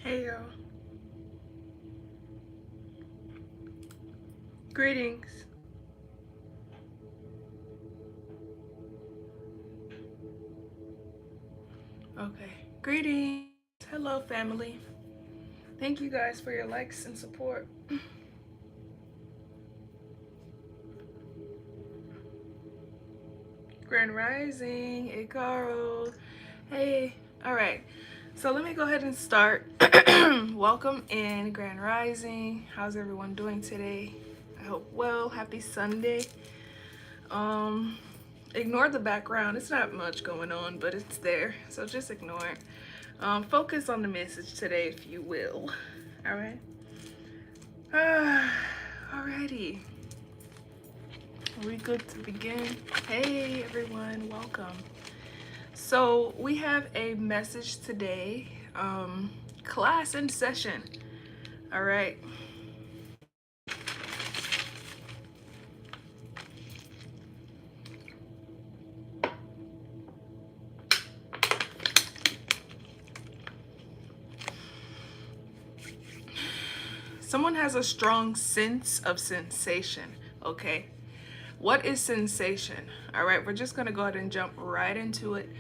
Hey y'all. Greetings. Okay. Greetings. Hello, family. Thank you guys for your likes and support. Grand Rising. Hey, Carl. Hey. All right. So let me go ahead and start. Welcome in Grand Rising. How's everyone doing today? I hope well. Happy Sunday. Um, Ignore the background. It's not much going on, but it's there. So just ignore it. Focus on the message today, if you will. All right. Alrighty. Are we good to begin? Hey, everyone. Welcome. So we have a message today. Class in session. All right. Someone has a strong sense of sensation. Okay. What is sensation? All right, we're just gonna go ahead and jump right into it.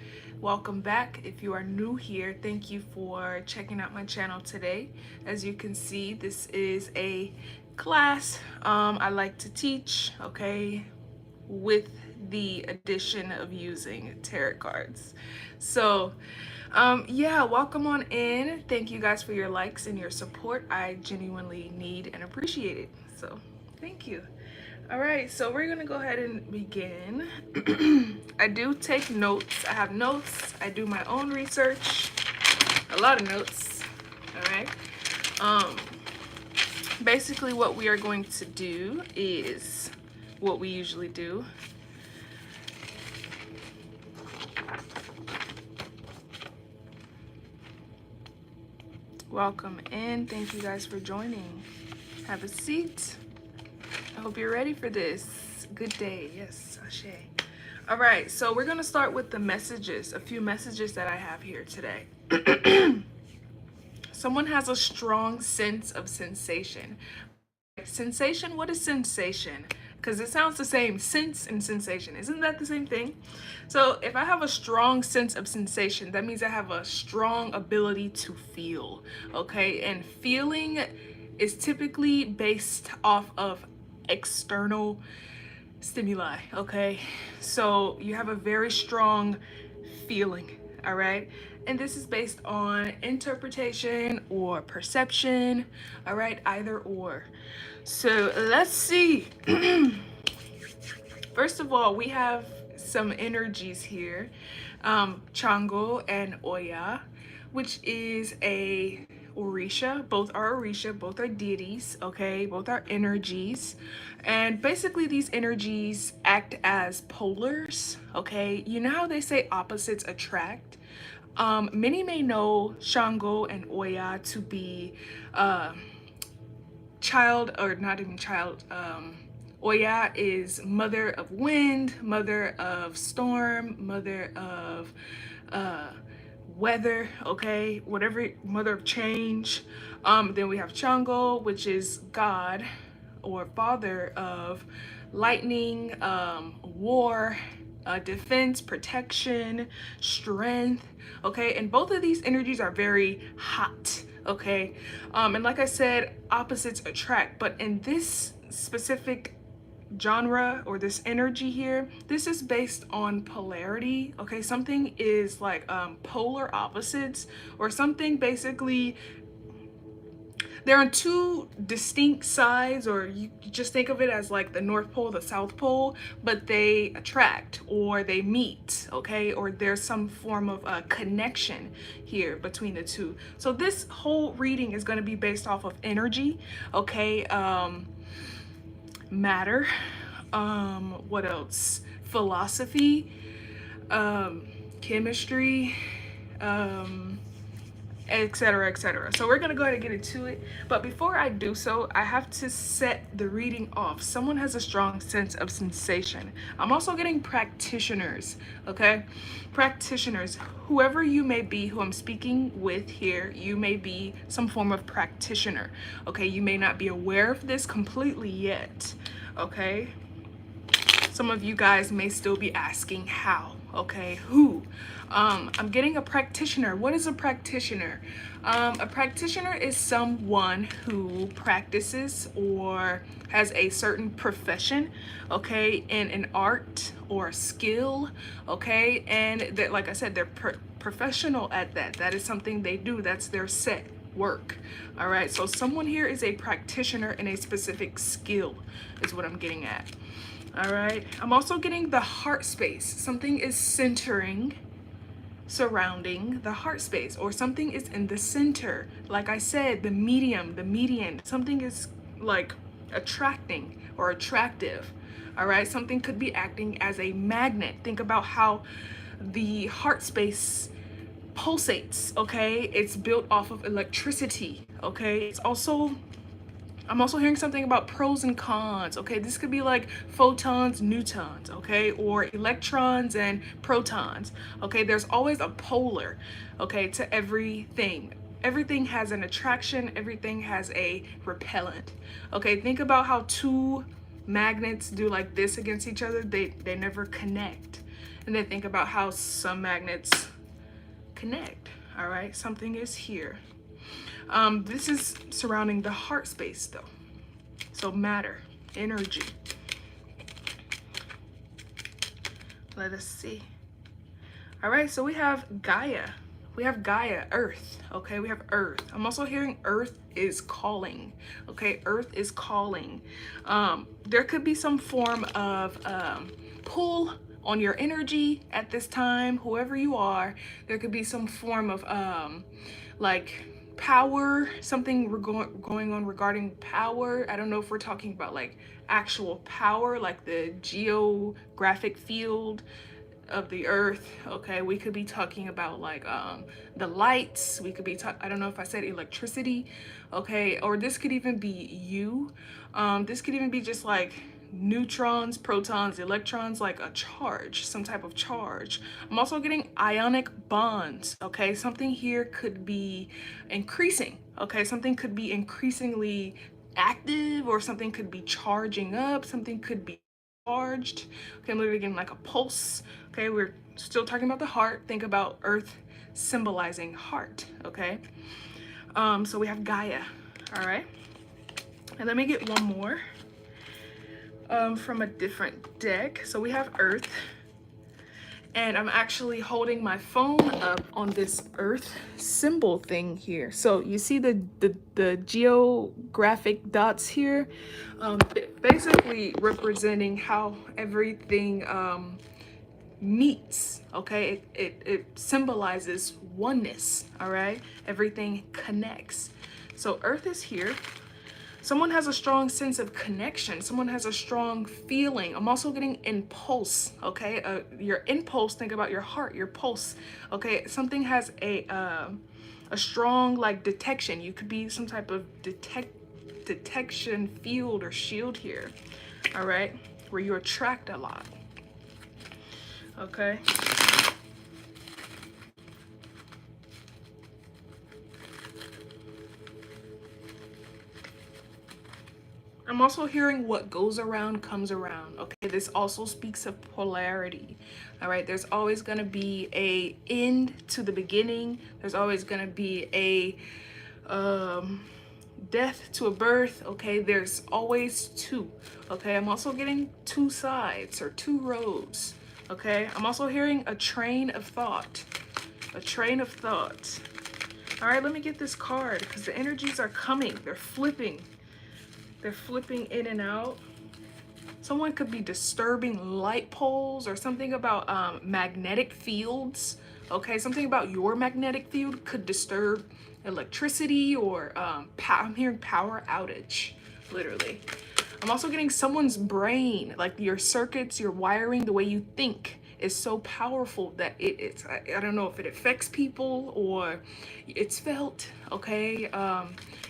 Welcome back. If you are new here, thank you for checking out my channel today. As you can see, this is a class I like to teach, okay, with the addition of using tarot cards. So yeah, welcome on in. Thank you guys for your likes and your support. I genuinely need and appreciate it. So thank you. All right, so we're gonna go ahead and begin. I do take notes. I have notes. I do my own research. A lot of notes. All right. Um, Basically, what we are going to do is what we usually do. Welcome in. Thank you guys for joining. Have a seat. I hope you're ready for this. Good day. Yes, Ashe. All right, so we're going to start with the messages, a few messages that I have here today. Someone has a strong sense of sensation. Sensation, what is sensation? Because it sounds the same, sense and sensation. Isn't that the same thing? So if I have a strong sense of sensation, that means I have a strong ability to feel, okay? And feeling is typically based off of external stimuli, okay? So you have a very strong feeling, all right? And this is based on interpretation or perception, all right? Either or. So let's see. First of all, we have some energies here. Chango and Oya, which is a Orisha. Both are Orisha, both are deities, okay? Both are energies. And basically these energies act as polars, okay? You know how they say opposites attract? Many may know Shango and Oya to be child, or not even child, Oya is mother of wind, mother of storm, mother of weather, okay, whatever, mother of change. Then we have Chango, which is God or father of lightning, war, defense, protection, strength, okay? And both of these energies are very hot, okay? And like I said, opposites attract, but in this specific genre or this energy here, this is based on polarity, okay? Something is like polar opposites, or something basically they're on two distinct sides, or you just think of it as like the North Pole, the South Pole, but they attract or they meet, okay? Or there's some form of connection here between the two. So this whole reading is going to be based off of energy, okay? Matter, what else? Philosophy, chemistry, etc., etc. So we're gonna go ahead and get into it. But before I do so, I have to set the reading off. Someone has a strong sense of sensation. I'm also getting practitioners, okay? Practitioners, whoever you may be, who I'm speaking with here, you may be some form of practitioner, okay? You may not be aware of this completely yet, okay? Some of you guys may still be asking how, okay? Who? I'm getting a practitioner. What is a practitioner? A practitioner is someone who practices or has a certain profession, okay, in an art or a skill, okay, and that, like I said, they're professional at that. That is something they do. That's their set work. All right, so someone here is a practitioner in a specific skill, is what I'm getting at. All right, I'm also getting the heart space. Something is centering, surrounding the heart space, or something is in the center. Like I said, the medium, the median, something is like attracting or attractive. All right, something could be acting as a magnet. Think about how the heart space pulsates, okay? It's built off of electricity, okay? I'm also hearing something about pros and cons, okay? This could be like photons, neutrons, okay? Or electrons and protons, okay? There's always a polar, okay, to everything. Everything has an attraction, everything has a repellent, okay? Think about how two magnets do like this against each other. They never connect. And then think about how some magnets connect, all right? Something is here. This is surrounding the heart space though. So matter, energy. Let us see. All right, so we have Gaia. We have Gaia, Earth, okay? We have Earth. I'm also hearing Earth is calling, okay? Earth is calling. There could be some form of pull on your energy at this time, whoever you are. There could be some form of like power, something going on regarding power. I don't know if we're talking about like actual power, like the geographic field of the earth, okay? We could be talking about like the lights. We could be I don't know if I said electricity, okay? Or this could even be you. This could even be just like neutrons, protons, electrons, like a charge, some type of charge. I'm also getting ionic bonds, okay? Something here could be increasing, okay? Something could be increasingly active, or something could be charging up, something could be charged. Okay, I'm literally getting like a pulse. Okay, we're still talking about the heart. Think about Earth symbolizing heart, okay? So we have Gaia, all right? And let me get one more from a different deck. So we have Earth, and I'm actually holding my phone up on this Earth symbol thing here. So you see the geographic dots here, basically representing how everything meets, okay? It symbolizes oneness, all right? Everything connects. So Earth is here. Someone has a strong sense of connection. Someone has a strong feeling. I'm also getting impulse, okay? Your impulse, think about your heart, your pulse, okay? Something has a strong like detection. You could be some type of detection field or shield here, all right? Where you attract a lot, okay? I'm also hearing what goes around comes around, okay? This also speaks of polarity, all right? There's always gonna be a end to the beginning. There's always gonna be a death to a birth, okay? There's always two, okay? I'm also getting two sides or two roads, okay? I'm also hearing a train of thought, a train of thought. All right, let me get this card because the energies are coming. They're flipping. They're flipping in and out. Someone could be disturbing light poles, or something about magnetic fields. Okay, something about your magnetic field could disturb electricity, or I'm hearing power outage, literally. I'm also getting someone's brain, like your circuits, your wiring, the way you think is so powerful that I don't know if it affects people or it's felt, okay?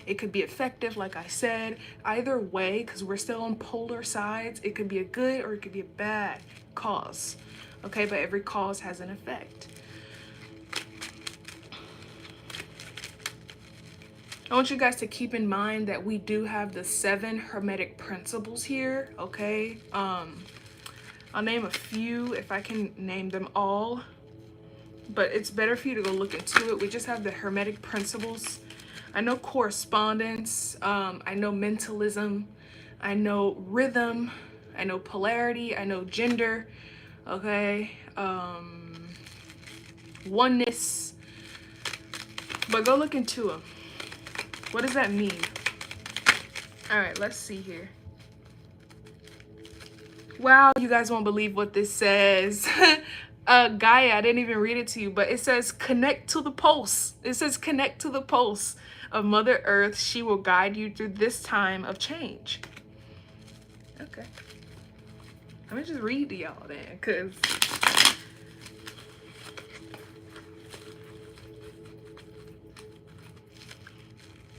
It could be effective, like I said. Either way, because we're still on polar sides, it could be a good or it could be a bad cause, okay? But every cause has an effect. I want you guys to keep in mind that we do have the 7 Hermetic principles here, okay? I'll name a few if I can name them all, but it's better for you to go look into it. We just have the Hermetic principles. I know correspondence, I know mentalism, I know rhythm, I know polarity, I know gender, okay? Oneness, but go look into them. What does that mean? All right, let's see here. Wow, you guys won't believe what this says. Gaia, I didn't even read it to you, but it says connect to the pulse. It says connect to the pulse of Mother Earth. She will guide you through this time of change. Okay. Let me just read to y'all then, because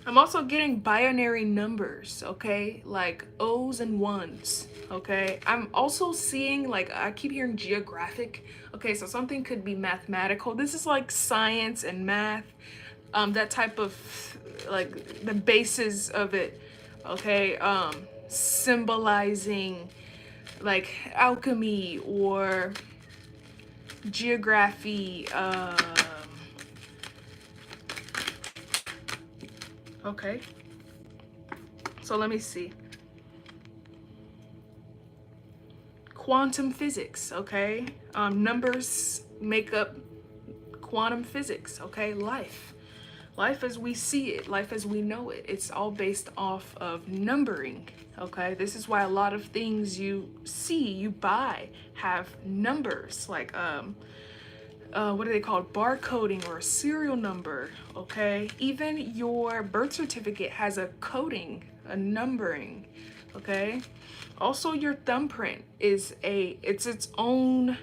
I'm also getting binary numbers, okay? Like O's and ones, okay? I'm also seeing, like, I keep hearing geographic. Okay, so something could be mathematical. This is like science and math, that type of, like, the basis of it, okay? Symbolizing, like, alchemy or geography, okay. So let me see. Quantum physics, okay? Numbers make up quantum physics, okay? Life as we see it, life as we know it, it's all based off of numbering, okay? This is why a lot of things you see, you buy, have numbers, like what are they called, barcoding or a serial number, okay? Even your birth certificate has a coding, a numbering, okay? Also, your thumbprint is it's its own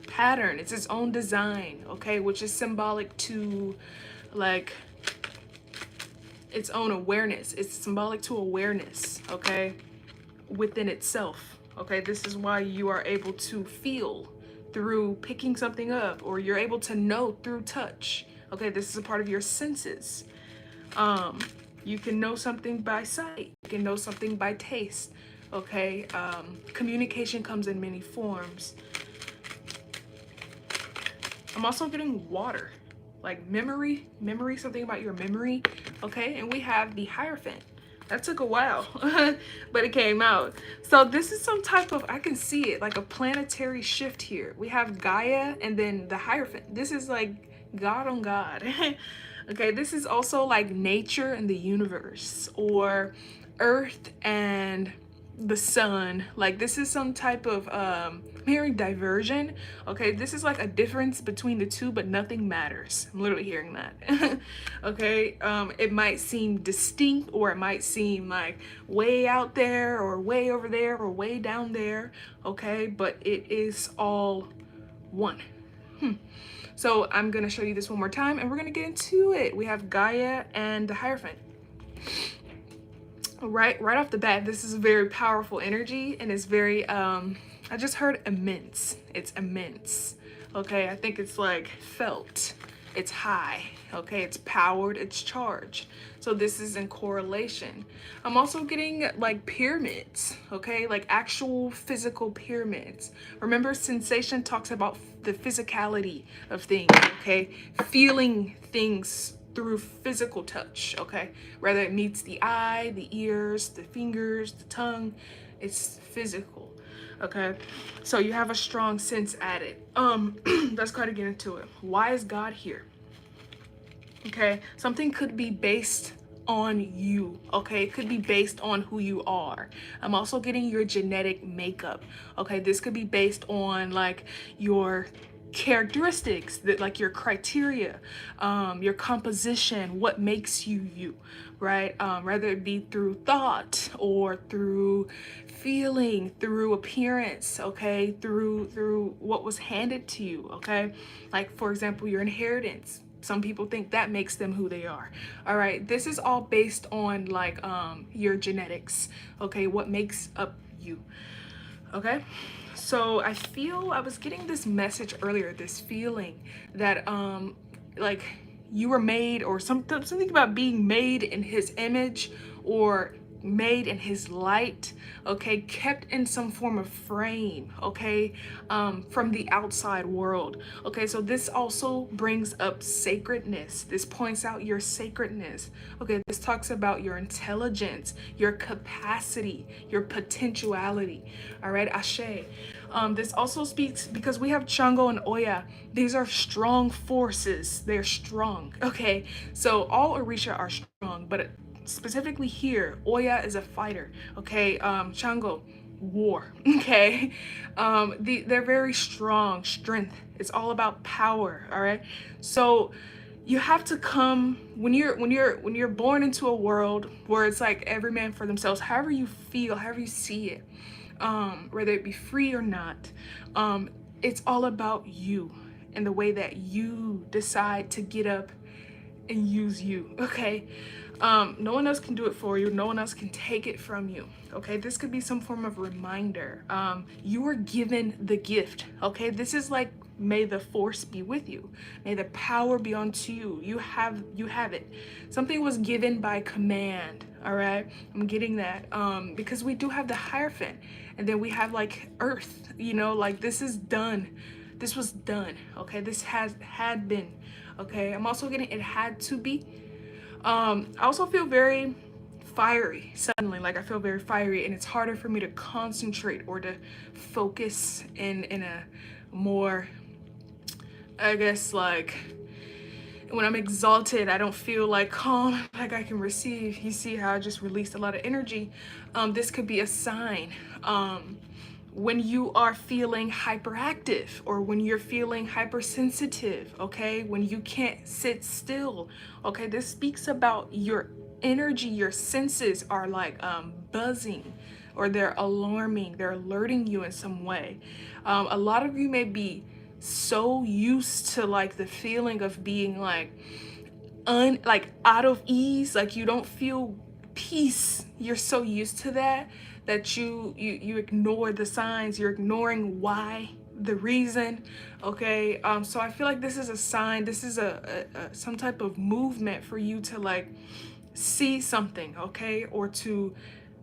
pattern, it's its own design, okay? Which is symbolic to, like, its own awareness. It's symbolic to awareness, okay? Within itself, okay? This is why you are able to feel through picking something up, or you're able to know through touch, okay? This is a part of your senses. You can know something by sight, you can know something by taste, okay? Communication comes in many forms. I'm also getting water, like memory, something about your memory, okay? And we have the Hierophant. That took a while, but it came out. So this is some type of, I can see it, like a planetary shift here. We have Gaia and then the Hierophant. This is like God on God. Okay, this is also like nature and the universe, or Earth and the sun. Like, this is some type of I'm hearing diversion, okay? This is like a difference between the two, but nothing matters. I'm literally hearing that. Okay, it might seem distinct, or it might seem like way out there or way over there or way down there, okay? But it is all one. So I'm gonna show you this one more time and we're gonna get into it. We have Gaia and the Hierophant. Right off the bat, this is a very powerful energy, and it's very I just heard immense. It's immense, okay? I think it's like felt, it's high, okay? It's powered, it's charged. So this is in correlation. I'm also getting like pyramids, okay? Like actual physical pyramids. Remember, sensation talks about the physicality of things, okay? Feeling things through physical touch, okay? Whether it meets the eye, the ears, the fingers, the tongue, it's physical, okay? So you have a strong sense at it. Let's go ahead and get into it. Why is God here? Okay, something could be based on you, okay? It could be based on who you are. I'm also getting your genetic makeup, okay? This could be based on like your characteristics, that like your criteria, your composition, what makes you you, right? Whether it be through thought or through feeling, through appearance, okay, through what was handed to you, okay? Like for example, your inheritance. Some people think that makes them who they are. All right, this is all based on like your genetics, okay? What makes up you, okay? So I feel I was getting this message earlier, this feeling that like you were made, or something about being made in his image or made in his light, okay, kept in some form of frame, okay, from the outside world. Okay, so this also brings up sacredness. This points out your sacredness. Okay, this talks about your intelligence, your capacity, your potentiality. All right, Ashe. This also speaks because we have Chango and Oya. These are strong forces. They're strong. Okay, so all Orisha are strong, but specifically here, Oya is a fighter. Okay, Chango, war. Okay, they're very strong. Strength. It's all about power. All right, so you have to come when you're born into a world where it's like every man for themselves, however you feel, however you see it, whether it be free or not, it's all about you and the way that you decide to get up and use you. Okay, no one else can do it for you, no one else can take it from you. Okay, this could be some form of reminder. You were given the gift. Okay, this is like, may the force be with you, may the power be unto you. You have it. Something was given by command. All right, I'm getting that, because we do have the Hierophant, and then we have like earth, you know, like this is done, this was done. Okay, this had been. Okay, I'm also getting it had to be. I also feel very fiery suddenly, like I feel very fiery, and it's harder for me to concentrate or to focus in a more, I guess, like when I'm exalted, I don't feel like calm, like I can receive. You see how I just released a lot of energy. This could be a sign. When you are feeling hyperactive, or when you're feeling hypersensitive, okay, when you can't sit still, okay, this speaks about your energy, your senses are like buzzing, or they're alarming, they're alerting you in some way. A lot of you may be so used to like the feeling of being like like out of ease, like you don't feel peace. You're so used to that you ignore the signs, you're ignoring why, the reason. Okay, so I feel like this is a sign, this is a some type of movement for you to like see something, okay, or to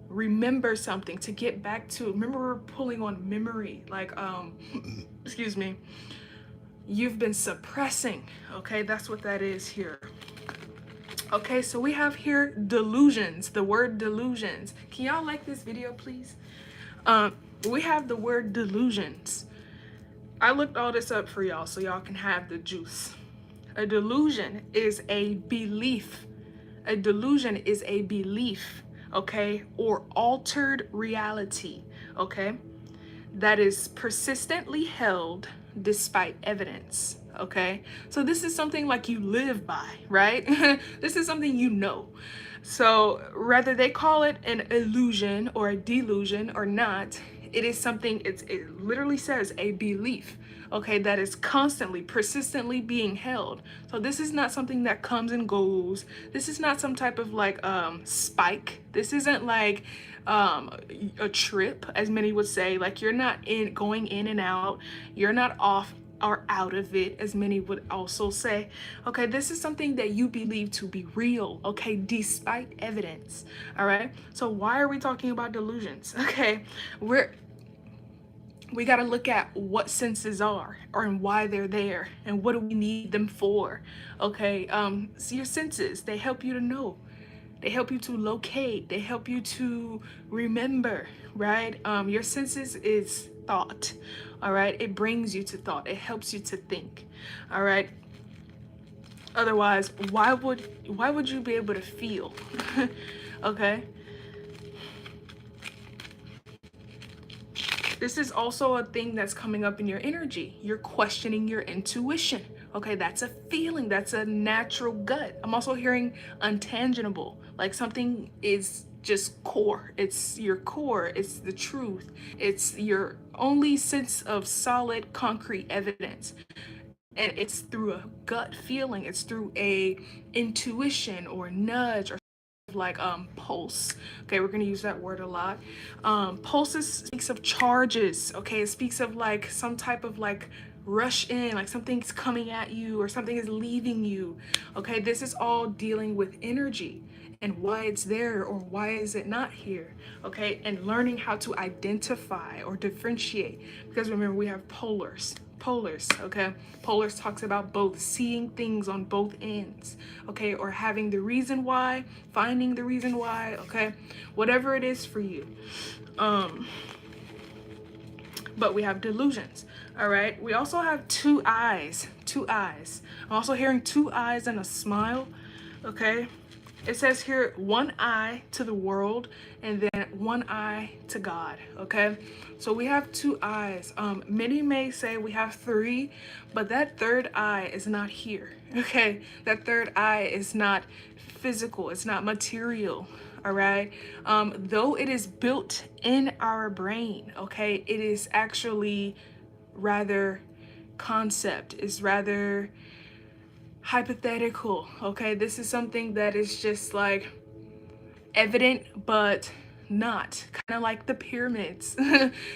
remember something, to get back to, remember, we're pulling on memory, like excuse me, you've been suppressing. Okay, that's what that is here. Okay, so we have here delusions, the word delusions. Can y'all like this video, please? We have the word delusions. I looked all this up for y'all so y'all can have the juice. A delusion is a belief. A delusion is a belief, okay, or altered reality, okay, that is persistently held despite evidence. Okay, so this is something like you live by, right? This is something you know. So whether they call it an illusion or a delusion or not, it is something, it literally says a belief, okay, that is constantly, persistently being held. So this is not something that comes and goes. This is not some type of like spike. This isn't like a trip, as many would say. Like you're not going in and out. You're not off or out of it, as many would also say. Okay, this is something that you believe to be real, okay, despite evidence. All right, so why are we talking about delusions? Okay, we got to look at what senses are, and why they're there, and what do we need them for. Okay, so your senses, they help you to know, they help you to locate, they help you to remember, right? Your senses is thought. All right, it brings you to thought, it helps you to think. All right, otherwise why would you be able to feel? Okay, this is also a thing that's coming up in your energy. You're questioning your intuition. Okay, that's a feeling, that's a natural gut. I'm also hearing untangible, like something is just core. It's your core, it's the truth, it's your only sense of solid, concrete evidence. And it's through a gut feeling, it's through a intuition or nudge or like pulse. Okay, we're gonna use that word a lot. Pulses speaks of charges. Okay, it speaks of like some type of like rush in, like something's coming at you or something is leaving you. Okay, this is all dealing with energy and why it's there or why is it not here. Okay, and learning how to identify or differentiate, because remember we have polars. Okay, polars talks about both, seeing things on both ends. Okay, or having the reason why, finding the reason why. Okay, whatever it is for you. But we have delusions. All right, we also have two eyes. I'm also hearing two eyes and a smile. Okay, it says here one eye to the world and then one eye to God. Okay, so we have two eyes. Many may say we have three, but that third eye is not here. Okay, that third eye is not physical, it's not material. All right, though it is built in our brain. Okay, it is actually rather concept, is rather hypothetical. Okay, this is something that is just like evident but not, kind of like the pyramids.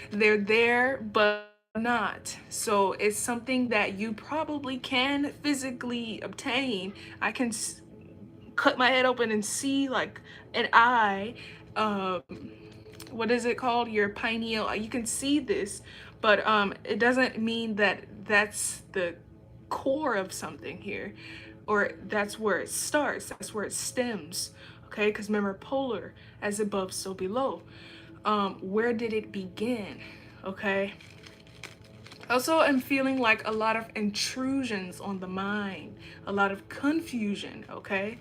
They're there but not. So it's something that you probably can physically obtain. I can cut my head open and see like an eye. What is it called, your pineal? You can see this, but it doesn't mean that that's the core of something here, or that's where it starts, that's where it stems. Okay, because remember, polar, as above so below. Where did it begin? Okay, also I'm feeling like a lot of intrusions on the mind, a lot of confusion. Okay,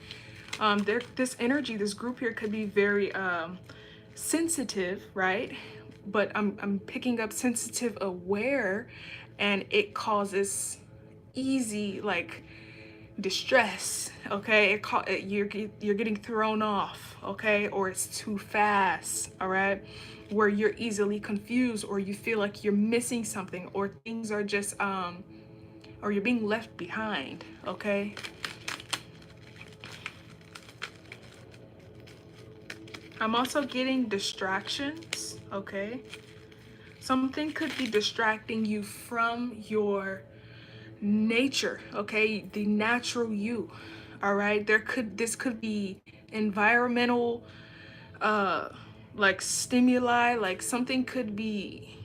this energy, this group here could be very sensitive, right? But I'm picking up sensitive aware, and it causes easy like distress. Okay, you're getting thrown off. Okay, or it's too fast. All right, where you're easily confused, or you feel like you're missing something, or things are just or you're being left behind. Okay, I'm also getting distractions. Okay, something could be distracting you from your nature. Okay, the natural you. All right, this could be environmental like stimuli, like something could be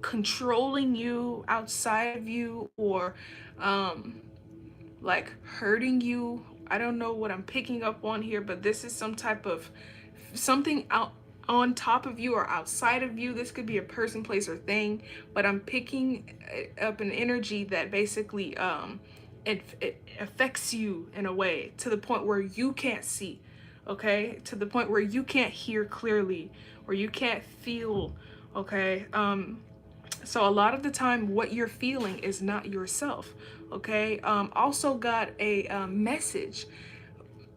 controlling you outside of you, or like hurting you. I don't know what I'm picking up on here, but this is some type of something out on top of you or outside of you. This could be a person, place, or thing, but I'm picking up an energy that basically it affects you in a way to the point where you can't see. Okay, to the point where you can't hear clearly, or you can't feel. Okay, so a lot of the time what you're feeling is not yourself. Okay, also got a message.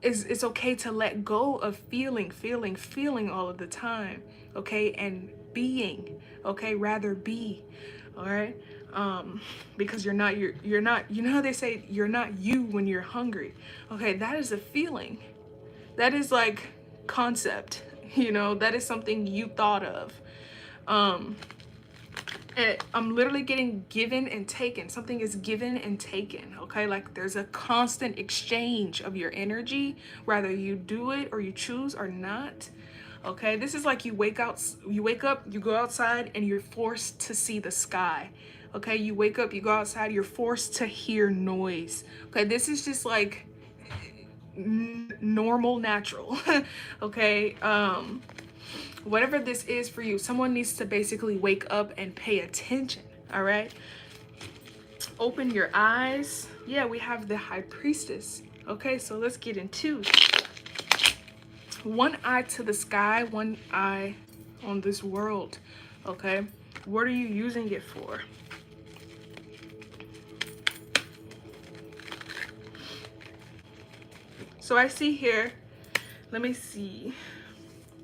It's okay to let go of feeling all of the time. Okay, and being. Okay, rather be. All right, because you're not, you know how they say you're not you when you're hungry. Okay, that is a feeling, that is like concept, you know, that is something you thought of. I'm literally getting given and taken. Something is given and taken. Okay, like there's a constant exchange of your energy, whether you do it or you choose or not. Okay, this is like you wake up, you go outside, and you're forced to see the sky. Okay, you wake up, you go outside, you're forced to hear noise. Okay, this is just like normal, natural. Okay, whatever this is for you, someone needs to basically wake up and pay attention. All right, open your eyes. Yeah, we have the High Priestess. Okay, so let's get into one eye to the sky, one eye on this world. Okay, what are you using it for? So I see here, let me see.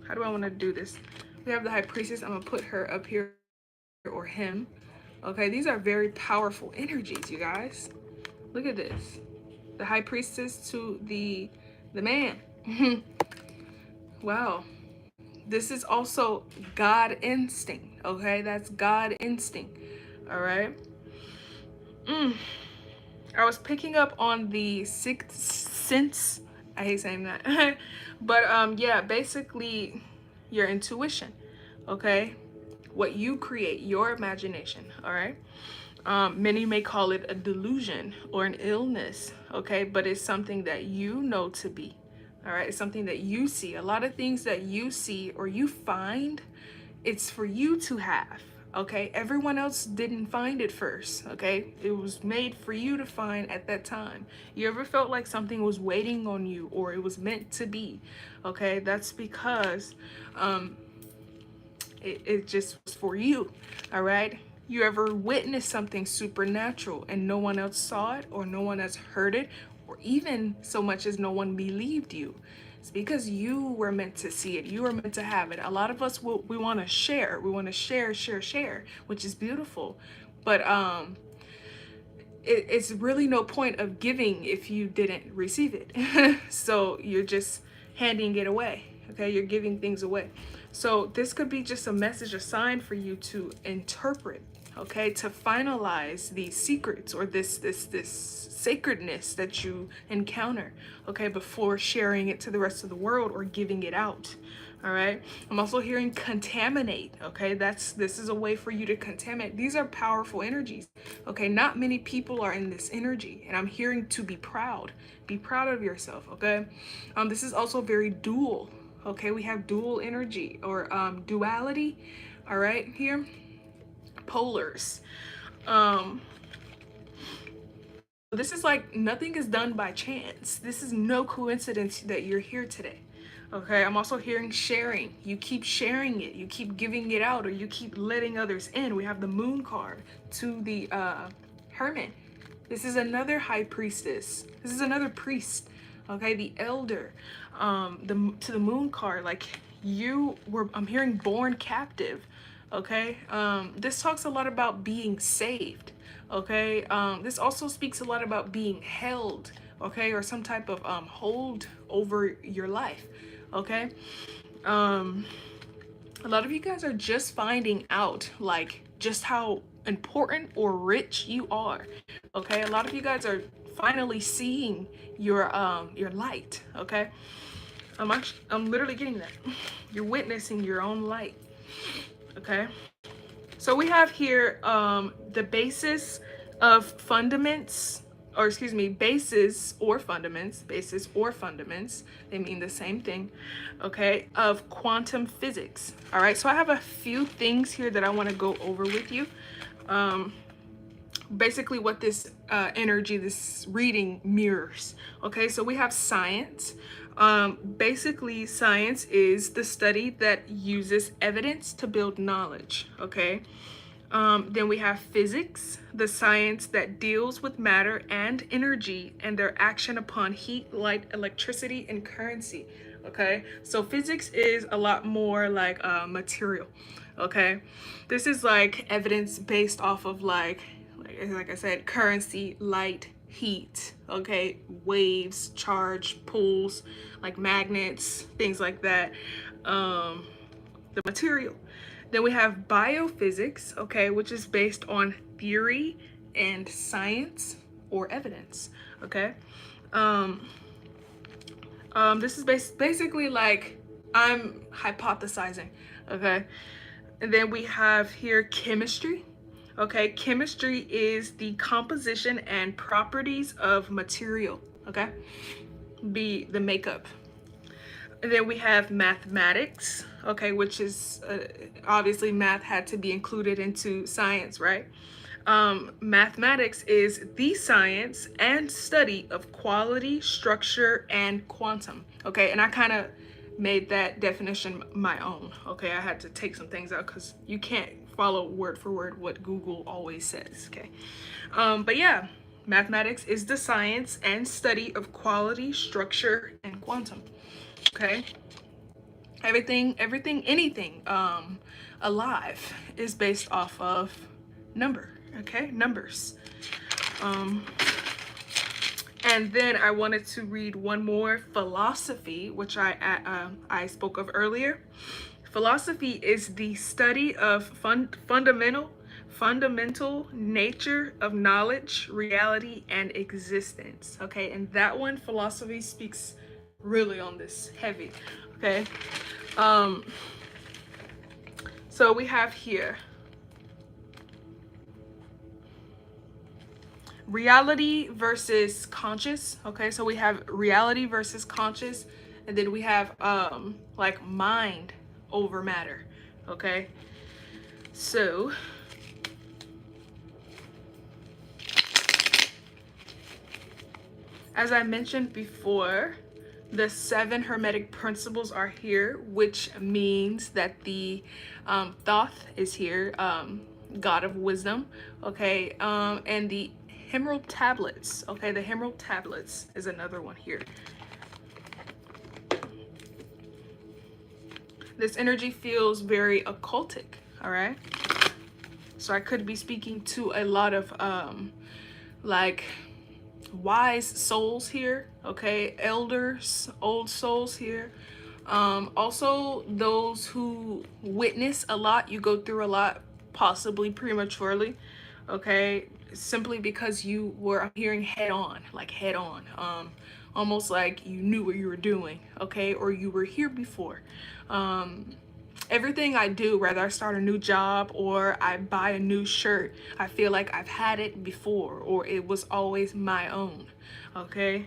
How do I want to do this? We have the high priestess. I'm going to put her up here, or him. Okay, these are very powerful energies, you guys. Look at this. The high priestess to the man. Wow. This is also God instinct. Okay, that's God instinct. All right. I was picking up on the sixth sense. I hate saying that. But yeah, basically your intuition. Okay, what you create, your imagination. All right. Many may call it a delusion or an illness, okay? But it's something that you know to be, all right? It's something that you see. A lot of things that you see or you find, it's for you to have, okay? Everyone else didn't find it first, okay? It was made for you to find at that time. You ever felt like something was waiting on you or it was meant to be, okay? That's because it just was for you, all right? You ever witnessed something supernatural and no one else saw it or no one else heard it or even so much as no one believed you? It's because you were meant to see it. You were meant to have it. A lot of us, we want to share. We want to share, which is beautiful. But it's really no point of giving if you didn't receive it. So you're just handing it away. Okay, you're giving things away. So this could be just a message, a sign for you to interpret, okay, to finalize these secrets or this sacredness that you encounter, okay, before sharing it to the rest of the world or giving it out. All right. I'm also hearing contaminate. Okay, this is a way for you to contaminate. These are powerful energies. Okay, not many people are in this energy, and I'm hearing to be proud. Be proud of yourself. Okay. This is also very dual. Okay, we have dual energy or duality. All right, here, polars. This is like nothing is done by chance. This is no coincidence that you're here today. Okay, I'm also hearing sharing. You keep sharing it, you keep giving it out, or you keep letting others in. We have the moon card to the hermit. This is another high priestess. This is another priest. Okay, the elder. To the moon card, like you were, I'm hearing born captive. Okay, this talks a lot about being saved. Okay, this also speaks a lot about being held. Okay, or some type of hold over your life. Okay, a lot of you guys are just finding out like just how important or rich you are. Okay, a lot of you guys are finally seeing your light. Okay, I'm literally getting that. You're witnessing your own light. Okay, so we have here the basis of fundaments, or excuse me, basis or fundaments, they mean the same thing, okay, of quantum physics. All right, so I have a few things here that I want to go over with you. Basically what this energy, this reading mirrors. Okay, so we have science. Basically, science is the study that uses evidence to build knowledge. Okay. Then we have physics, the science that deals with matter and energy and their action upon heat, light, electricity, and currency. Okay, so physics is a lot more like material. Okay, this is like evidence based off of like I said, currency, light, heat, okay, waves, charge, pulls, like magnets, things like that. The material. Then we have biophysics, okay, which is based on theory and science or evidence, okay. This is basically like I'm hypothesizing, okay. And then we have here chemistry. Okay, chemistry is the composition and properties of material, okay? Be the makeup. And then we have mathematics, okay, which is obviously math had to be included into science, right? Mathematics is the science and study of quality, structure, and quantum, okay? And I kind of made that definition my own, okay? I had to take some things out because you can't follow word for word what Google always says, okay? But yeah, Mathematics is the science and study of quality, structure, and quantum. Okay? Anything alive is based off of numbers. Um, and then I wanted to read one more, philosophy, which I spoke of earlier. Philosophy is the study of fundamental nature of knowledge, reality, and existence. Okay, and that one, philosophy, speaks really on this heavy. Okay, so we have here reality versus conscious. Okay, so we have reality versus conscious, and then we have like mind over matter. Okay, so as I mentioned before, the 7 Hermetic principles are here, which means that the Thoth is here, God of wisdom, okay, and the Emerald tablets, okay, the Emerald tablets is another one here. This energy feels very occultic, all right? So I could be speaking to a lot of like wise souls here, okay, elders, old souls here. Also those who witness a lot, you go through a lot, possibly prematurely, okay, simply because you were hearing head on, almost like you knew what you were doing, okay, or you were here before. Everything I do, whether I start a new job or I buy a new shirt, I feel like I've had it before, or it was always my own, okay?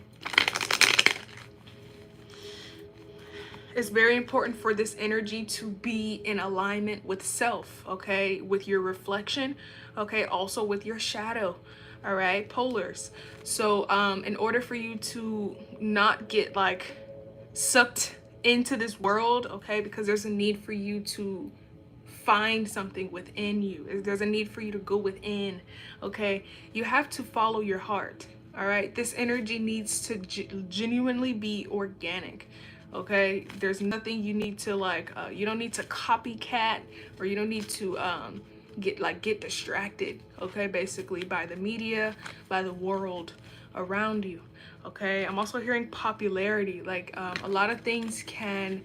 It's very important for this energy to be in alignment with self, okay? With your reflection, okay? Also with your shadow, all right? Polars. So in order for you to not get like sucked into this world, okay, because there's a need for you to find something within you. There's a need for you to go within, okay? You have to follow your heart, all right? This energy needs to genuinely be organic, okay? There's nothing you need to like, you don't need to copycat, or you don't need to get distracted, okay, basically by the media, by the world around you. Okay, I'm also hearing popularity, like a lot of things can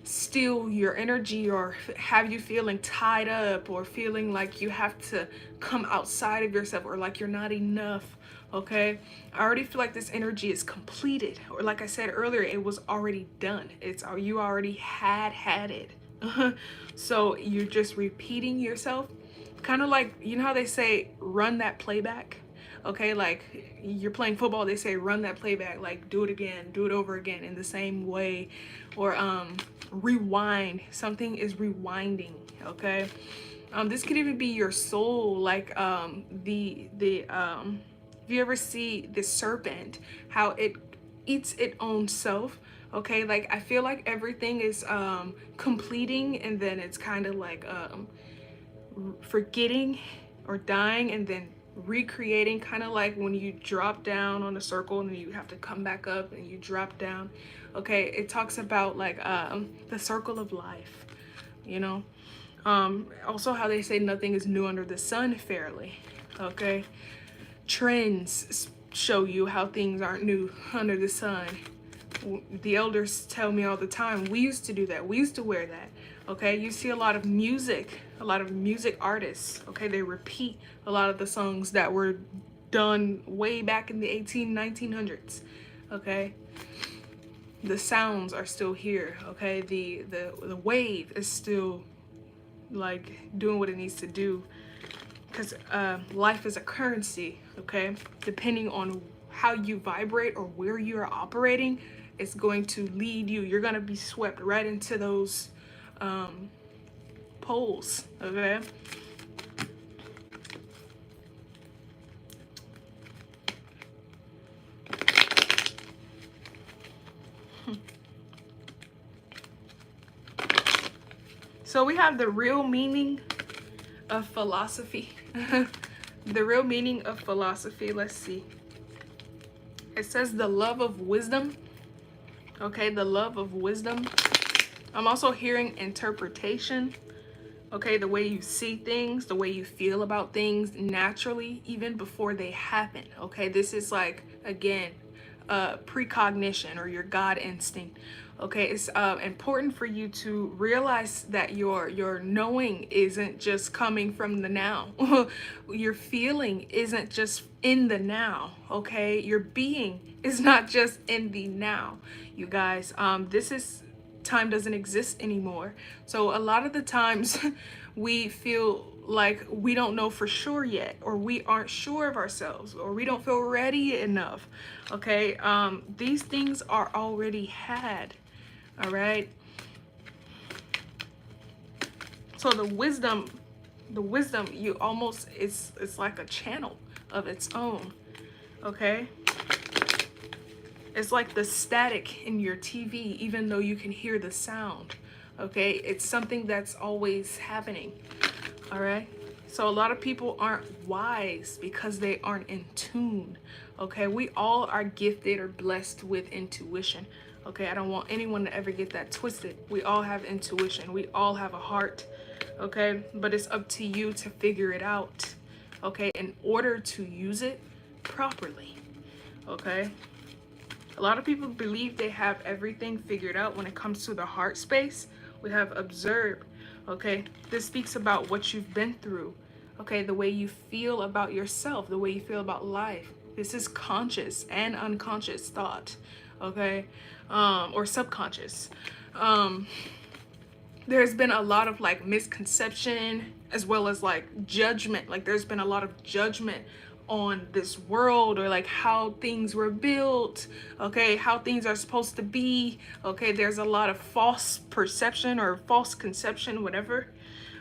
steal your energy or have you feeling tied up or feeling like you have to come outside of yourself or like you're not enough. Okay, I already feel like this energy is completed, or like I said earlier, it was already done. You already had it. So you're just repeating yourself, kind of like, you know how they say run that playback. Okay, like you're playing football, they say run that playback, like do it again, do it over again in the same way, or rewind. Something is rewinding, okay? This could even be your soul, like if you ever see the serpent, how it eats its own self, okay? Like I feel like everything is completing, and then it's kind of like forgetting or dying, and then recreating, kind of like when you drop down on a circle and you have to come back up and you drop down. Okay, it talks about like the circle of life, you know. Also how they say nothing is new under the sun fairly, okay? Trends show you how things aren't new under the sun. The elders tell me all the time, we used to do that, we used to wear that. Okay, you see a lot of music artists, okay, they repeat a lot of the songs that were done way back in the 1900s. Okay, the sounds are still here, okay, the wave is still like doing what it needs to do, because life is a currency, okay? Depending on how you vibrate or where you're operating, it's going to lead you. You're going to be swept right into those poles, okay? So we have the real meaning of philosophy. The real meaning of philosophy, let's see. It says the love of wisdom. Okay, the love of wisdom. I'm also hearing interpretation. Okay, the way you see things, the way you feel about things naturally, even before they happen. Okay, this is like, again, precognition or your God instinct. Okay, it's important for you to realize that your knowing isn't just coming from the now. Your feeling isn't just in the now. Okay, your being is not just in the now. You guys, this is time doesn't exist anymore. So a lot of the times we feel like we don't know for sure yet, or we aren't sure of ourselves, or we don't feel ready enough. Okay, these things are already had. All right. So the wisdom, you almost, it's like a channel of its own. Okay. It's like the static in your TV, even though you can hear the sound. Okay, it's something that's always happening. All right. So a lot of people aren't wise because they aren't in tune. Okay, we all are gifted or blessed with intuition. Okay, I don't want anyone to ever get that twisted. We all have intuition. We all have a heart. Okay, but it's up to you to figure it out. Okay, in order to use it properly. Okay. A lot of people believe they have everything figured out when it comes to the heart space. We have observed. Okay, this speaks about what you've been through. Okay, the way you feel about yourself, the way you feel about life. This is conscious and unconscious thought. Okay, or subconscious. There's been a lot of like misconception as well as like judgment. Like there's been a lot of judgment on this world, or like how things were built, okay, how things are supposed to be. Okay, there's a lot of false perception or false conception, whatever.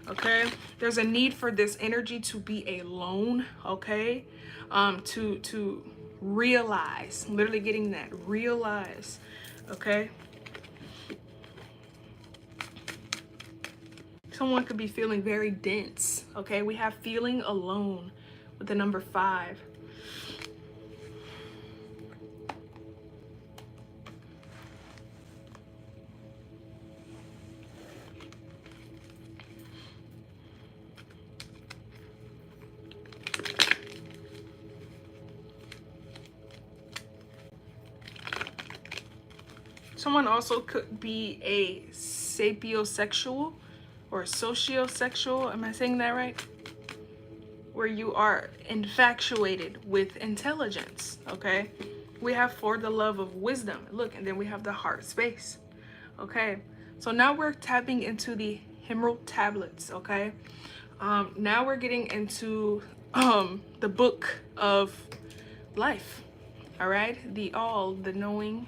Okay, there's a need for this energy to be alone. Okay, to realize, literally getting that realize. Okay, someone could be feeling very dense. Okay, we have feeling alone with the number 5. Someone also could be a sapiosexual or sociosexual. Am I saying that right? Where you are infatuated with intelligence. Okay, we have for the love of wisdom. Look, and then we have the heart space. Okay, so now we're tapping into the emerald tablets. Okay, now we're getting into the book of life. All right, the all, the knowing,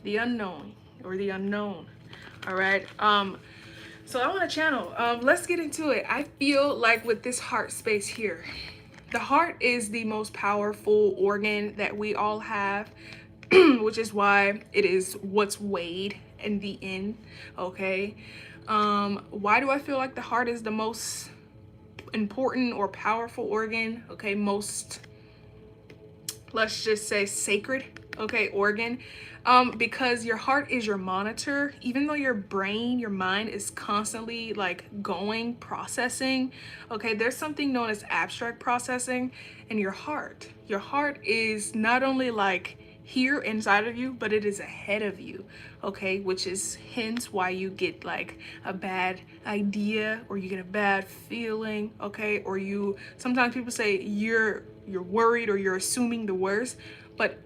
the unknown, or the unknown. All right. So I want to channel. Let's get into it. I feel like with this heart space here, the heart is the most powerful organ that we all have, which is why it is what's weighed in the end. Okay. Why do I feel like the heart is the most important or powerful organ? Okay, most, let's just say, sacred, okay, organ. Because your heart is your monitor. Even though your brain, your mind is constantly like going, processing, okay, there's something known as abstract processing in your heart. Your heart is not only like here inside of you, but it is ahead of you, okay, which is hence why you get like a bad idea, or you get a bad feeling, okay, or you, sometimes people say you're worried or you're assuming the worst, but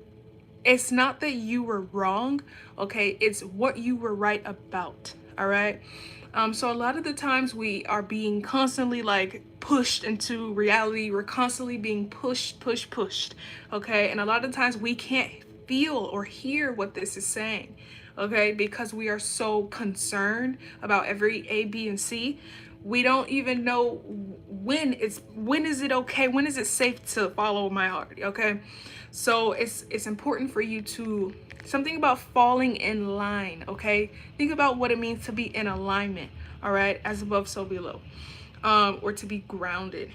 it's not that you were wrong, okay, it's what you were right about. All right. So a lot of the times we are being constantly like pushed into reality. We're constantly being pushed. Okay, and a lot of times we can't feel or hear what this is saying, okay, because we are so concerned about every A, B, and C. We don't even know when is it okay, when is it safe to follow my heart. Okay, so it's important for you to, something about falling in line. Okay, think about what it means to be in alignment. All right, as above so below, or to be grounded.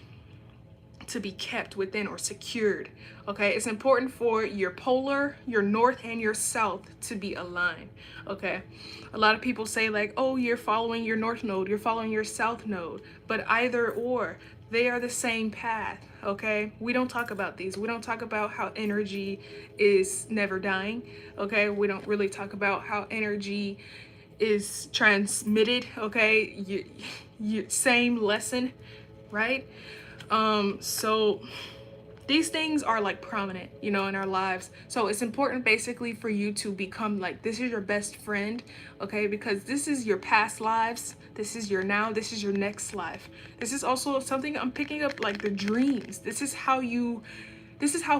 to be kept within or secured. Okay, it's important for your polar, your north, and your south to be aligned. Okay, a lot of people say like, oh, you're following your north node, you're following your south node, but either or, they are the same path. Okay, we don't talk about these. We don't talk about how energy is never dying. Okay, we don't really talk about how energy is transmitted. Okay, you same lesson, right? So these things are like prominent, you know, in our lives. So it's important basically for you to become like, this is your best friend, okay? Because this is your past lives, this is your now, this is your next life. This is also something I'm picking up, like the dreams. This is how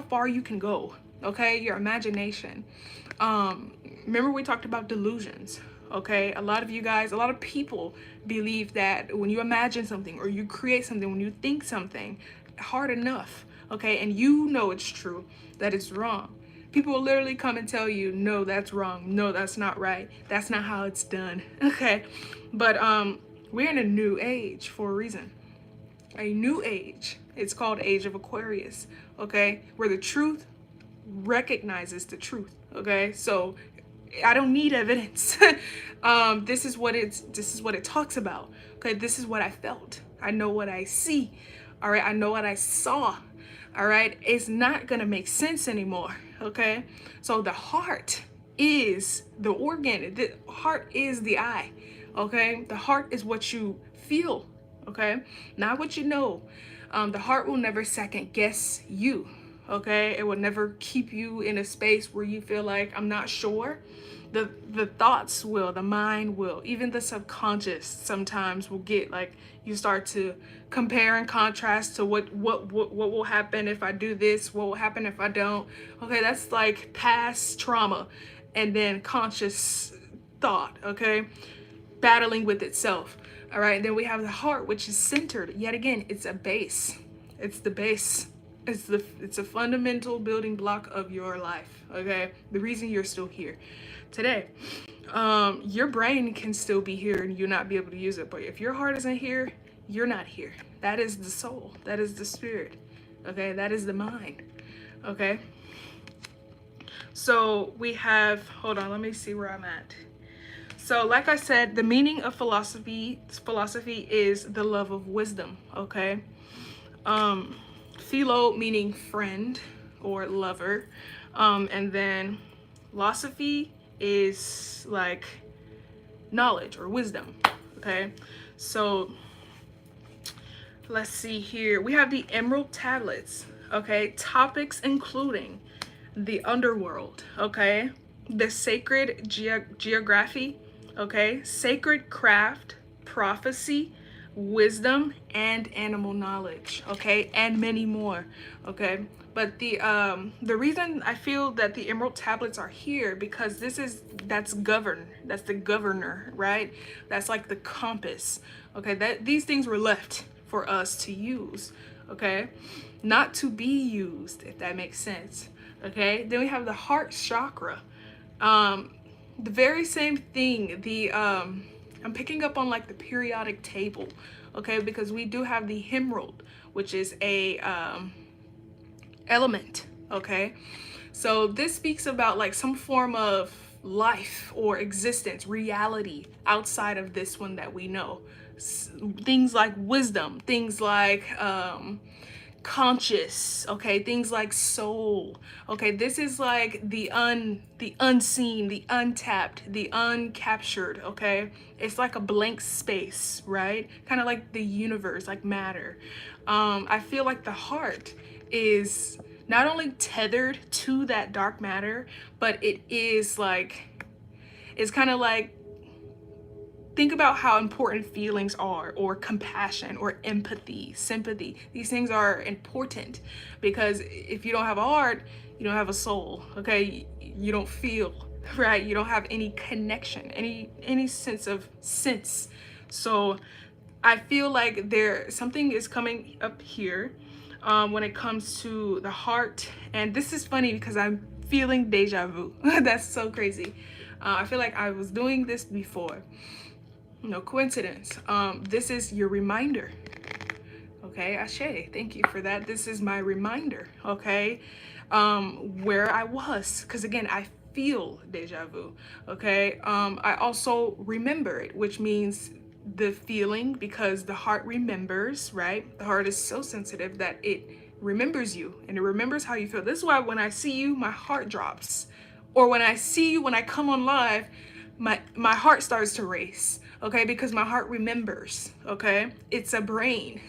far you can go, okay? Your imagination. Remember we talked about delusions, okay? A lot of you guys, a lot of people believe that when you imagine something or you create something, when you think something hard enough, okay, and you know it's true, that it's wrong, people will literally come and tell you, no, that's wrong, no, that's not right, that's not how it's done. Okay, but we're in a new age for a reason. A new age. It's called Age of Aquarius, okay, where the truth recognizes the truth. Okay, so I don't need evidence. This is what it talks about. Okay, this is what I felt. I know what I see. All right, I know what I saw. All right, it's not gonna make sense anymore. Okay, so the heart is the organ. The heart is the eye. Okay, the heart is what you feel. Okay, not what you know. The heart will never second guess you. Okay, it will never keep you in a space where you feel like I'm not sure. The thoughts will, the mind will, even the subconscious sometimes will get like, you start to compare and contrast to what will happen if I do this, what will happen if I don't. Okay, that's like past trauma and then conscious thought, okay, battling with itself. All right, and then we have the heart, which is centered. Yet again, it's a base. It's the base. It's a fundamental building block of your life. Okay, the reason you're still here today. Your brain can still be here and you not be able to use it, but if your heart isn't here, you're not here. That is the soul. That is the spirit. Okay, that is the mind. Okay, so we have, hold on, let me see where I'm at. So like I said, the meaning of philosophy is the love of wisdom. Okay, philo meaning friend or lover, and then philosophy is like knowledge or wisdom. Okay, so let's see here. We have the Emerald Tablets. Okay, topics including the underworld. Okay, the sacred geography. Okay, sacred craft, prophecy, wisdom, and animal knowledge. Okay, and many more. Okay, but the reason I feel that the Emerald Tablets are here, because that's the governor, right? That's like the compass. Okay, that these things were left for us to use. Okay, not to be used, if that makes sense. Okay, then we have the heart chakra. The very same thing. I'm picking up on like the periodic table, okay, because we do have the emerald, which is a element. Okay, so this speaks about like some form of life or existence, reality outside of this one that we know. Things like wisdom, things like conscious, okay, things like soul. Okay, this is like the unseen, the untapped, the uncaptured. Okay, it's like a blank space, right? Kind of like the universe, like matter. I feel like the heart is not only tethered to that dark matter, but it is like, it's kind of like, think about how important feelings are, or compassion, or empathy, sympathy. These things are important, because if you don't have a heart, you don't have a soul. Okay, you don't feel, right? You don't have any connection, any sense of sense. So I feel like something is coming up here when it comes to the heart. And this is funny because I'm feeling deja vu. That's so crazy. I feel like I was doing this before. No coincidence. This is your reminder. Okay, Ashe, thank you for that. This is my reminder, okay, where I was, because again, I feel deja vu, okay. I also remember it, which means the feeling, because the heart remembers, right? The heart is so sensitive that it remembers you and it remembers how you feel. This is why when I see you, my heart drops. Or when I see you, when I come on live, my heart starts to race, okay, because my heart remembers, okay. It's a brain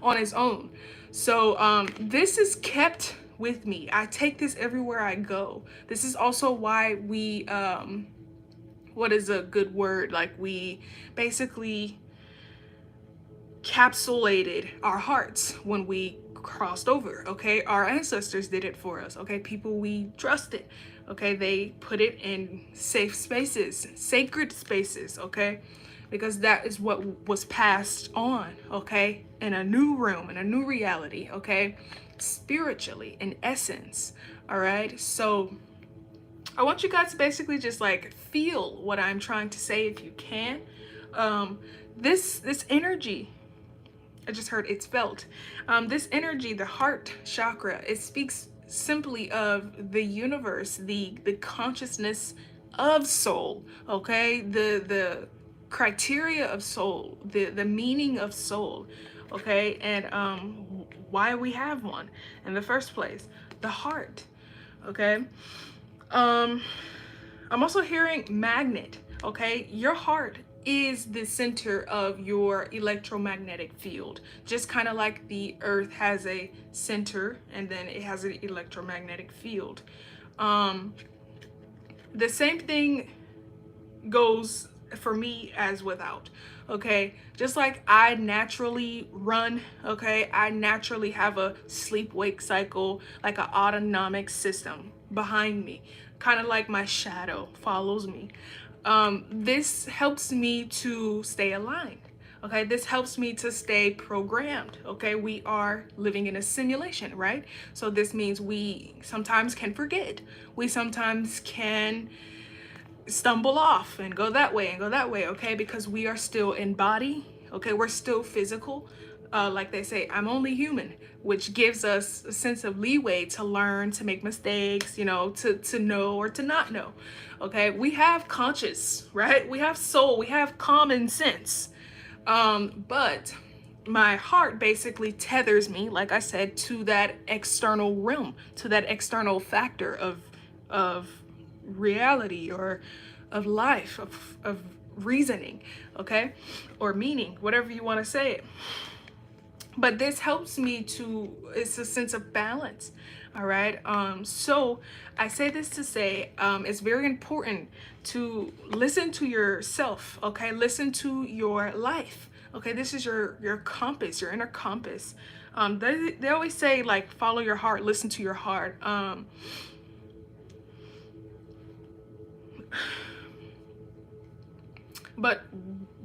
on its own. So this is kept with me. I take this everywhere I go. This is also why we what is a good word, like we basically capsulated our hearts when we crossed over, okay. Our ancestors did it for us, okay. People we trusted, okay, they put it in safe spaces, sacred spaces, okay, because that is what was passed on, okay, in a new realm, in a new reality, okay, spiritually, in essence. All right, so I want you guys to basically just like feel what I'm trying to say if you can. This energy, I just heard it's felt. This energy, the heart chakra, it speaks simply of the universe, the consciousness of soul. Okay, the criteria of soul, the meaning of soul. Okay, and why we have one in the first place, the heart. Okay, I'm also hearing magnet, okay? Your heart is the center of your electromagnetic field. Just kind of like the earth has a center and then it has an electromagnetic field. The same thing goes for me as without, okay. Just like I naturally run, okay, I naturally have a sleep wake cycle, like an autonomic system behind me, kind of like my shadow follows me. This helps me to stay aligned, okay. This helps me to stay programmed, okay. We are living in a simulation, right? So this means we sometimes can forget, we sometimes can stumble off and go that way and go that way, okay, because we are still in body, okay, we're still physical. Like they say, I'm only human, which gives us a sense of leeway to learn, to make mistakes, you know, to know or to not know, okay. We have conscious, right, we have soul, we have common sense, but my heart basically tethers me, like I said, to that external realm, to that external factor of reality or of life, of reasoning, okay, or meaning, whatever you want to say it. But this helps me to, it's a sense of balance. All right, so I say this to say it's very important to listen to yourself, okay, listen to your life, okay. This is your compass, your inner compass. They always say, like, follow your heart, listen to your heart. But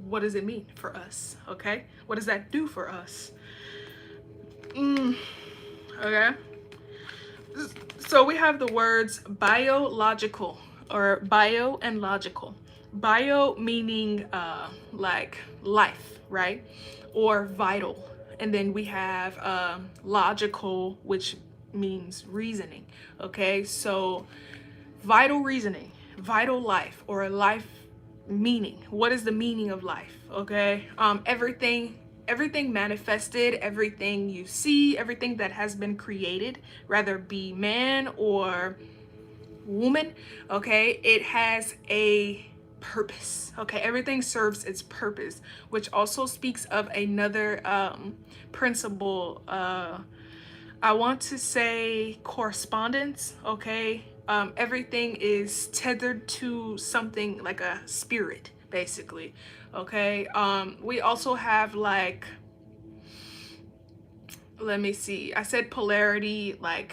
what does it mean for us, okay? What does that do for us? Okay, so we have the words biological or bio and logical. Bio meaning like life, right, or vital, and then we have logical, which means reasoning, okay. So vital reasoning, vital life, or life meaning. What is the meaning of life, okay? Everything manifested, everything you see, everything that has been created, rather be man or woman, okay, it has a purpose, okay. Everything serves its purpose, which also speaks of another principle. I want to say correspondence, okay. Everything is tethered to something like a spirit, basically, okay. We also have, like, let me see, I said polarity, like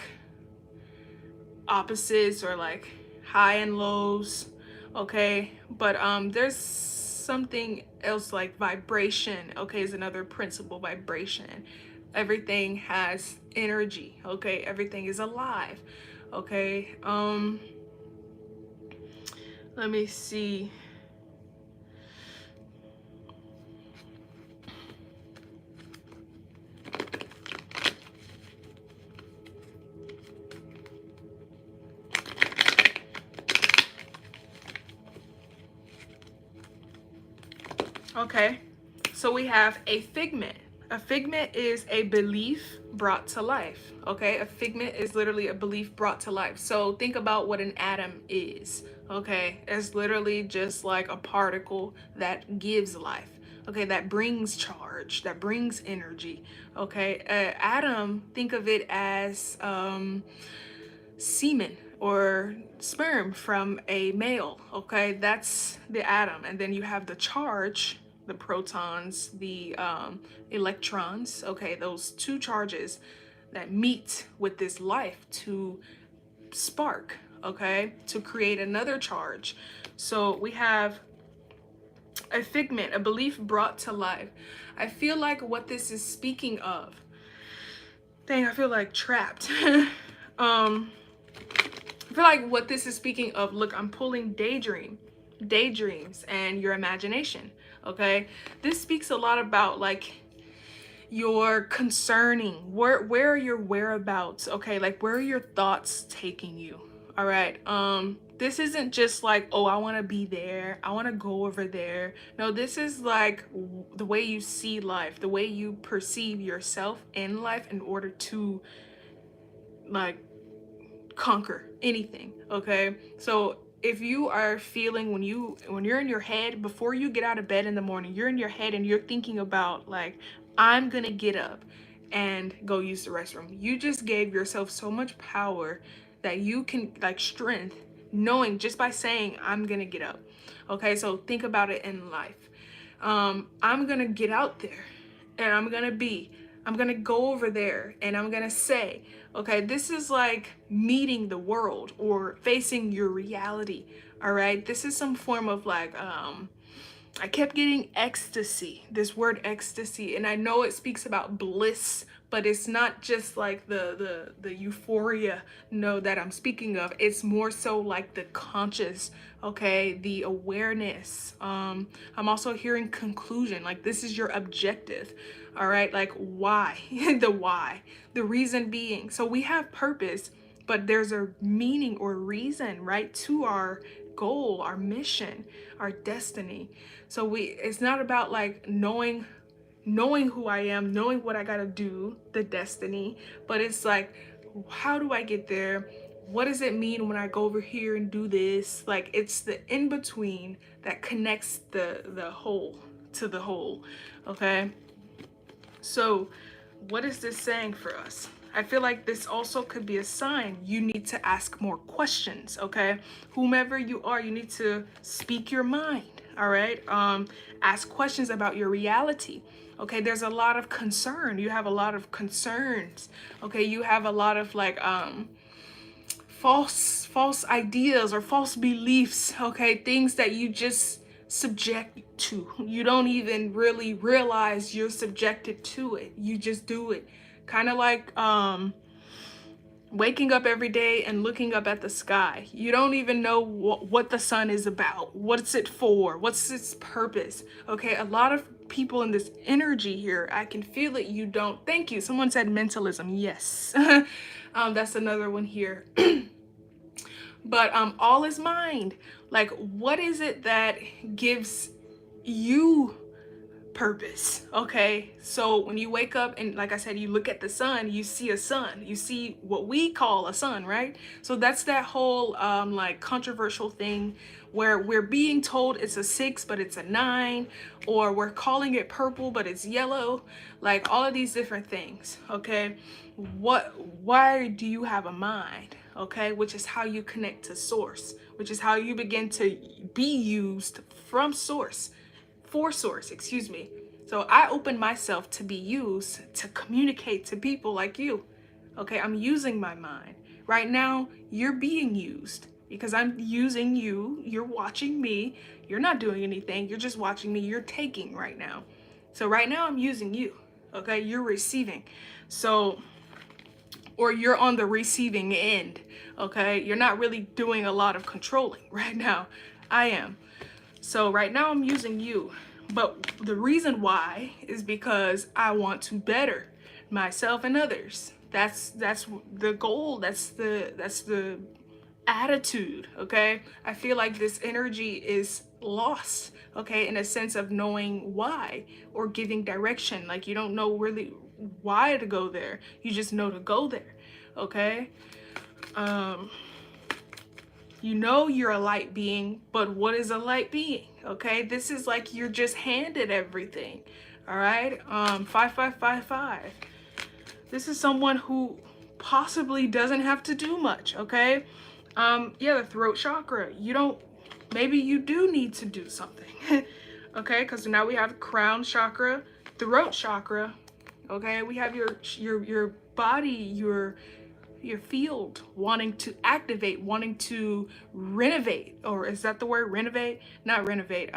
opposites, or like high and lows, okay. But there's something else, like vibration, okay, is another principle. Vibration, everything has energy, okay, everything is alive, okay. Let me see, Okay, so we have a figment. A figment is a belief brought to life. Okay, a figment is literally a belief brought to life. So think about what an atom is. Okay, it's literally just like a particle that gives life. Okay, that brings charge, that brings energy. Okay, atom, think of it as semen or sperm from a male. Okay, that's the atom. And then you have the charge, the protons, the electrons. Okay, those two charges that meet with this life to spark, okay, to create another charge. So we have a figment, a belief brought to life. I feel like what this is speaking of, dang, I feel like trapped. I feel like what this is speaking of, look, I'm pulling daydreams and your imagination. Okay, this speaks a lot about like your concerning, where are your whereabouts. Okay, like where are your thoughts taking you? All right, this isn't just like, oh, I want to be there, I want to go over there. No, this is like the way you see life, the way you perceive yourself in life in order to like conquer anything. Okay, so if you are feeling, when you're in your head before you get out of bed in the morning, you're in your head and you're thinking about like, I'm gonna get up and go use the restroom, you just gave yourself so much power that you can, like strength, knowing just by saying I'm gonna get up. Okay, so think about it in life. I'm gonna get out there and I'm gonna go over there and I'm gonna say, okay, this is like meeting the world or facing your reality. All right, this is some form of like, I kept getting ecstasy, this word ecstasy, and I know it speaks about bliss, but it's not just like the euphoria, no, that I'm speaking of. It's more so like the conscious, okay, the awareness. I'm also hearing conclusion, like this is your objective. All right, like why? The why, the reason being. So we have purpose, but there's a meaning or reason, right, to our goal, our mission, our destiny. So it's not about like knowing who I am, knowing what I got to do, the destiny, but it's like, how do I get there? What does it mean when I go over here and do this? Like it's the in between that connects the whole to the whole. Okay? So, what is this saying for us? I feel like this also could be a sign you need to ask more questions, okay? Whomever you are, you need to speak your mind, all right? Ask questions about your reality, okay? There's a lot of concern. You have a lot of concerns, okay? You have a lot of like, false ideas or false beliefs, okay? Things that you just subject to. You don't even really realize you're subjected to it. You just do it. Kind of like waking up every day and looking up at the sky. You don't even know what the sun is about. What's it for? What's its purpose? Okay, a lot of people in this energy here, I can feel it. You don't. Thank you. Someone said mentalism. Yes. That's another one here. But all is mind. Like, what is it that gives you purpose? Okay, so when you wake up and, like I said, you look at the sun, you see a sun, you see what we call a sun, right? So that's that whole like controversial thing where we're being told it's a 6 but it's a 9, or we're calling it purple but it's yellow, like all of these different things. Okay, why do you have a mind? Okay, which is how you connect to source, which is how you begin to be used from source, for source, excuse me. So I open myself to be used to communicate to people like you. Okay, I'm using my mind. Right now, you're being used because I'm using you. You're watching me. You're not doing anything. You're just watching me. You're taking right now. So right now, I'm using you. Okay, you're receiving. So, or you're on the receiving end. Okay, you're not really doing a lot of controlling right now. I am. So right now I'm using you, but the reason why is because I want to better myself and others. That's the goal. That's the attitude, okay? I feel like this energy is lost, okay, in a sense of knowing why or giving direction. Like you don't know really why to go there. You just know to go there, okay? You know you're a light being, but what is a light being? Okay, this is like you're just handed everything. All right, 5555. This is someone who possibly doesn't have to do much. Okay, yeah, the throat chakra. You don't. Maybe you do need to do something. Okay, because now we have crown chakra, throat chakra. Okay, we have your body, your field wanting to activate, wanting to renovate, or is that the word, renovate? Not renovate,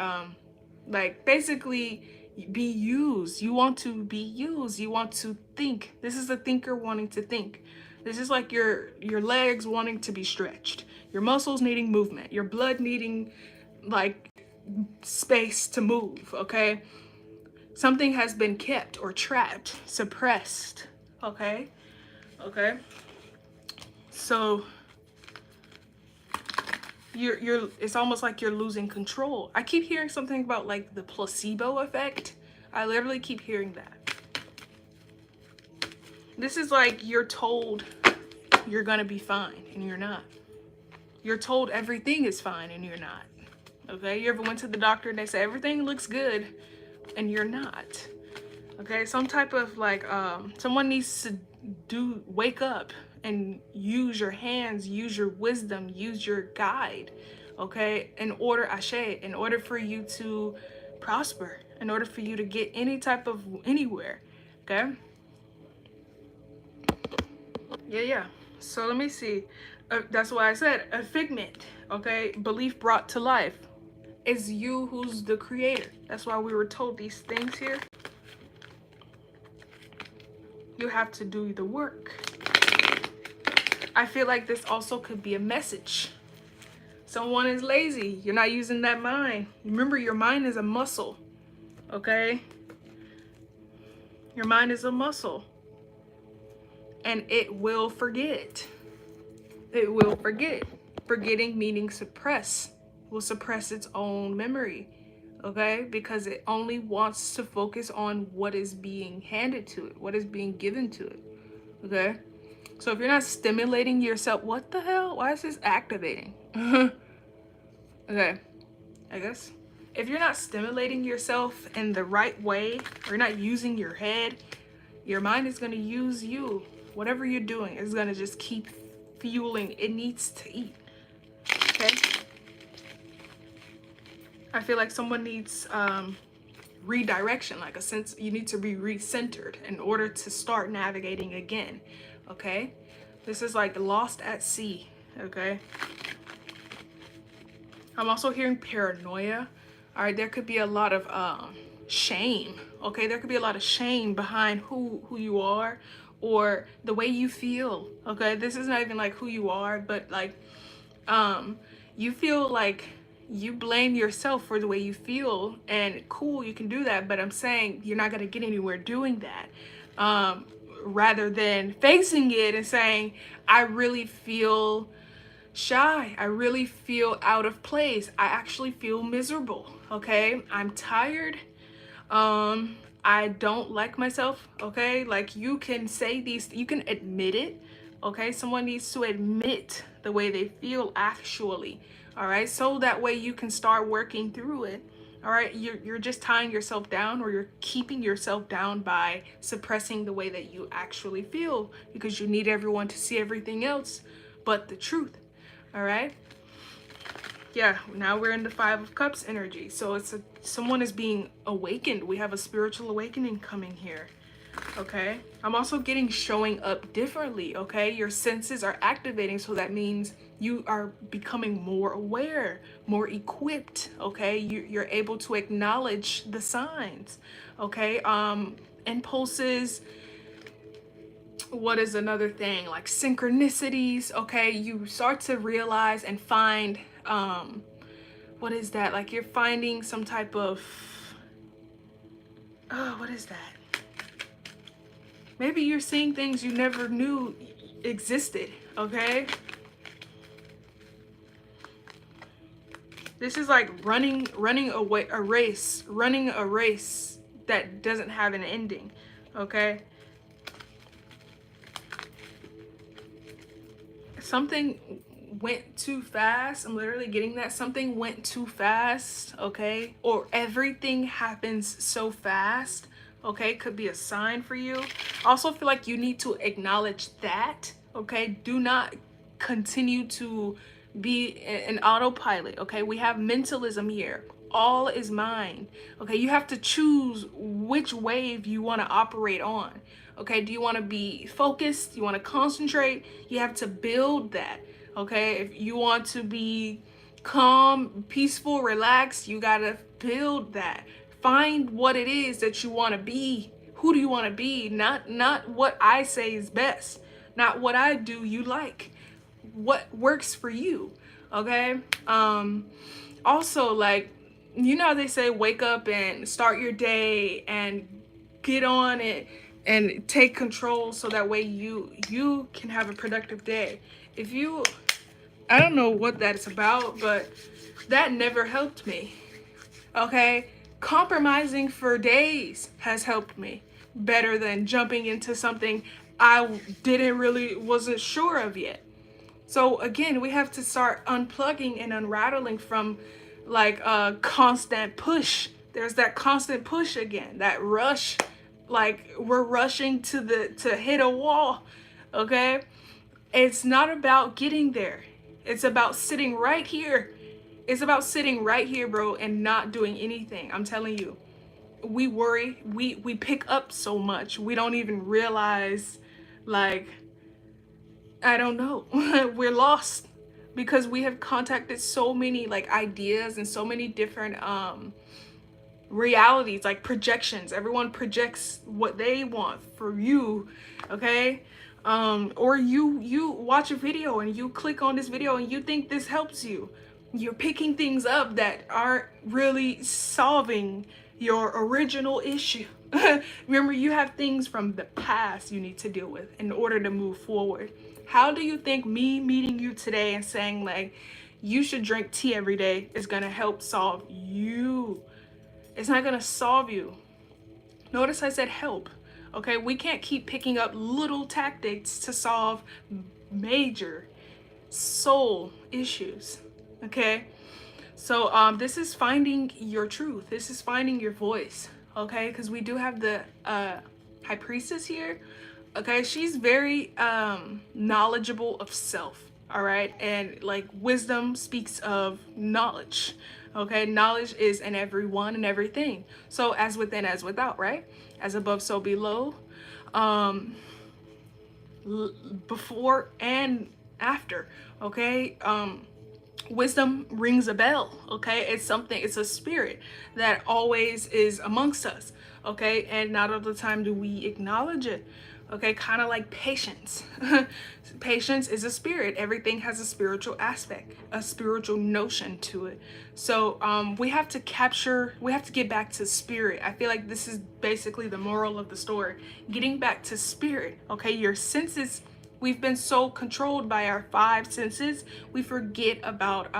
like basically be used. You want to be used, you want to think. This is a thinker wanting to think. This is like your legs wanting to be stretched, your muscles needing movement, your blood needing like space to move. Okay, something has been kept or trapped, suppressed. Okay, okay. So you're it's almost like you're losing control. I keep hearing something about like the placebo effect. I literally keep hearing that. This is like you're told you're gonna be fine and you're not. You're told everything is fine and you're not. Okay, you ever went to the doctor and they say everything looks good and you're not? Okay, some type of like someone needs to wake up and use your hands, use your wisdom, use your guide, okay, in order, Ashe, in order for you to prosper, in order for you to get any type of anywhere. Okay, yeah. So let me see. That's why I said a figment. Okay, belief brought to life. It's you who's the creator. That's why we were told these things here. You have to do the work. I feel like this also could be a message. Someone is lazy. You're not using that mind. Remember, your mind is a muscle, okay? Your mind is a muscle. And it will forget. It will forget. Forgetting meaning suppress. Will suppress its own memory, okay? Because it only wants to focus on what is being handed to it, what is being given to it, okay? So if you're not stimulating yourself, what the hell? Why is this activating? Okay, I guess. If you're not stimulating yourself in the right way, or you're not using your head, your mind is going to use you. Whatever you're doing is going to just keep fueling. It needs to eat, okay? I feel like someone needs redirection, like a sense you need to be recentered in order to start navigating again, okay? This is like lost at sea, okay? I'm also hearing paranoia. All right, there could be a lot of shame, okay? There could be a lot of shame behind who you are or the way you feel, okay? This is not even like who you are, but like you feel like you blame yourself for the way you feel, and cool, you can do that, but I'm saying you're not going to get anywhere doing that. Rather than facing it and saying, I really feel shy, I really feel out of place, I actually feel miserable, okay? I'm tired, I don't like myself, okay? Like you can say these, you can admit it, okay? Someone needs to admit the way they feel actually, all right? So that way you can start working through it, all right? You're just tying yourself down, or you're keeping yourself down by suppressing the way that you actually feel because you need everyone to see everything else but the truth, all right? Yeah, now we're in the Five of Cups energy. So it's someone is being awakened. We have a spiritual awakening coming here, okay? I'm also getting showing up differently, okay? Your senses are activating, so that means you are becoming more aware, more equipped, okay? You're able to acknowledge the signs, okay? Impulses. What is another thing? Like synchronicities, okay? You start to realize and find what is that? Like you're finding some type of what is that? Maybe you're seeing things you never knew existed, okay? This is like running a race that doesn't have an ending, okay? Something went too fast. I'm literally getting that. Something went too fast, okay? Or everything happens so fast, okay? Could be a sign for you. Also feel like you need to acknowledge that, okay? Do not continue to be an autopilot, okay? We have mentalism here. All is mind, okay? You have to choose which wave you want to operate on, okay? Do you want to be focused? You want to concentrate? You have to build that, okay? If you want to be calm, peaceful, relaxed, you got to build that. Find what it is that you want to be. Who do you want to be? Not what I say is best, not what I do you like. What works for you, okay? Also, like, you know how they say wake up and start your day and get on it and take control so that way you can have a productive day. If you, I don't know what that's about, but that never helped me, okay? Compromising for days has helped me better than jumping into something I wasn't sure of yet. So again, we have to start unplugging and unrattling from like a constant push. There's that constant push again, that rush, like we're rushing to hit a wall, okay? It's not about getting there. It's about sitting right here. It's about sitting right here, bro, and not doing anything. I'm telling you. We worry, we pick up so much. We don't even realize, like, I don't know. We're lost because we have contacted so many like ideas and so many different realities, like projections. Everyone projects what they want for you, okay? Or you watch a video and you click on this video and you think this helps you. You're picking things up that aren't really solving your original issue. Remember, you have things from the past you need to deal with in order to move forward. How do you think me meeting you today and saying like you should drink tea every day is going to help solve you? It's not going to solve you. Notice I said help. Okay, we can't keep picking up little tactics to solve major soul issues. Okay, so this is finding your truth. This is finding your voice. Okay, because we do have the high priestess here. Okay, she's very knowledgeable of self. All right, and like wisdom speaks of knowledge. Okay, knowledge is in everyone and everything. So as within, as without, right? As above, so below. Before and after. Okay. Wisdom rings a bell. Okay, it's something, it's a spirit that always is amongst us. Okay, and not all the time do we acknowledge it. Okay, kind of like patience. Patience is a spirit. Everything has a spiritual aspect, a spiritual notion to it. So we have to get back to spirit. I feel like this is basically the moral of the story. Getting back to spirit. Okay, your senses, we've been so controlled by our 5 senses, we forget about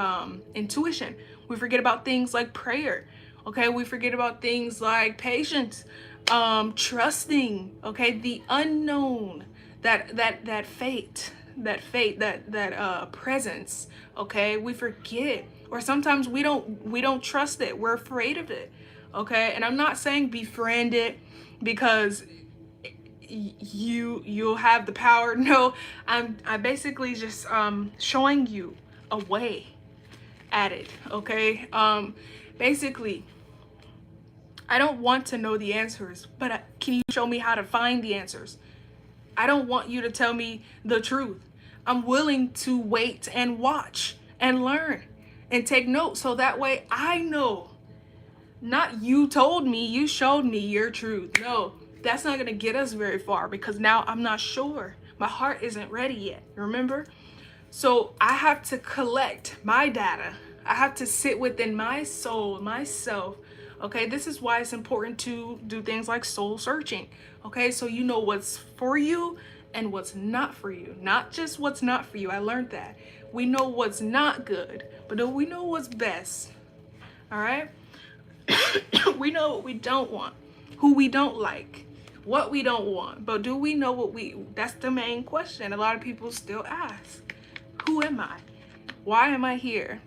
intuition. We forget about things like prayer. Okay, we forget about things like patience, trusting, okay, the unknown, that fate, that presence. Okay, we forget, or sometimes we don't trust it. We're afraid of it. Okay, and I'm not saying befriend it because you'll have the power. No, I basically just showing you a way at it. Okay, basically I don't want to know the answers, but can you show me how to find the answers? I don't want you to tell me the truth. I'm willing to wait and watch and learn and take notes so that way I know. Not you told me, you showed me your truth. No, that's not going to get us very far because now I'm not sure. My heart isn't ready yet, remember? So I have to collect my data. I have to sit within my soul, myself. Okay, this is why it's important to do things like soul searching. Okay, so you know what's for you and what's not for you. Not just what's not for you. I learned that. We know what's not good, but do we know what's best? All right? We know what we don't want, who we don't like, what we don't want, but do we know what we, that's the main question a lot of people still ask. Who am I? Why am I here?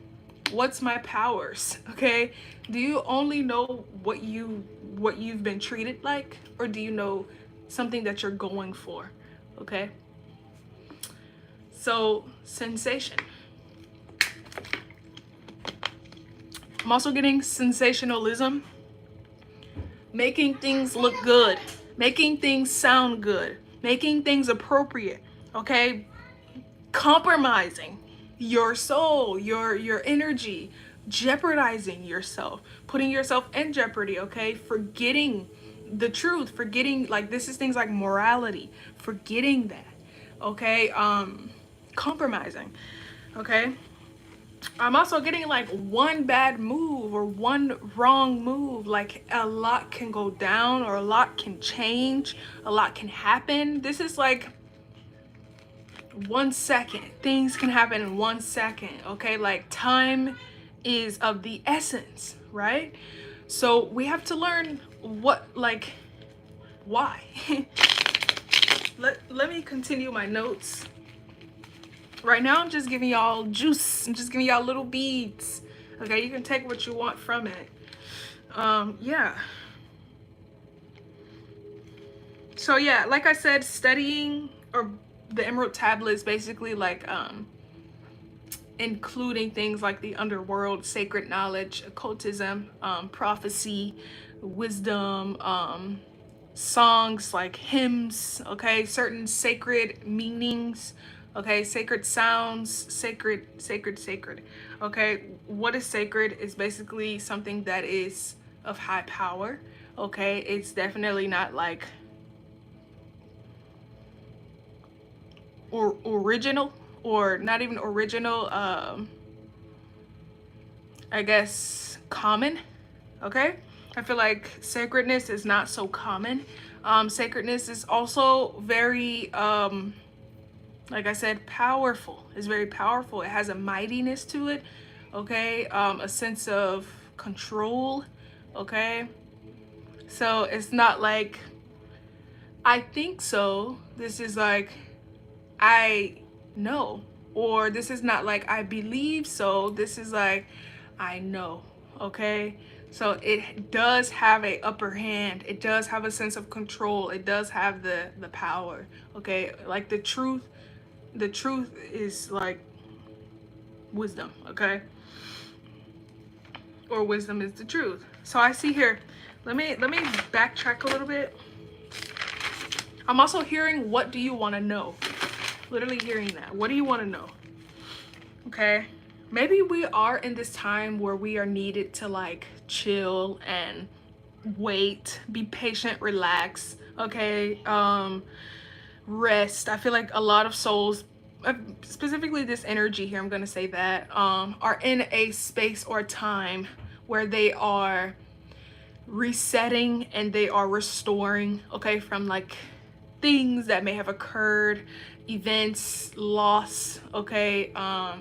What's my powers? Okay, do you only know what you've been treated like, or do you know something that you're going for? Okay, so sensation. I'm also getting sensationalism, making things look good, making things sound good, making things appropriate. Okay, compromising your soul, your energy, jeopardizing yourself, putting yourself in jeopardy. Okay, forgetting the truth, forgetting, like, this is things like morality, forgetting that. Okay, compromising. Okay, I'm also getting like one bad move or one wrong move, like a lot can go down or a lot can change, a lot can happen. This is like 1 second. Things can happen in 1 second. Okay, like time is of the essence, right? So we have to learn what, like, why. Let me continue my notes. Right now I'm just giving y'all juice. I'm just giving y'all little beads. Okay, you can take what you want from it. Yeah. So yeah, like I said, studying or the Emerald Tablets, basically like including things like the underworld, sacred knowledge, occultism, prophecy, wisdom, songs like hymns, okay, certain sacred meanings, okay, sacred sounds, sacred. Okay, what is sacred is basically something that is of high power. Okay, it's definitely not like or original, or not even original, I guess common. Okay, I feel like sacredness is not so common. Sacredness is also very like I said, powerful. It's very powerful. It has a mightiness to it. Okay, a sense of control. Okay, so it's not like I think so, this is like I know, or this is not like I believe so, this is like I know. Okay, so it does have a upper hand, it does have a sense of control, it does have the power. Okay, like the truth is like wisdom. Okay, or wisdom is the truth. So I see here, let me backtrack a little bit. I'm also hearing, what do you want to know? Literally hearing that. What do you want to know? Okay, maybe we are in this time where we are needed to like chill and wait, be patient, relax. Okay, rest. I feel like a lot of souls, specifically this energy here, I'm gonna say that, are in a space or time where they are resetting and they are restoring, okay, from like things that may have occurred, events, loss, okay,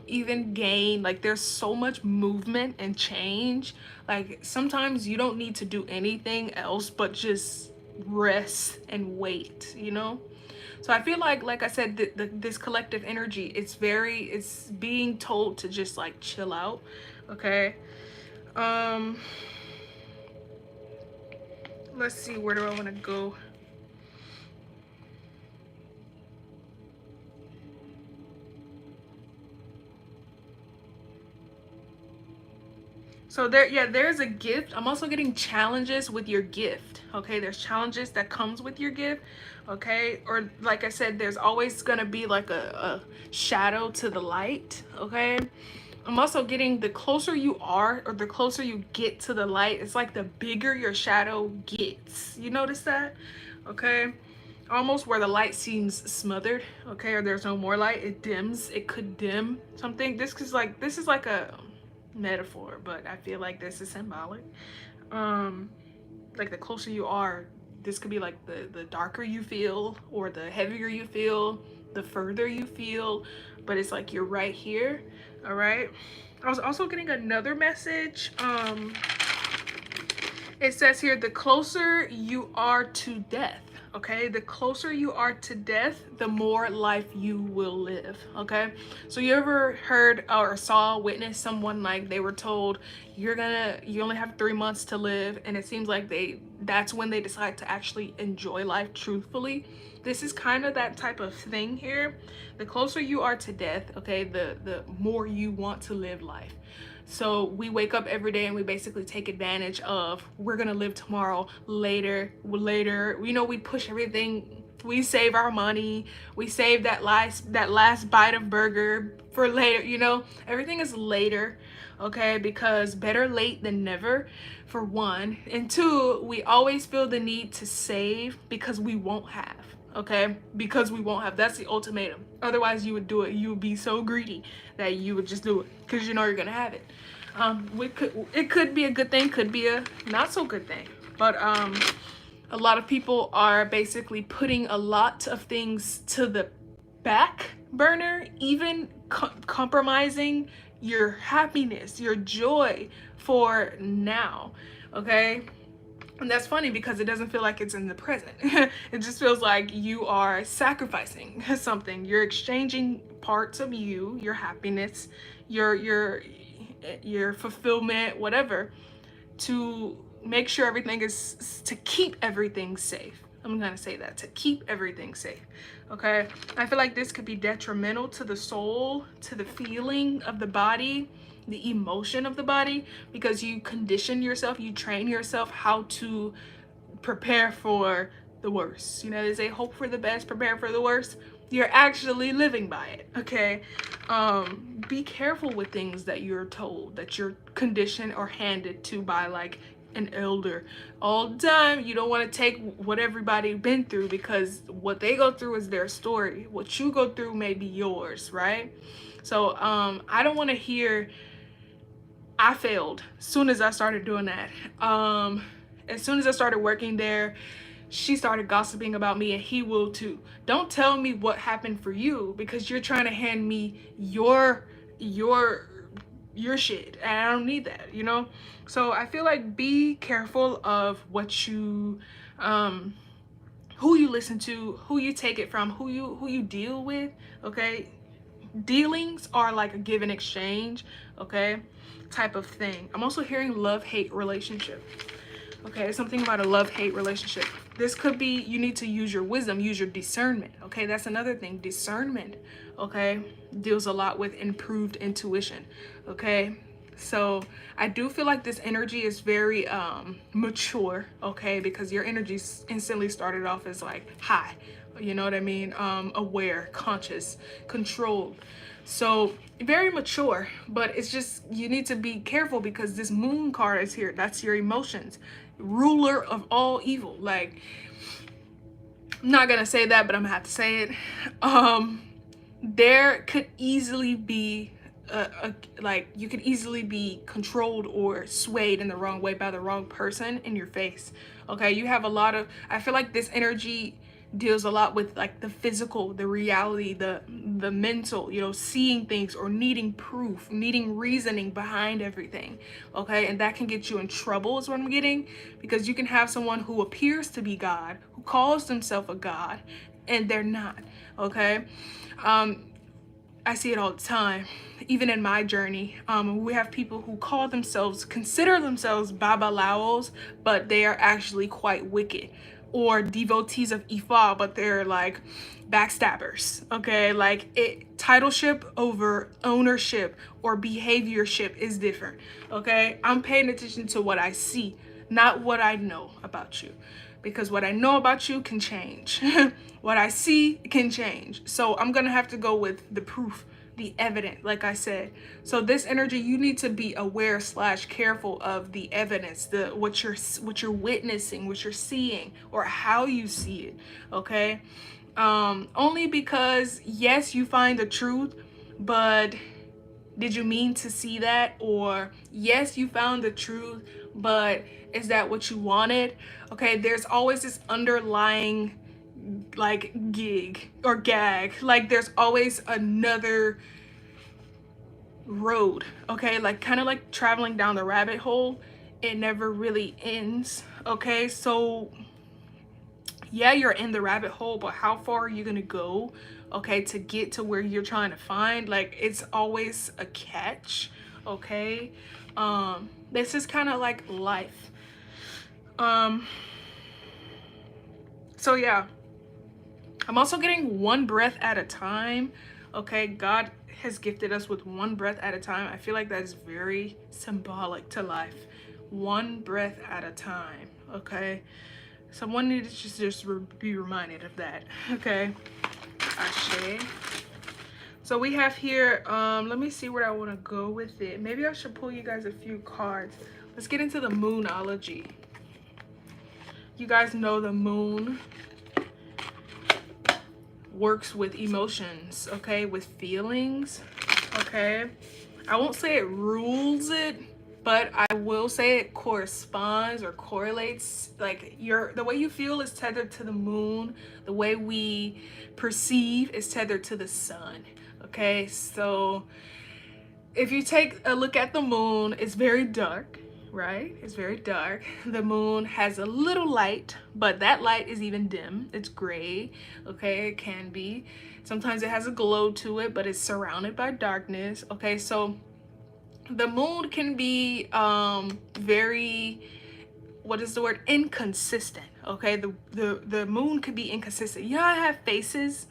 even gain. Like there's so much movement and change. Like sometimes you don't need to do anything else but just rest and wait, you know? So I feel like I said, this collective energy, it's being told to just like chill out. Okay, let's see, where do I want to go? So there's a gift. I'm also getting challenges with your gift. Okay, there's challenges that comes with your gift. Okay, or like I said, there's always gonna be like a shadow to the light. Okay, I'm also getting, the closer you are or the closer you get to the light, it's like the bigger your shadow gets. You notice that? Okay, almost where the light seems smothered. Okay, or there's no more light, it dims. It could dim something. This is like a metaphor, but I feel like this is symbolic. Like the closer you are, this could be like the darker you feel or the heavier you feel, the further you feel, but it's like you're right here. All right. I was also getting another message. It says here, the closer you are to death, okay? The closer you are to death, the more life you will live, okay? So you ever heard or saw, witness someone like they were told, you only have 3 months to live, and it seems like that's when they decide to actually enjoy life truthfully. This is kind of that type of thing here. The closer you are to death, okay, the more you want to live life. So we wake up every day and we basically take advantage of, we're gonna live tomorrow, later. You know, we push everything. We save our money. We save that last bite of burger for later. You know, everything is later, okay? Because better late than never, for one. And two, we always feel the need to save because we won't have. Okay, because we won't have. That's the ultimatum. Otherwise you would do it. You would be so greedy that you would just do it because you know you're gonna have it. It could be a good thing, could be a not so good thing, but a lot of people are basically putting a lot of things to the back burner, even compromising your happiness, your joy for now. Okay. And that's funny because it doesn't feel like it's in the present. It just feels like you are sacrificing something. You're exchanging parts of you, your happiness, your fulfillment, whatever, to make sure everything is, to keep everything safe. I'm gonna say that, to keep everything safe. Okay, I feel like this could be detrimental to the soul, to the feeling of the body, the emotion of the body, because you condition yourself, you train yourself how to prepare for the worst. You know, they say hope for the best, prepare for the worst. You're actually living by it. Okay, be careful with things that you're told, that you're conditioned or handed to by like an elder all the time. You don't want to take what everybody been through, because what they go through is their story. What you go through may be yours, right? So I don't want to hear I failed as soon as I started doing that. As soon as I started working there, she started gossiping about me, and he will too. Don't tell me what happened for you, because you're trying to hand me your shit, and I don't need that, you know? So I feel like be careful of what you who you listen to, who you take it from, who you deal with, okay? Dealings are like a give and exchange, okay, type of thing. I'm also hearing love-hate relationship. Okay, something about a love-hate relationship. This could be, you need to use your wisdom, use your discernment. Okay, that's another thing. Discernment, okay, deals a lot with improved intuition. Okay, so I do feel like this energy is very mature, okay, because your energy instantly started off as like high, you know what I mean, aware, conscious, controlled. So very mature, but it's just, you need to be careful because this moon card is here. That's your emotions, ruler of all evil. Like, I'm not gonna say that, but I'm gonna have to say it. There could easily be like, you could easily be controlled or swayed in the wrong way by the wrong person in your face. Okay, you have a lot of, I feel like this energy deals a lot with like the physical, the reality, the mental, you know, seeing things or needing proof, needing reasoning behind everything. Okay, and that can get you in trouble is what I'm getting, because you can have someone who appears to be God, who calls themselves a God, and they're not. Okay, I see it all the time, even in my journey. We have people who consider themselves babalaos, but they are actually quite wicked, or devotees of Ifa, but they're like backstabbers. Okay, like titleship over ownership or behaviorship is different. Okay, I'm paying attention to what I see, not what I know about you, because what I know about you can change. What I see can change. So I'm gonna have to go with the proof, the evidence, like I said. So this energy, you need to be aware / careful of the evidence, what you're witnessing, what you're seeing, or how you see it. Okay, only because yes, you find the truth, but did you mean to see that? Or yes, you found the truth, but is that what you wanted? Okay, there's always this underlying like gig or gag. Like there's always another road, okay? Like kind of like traveling down the rabbit hole. It never really ends, okay? So yeah, you're in the rabbit hole, but how far are you gonna go, okay, to get to where you're trying to find? Like it's always a catch, okay? This is kind of like life. um so yeah, I'm also getting one breath at a time, okay? God has gifted us with one breath at a time. I feel like that is very symbolic to life. One breath at a time, okay? Someone needed to just be reminded of that, okay? Ashe. So we have here, let me see where I want to go with it. Maybe I should pull you guys a few cards. Let's get into the moonology. You guys know the moon works with emotions, okay, with feelings, okay? I won't say it rules it, but I will say it corresponds or correlates. Like the way you feel is tethered to the moon. The way we perceive is tethered to the sun, okay? So if you take a look at the moon, it's very dark, right? It's very dark. The moon has a little light, but that light is even dim. It's gray, okay? It can be. Sometimes it has a glow to it, but it's surrounded by darkness, okay? So the moon can be very, what is the word, inconsistent, okay? The moon could be inconsistent. You know, I have phases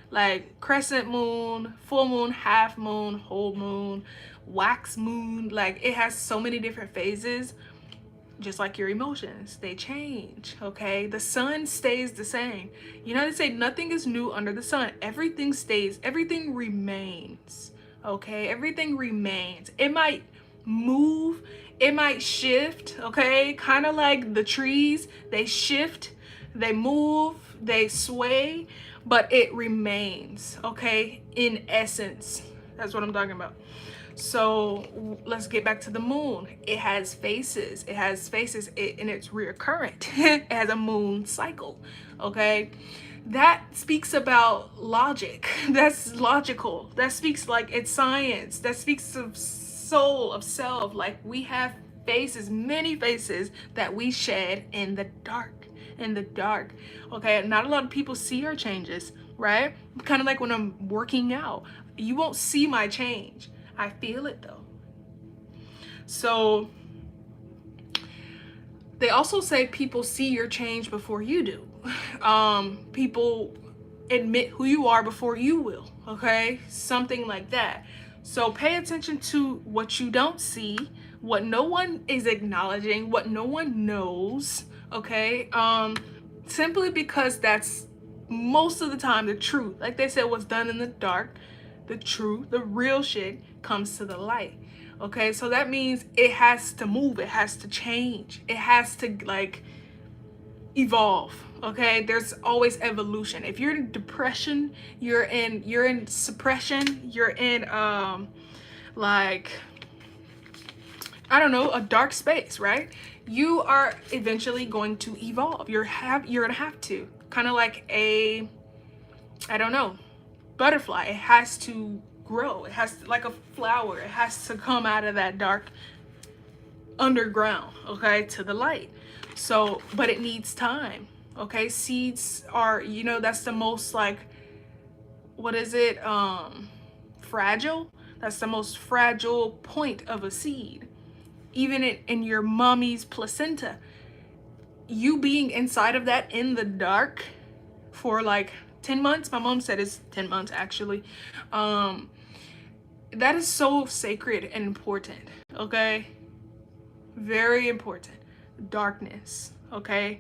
like crescent moon, full moon, half moon, whole moon, wax moon. Like it has so many different phases. Just like your emotions, they change, okay? The sun stays the same. You know, they say nothing is new under the sun. Everything stays, everything remains, okay? Everything remains. It might move, it might shift, okay? Kind of like the trees, they shift, they move, they sway, but it remains, okay? In essence, that's what I'm talking about. So let's get back to the moon. It has phases. It has phases, and it's reoccurrent. It has a moon cycle, okay? That speaks about logic. That's logical. That speaks like it's science. That speaks of soul, of self. Like we have faces, many faces that we shed in the dark. In the dark, okay? Not a lot of people see our changes, right? Kind of like when I'm working out. You won't see my change. I feel it though. So they also say people see your change before you do. People admit who you are before you will, okay? Something like that. So pay attention to what you don't see, what no one is acknowledging, what no one knows, okay? Simply because that's most of the time the truth. Like they said, what's done in the dark, the truth, the real shit comes to the light. Okay, so that means it has to move, it has to change, it has to like evolve. Okay, there's always evolution. If you're in depression, you're in suppression, you're in like, I don't know, a dark space, right? You are eventually going to evolve. You're gonna have to, kind of like a, I don't know, butterfly. It has to grow. It has to, like a flower, it has to come out of that dark underground, okay, to the light. So, but it needs time, okay? Seeds are, you know, that's the most like, what is it, fragile. That's the most fragile point of a seed. Even in your mommy's placenta, you being inside of that in the dark for like 10 months, my mom said it's 10 months actually, that is so sacred and important, okay? Very important. Darkness, okay?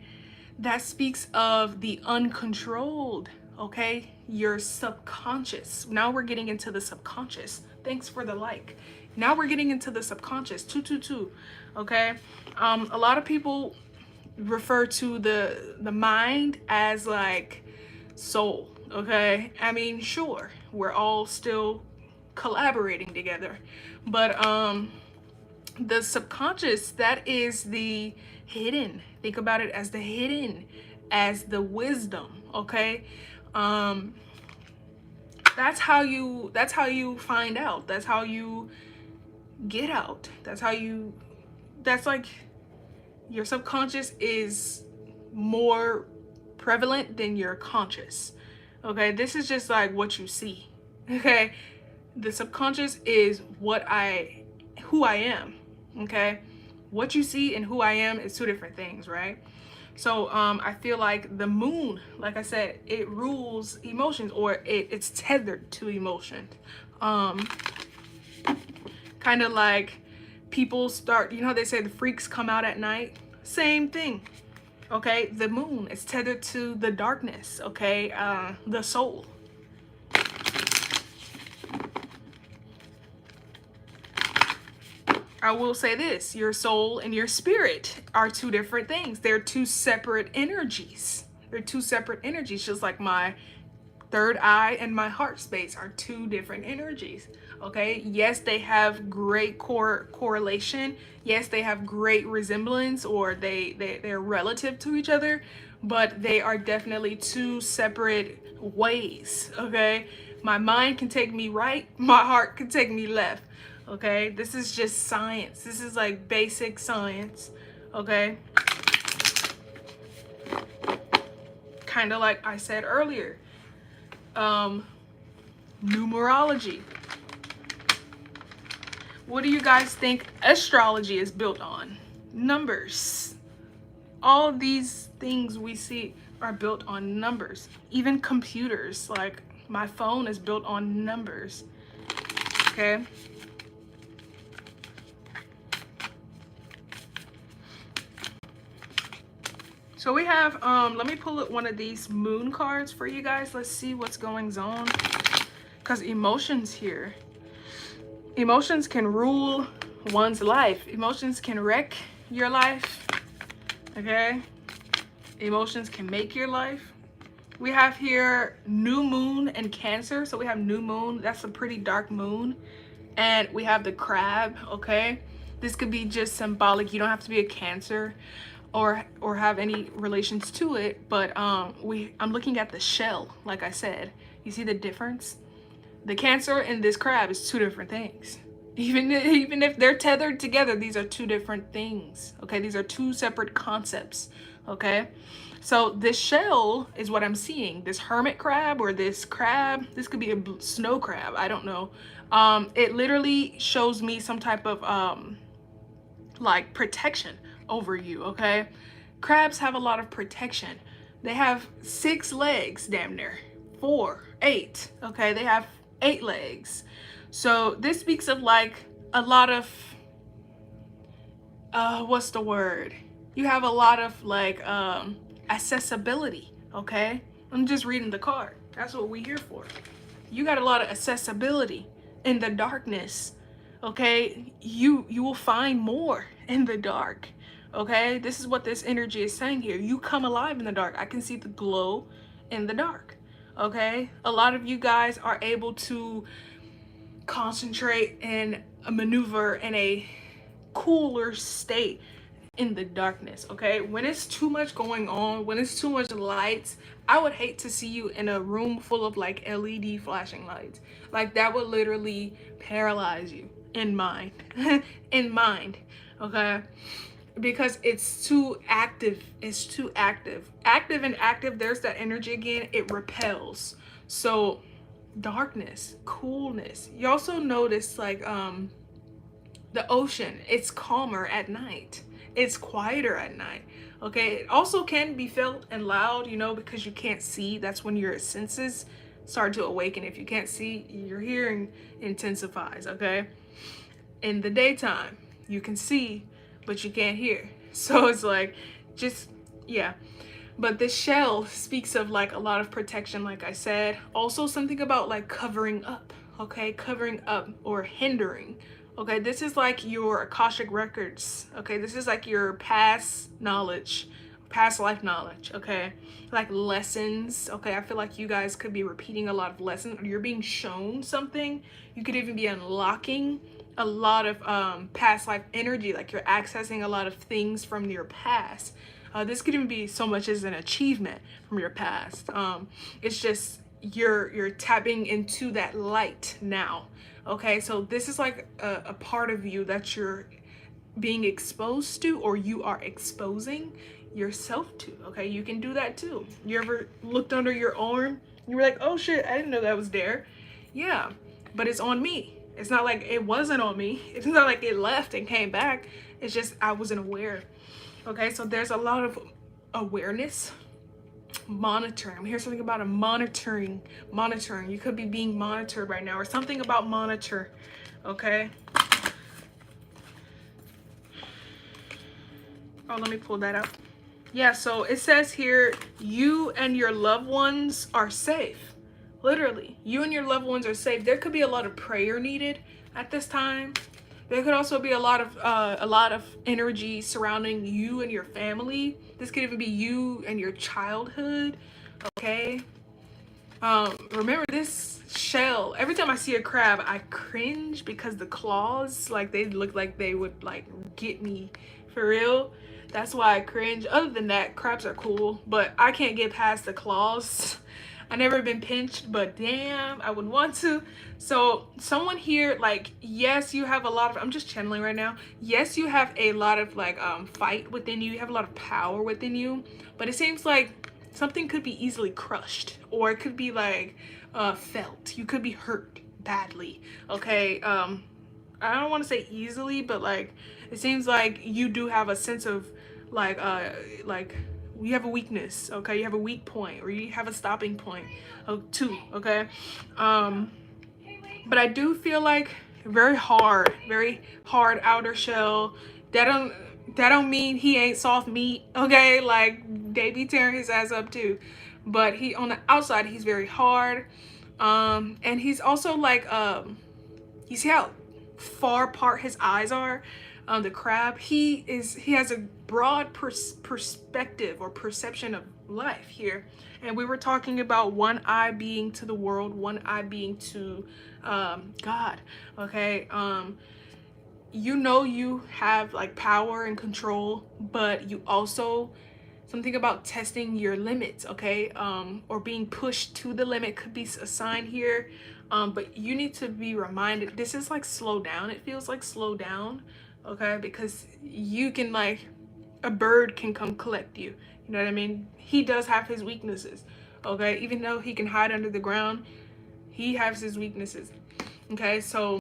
That speaks of the uncontrolled, okay? Your subconscious. Now we're getting into the subconscious. Thanks for the like. Now we're getting into the subconscious. 222, okay? A lot of people refer to the mind as like soul, okay? I mean, sure, we're all still collaborating together, but The subconscious, that is the hidden. Think about it as the hidden, as the wisdom, okay? Um that's how you find out. That's how you get out. That's like your subconscious is more prevalent than your conscious. Okay? This is just like what you see. Okay? The subconscious is who I am. Okay? What you see and who I am is two different things, right? So I feel like the moon, like I said, it rules emotions, or it's tethered to emotion. Um, Kind of like people start, they say the freaks come out at night. Same thing. Okay, the moon is tethered to the darkness. Okay, the soul. I will say this, your soul and your spirit are two different things. They're two separate energies. They're two separate energies, just like my third eye and my heart space are two different energies. Okay, yes, they have great correlation. Yes, they have great resemblance, or they're relative to each other, but they are definitely two separate ways. Okay, my mind can take me right, my heart can take me left. Okay, this is just science. This is like basic science. Okay, kind of like I said earlier, numerology. What do you guys think astrology is built on? Numbers. All these things we see are built on numbers. Even computers, like my phone, is built on numbers. Okay. So we have, let me pull up one of these moon cards for you guys. Let's see what's going on. Because emotions here. Emotions can rule one's life. Emotions can wreck your life. Okay? Emotions can make your life. We have here new moon and Cancer. So we have new moon. That's a pretty dark moon. And we have the crab, okay? This could be just symbolic. You don't have to be a Cancer or have any relations to it, but I'm looking at the shell. Like I said, you see the difference? The Cancer and this crab is two different things. Even if they're tethered together, these are two different things. Okay, these are two separate concepts. Okay, so this shell is what I'm seeing. This hermit crab, or this crab, this could be a snow crab, I don't know. It literally shows me some type of like protection over you. Okay, crabs have a lot of protection. They have 6 legs, damn near 4, 8. Okay, they have 8 legs. So this speaks of like a lot of what's the word, you have a lot of like accessibility. Okay, I'm just reading the card. That's what we're here for. You got a lot of accessibility in the darkness. Okay, you will find more in the dark. Okay, this is what this energy is saying here. You come alive in the dark. I can see the glow in the dark. Okay, a lot of you guys are able to concentrate and maneuver in a cooler state in the darkness. Okay, when it's too much going on, when it's too much lights, I would hate to see you in a room full of like LED flashing lights. Like that would literally paralyze you in mind. In mind. Okay, because it's too active. It's too active. Active and active, there's that energy again. It repels. So darkness, coolness. You also notice like the ocean, it's calmer at night. It's quieter at night. Okay, it also can be felt and loud, because you can't see. That's when your senses start to awaken. If you can't see, your hearing intensifies. Okay, in the daytime you can see but you can't hear, so it's like, just, yeah. But this shell speaks of like a lot of protection, like I said. Also something about like covering up. Okay, covering up or hindering. Okay, this is like your Akashic records. Okay, this is like your past knowledge, past life knowledge. Okay, like lessons. Okay, I feel like you guys could be repeating a lot of lessons, or you're being shown something. You could even be unlocking a lot of past life energy, like you're accessing a lot of things from your past. This could even be so much as an achievement from your past. It's just you're tapping into that light now. Okay, so this is like a part of you that you're being exposed to, or you are exposing yourself to. Okay, you can do that too. You ever looked under your arm? You were like, oh shit, I didn't know that was there. Yeah, but it's on me. It's not like it wasn't on me. It's not like it left and came back. It's just I wasn't aware. Okay, so there's a lot of awareness. Monitoring. I'm hearing something about a monitoring. You could be being monitored right now, or something about monitor. Okay. Oh, let me pull that out. Yeah, so it says here, you and your loved ones are safe. Literally, you and your loved ones are safe. There could be a lot of prayer needed at this time. There could also be a lot of energy surrounding you and your family. This could even be you and your childhood. Okay. Remember this shell. Every time I see a crab, I cringe because the claws, like they look like they would like get me for real. That's why I cringe. Other than that, crabs are cool, but I can't get past the claws. I never been pinched, but damn, I would want to. So someone here, like, yes, you have a lot of, I'm just channeling right now. Yes, you have a lot of like fight within you. You have a lot of power within you, but it seems like something could be easily crushed, or it could be like felt. You could be hurt badly. Okay. I don't want to say easily, but like it seems like you do have a sense of like you have a weakness. Okay, you have a weak point, or you have a stopping point too. Okay. But I do feel like very hard outer shell. That don't mean he ain't soft meat. Okay, like they be tearing his ass up too, but he on the outside he's very hard. And he's also like you see how far apart his eyes are. The crab, he has a broad perspective or perception of life here. And we were talking about one eye being to the world, one eye being to God. Okay. You know, you have like power and control, but you also, something about testing your limits. Okay. Or being pushed to the limit could be a sign here. But you need to be reminded, this is like slow down. It feels like slow down. Okay, because you can, like, a bird can come collect you. You know what I mean? He does have his weaknesses. Okay, even though he can hide under the ground, he has his weaknesses. Okay, so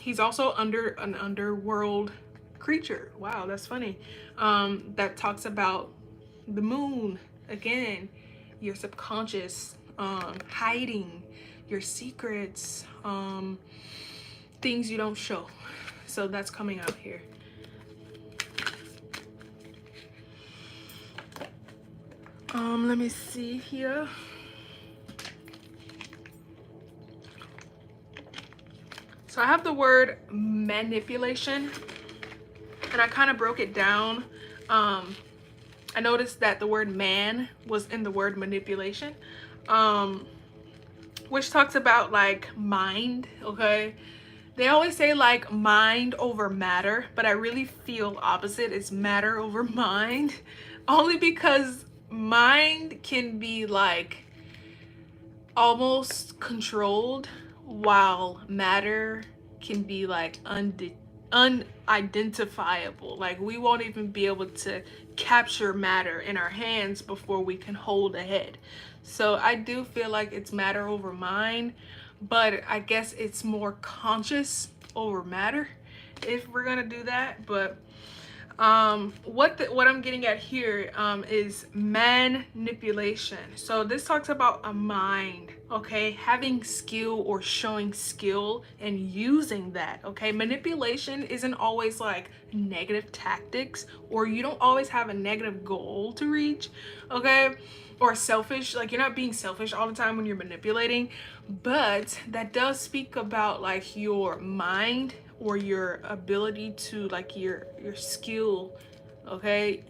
he's also under an underworld creature. Wow, that's funny. That talks about the moon again, your subconscious, hiding your secrets, things you don't show. So that's coming out here. Let me see here. So I have the word manipulation, and I kind of broke it down. I noticed that the word man was in the word manipulation, which talks about like mind. Okay, they always say like mind over matter, but I really feel opposite. It's matter over mind, only because mind can be like almost controlled, while matter can be like unidentifiable. Like we won't even be able to capture matter in our hands before we can hold a head. So I do feel like it's matter over mind, but I guess it's more conscious over matter if we're gonna do that. But what I'm getting at here is manipulation. So this talks about a mind, okay, having skill or showing skill and using that. Okay, manipulation isn't always like negative tactics, or you don't always have a negative goal to reach. Okay, or selfish, like you're not being selfish all the time when you're manipulating, but that does speak about like your mind or your ability to like your skill. Okay,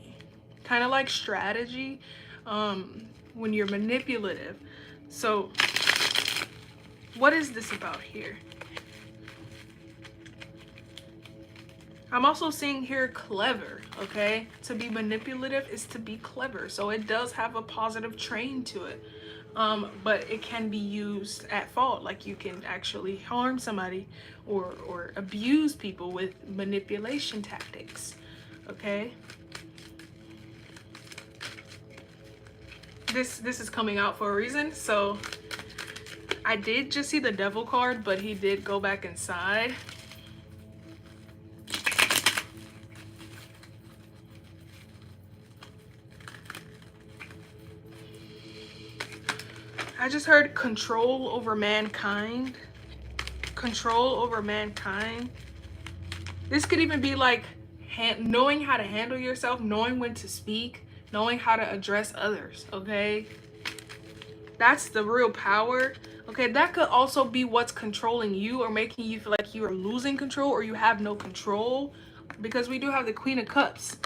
kind of like strategy when you're manipulative. So what is this about here? I'm also seeing here clever, okay? To be manipulative is to be clever. So it does have a positive train to it. But it can be used at fault. Like you can actually harm somebody or abuse people with manipulation tactics, okay? This is coming out for a reason. So I did just see the devil card, but he did go back inside. I just heard control over mankind. Control over mankind. This could even be like knowing how to handle yourself, knowing when to speak, knowing how to address others, okay? That's the real power. Okay, that could also be what's controlling you or making you feel like you are losing control or you have no control, because we do have the Queen of Cups,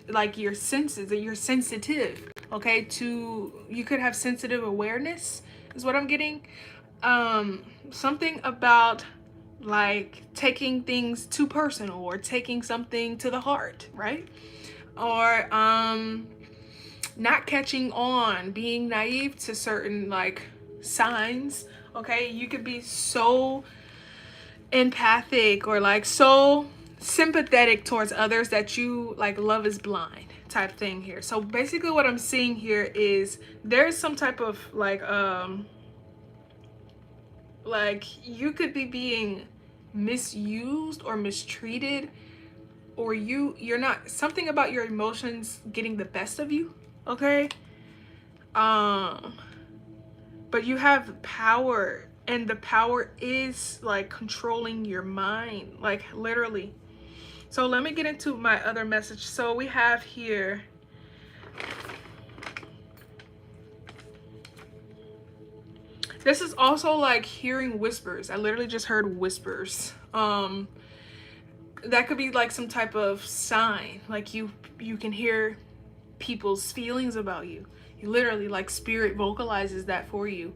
like your senses, that you're sensitive, okay, to, you could have sensitive awareness is what I'm getting. Something about like taking things too personal or taking something to the heart, right? Or not catching on, being naive to certain like signs, okay? You could be so empathic or like so sympathetic towards others that you like love is blind type thing here. So basically what I'm seeing here is there's some type of like you could be being misused or mistreated, or you're not, something about your emotions getting the best of you, okay? But you have power, and the power is like controlling your mind, like literally. So let me get into my other message. So we have here, this is also like hearing whispers. I literally just heard whispers. That could be like some type of sign, like you can hear people's feelings about you. You literally, like, spirit vocalizes that for you.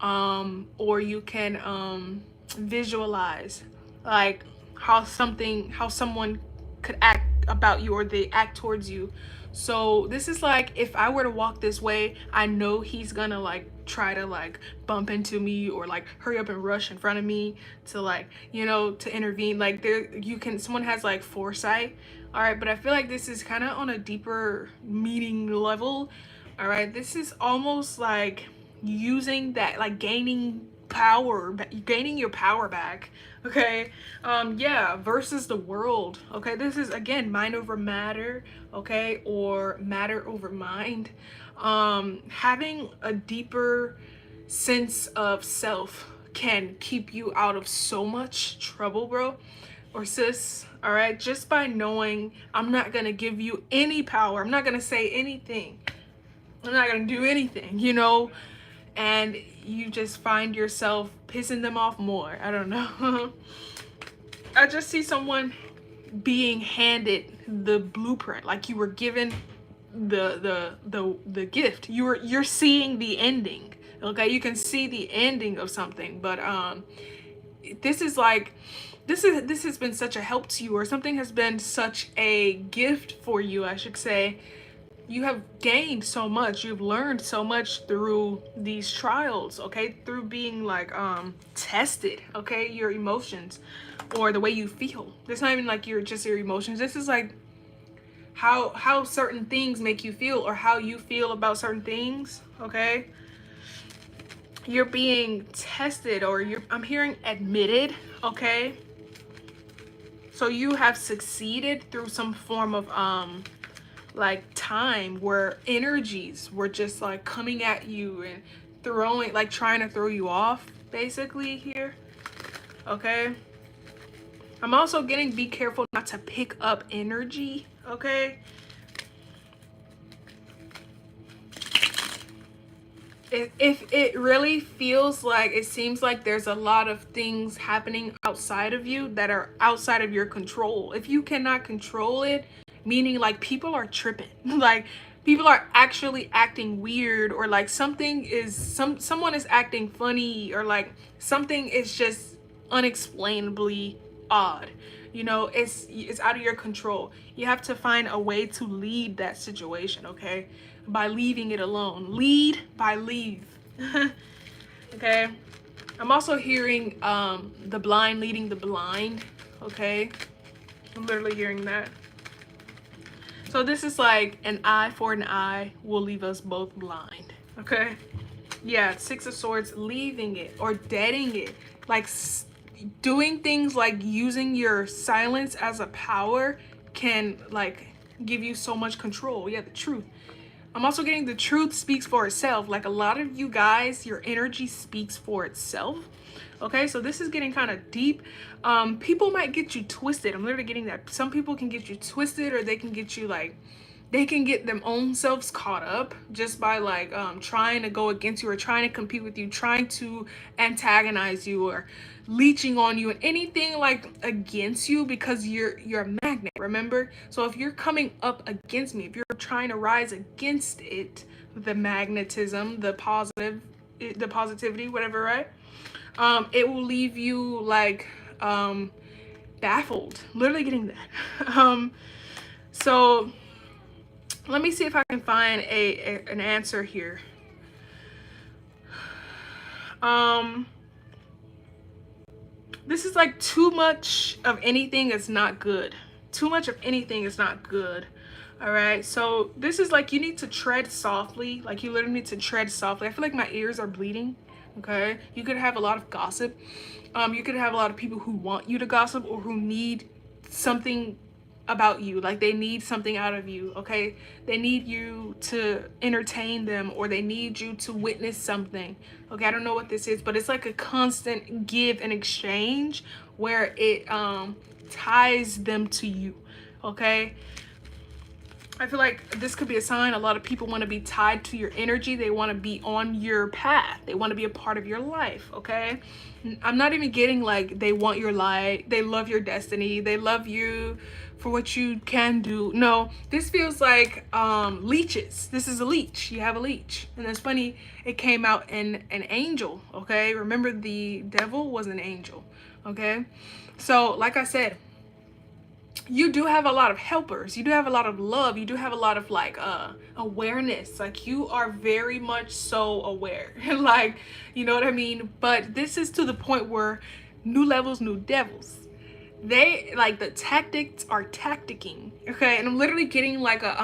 Or you can visualize like how someone could act about you or they act towards you. So this is like, if I were to walk this way, I know he's gonna like try to like bump into me or like hurry up and rush in front of me to like, you know, to intervene. Like there, you can, someone has like foresight. All right, but I feel like this is kind of on a deeper meaning level. All right, this is almost like using that, like gaining power, gaining your power back, okay? Yeah, versus the world, okay? This is again mind over matter, okay, or matter over mind. Having a deeper sense of self can keep you out of so much trouble, bro or sis. All right, just by knowing I'm not gonna give you any power, I'm not gonna say anything, I'm not gonna do anything, you know, and you just find yourself pissing them off more. I don't know. I just see someone being handed the blueprint, like you were given the gift. You're seeing the ending. Okay, you can see the ending of something, but this is like, this has been such a help to you, or something has been such a gift for you, I should say. You have gained so much, you've learned so much through these trials, okay, through being like tested, okay, your emotions or the way you feel. It's not even like you're just your emotions, this is like how certain things make you feel or how you feel about certain things, okay? You're being tested, or I'm hearing admitted, okay? So you have succeeded through some form of like time where energies were just like coming at you and throwing, like trying to throw you off basically here, okay? I'm also getting, be careful not to pick up energy, okay? If it really feels like, it seems like there's a lot of things happening outside of you that are outside of your control. If you cannot control it, meaning like people are tripping, like people are actually acting weird, or like something is, someone is acting funny, or like something is just unexplainably odd. You know, it's out of your control. You have to find a way to lead that situation, okay? By leaving it alone. Lead by leave. Okay? I'm also hearing the blind leading the blind, okay? I'm literally hearing that. So this is like an eye for an eye will leave us both blind, okay? Yeah, Six of Swords, leaving it or deading it. Like doing things like using your silence as a power can like give you so much control. Yeah, the truth. I'm also getting the truth speaks for itself. Like a lot of you guys, your energy speaks for itself. Okay, so this is getting kind of deep. People might get you twisted. I'm literally getting that. Some people can get you twisted, or they can get you like, they can get them own selves caught up just by like trying to go against you or trying to compete with you, trying to antagonize you or leeching on you and anything like against you, because you're a magnet, remember? So if you're coming up against me, if you're trying to rise against it, the magnetism, the positivity, whatever, right? It will leave you like baffled, literally getting that. So let me see if I can find an answer here. This is like too much of anything is not good. Too much of anything is not good. All right, so this is like you need to tread softly. Like you literally need to tread softly. I feel like my ears are bleeding. Okay, you could have a lot of gossip. You could have a lot of people who want you to gossip or who need something about you, like they need something out of you. Okay, they need you to entertain them, or they need you to witness something. Okay, I don't know what this is, but it's like a constant give and exchange where it ties them to you. Okay, I feel like this could be a sign. A lot of people want to be tied to your energy. They want to be on your path. They want to be a part of your life, okay? I'm not even getting like they want your light. They love your destiny. They love you for what you can do. No, this feels like leeches. This is a leech. You have a leech. And it's funny, it came out in an angel, okay? Remember, the devil was an angel, okay? So like I said, you do have a lot of helpers. You do have a lot of love. You do have a lot of like awareness. Like you are very much so aware. Like, you know what I mean? But this is to the point where new levels, new devils. They like the tactics are tacticking. Okay, and I'm literally getting like a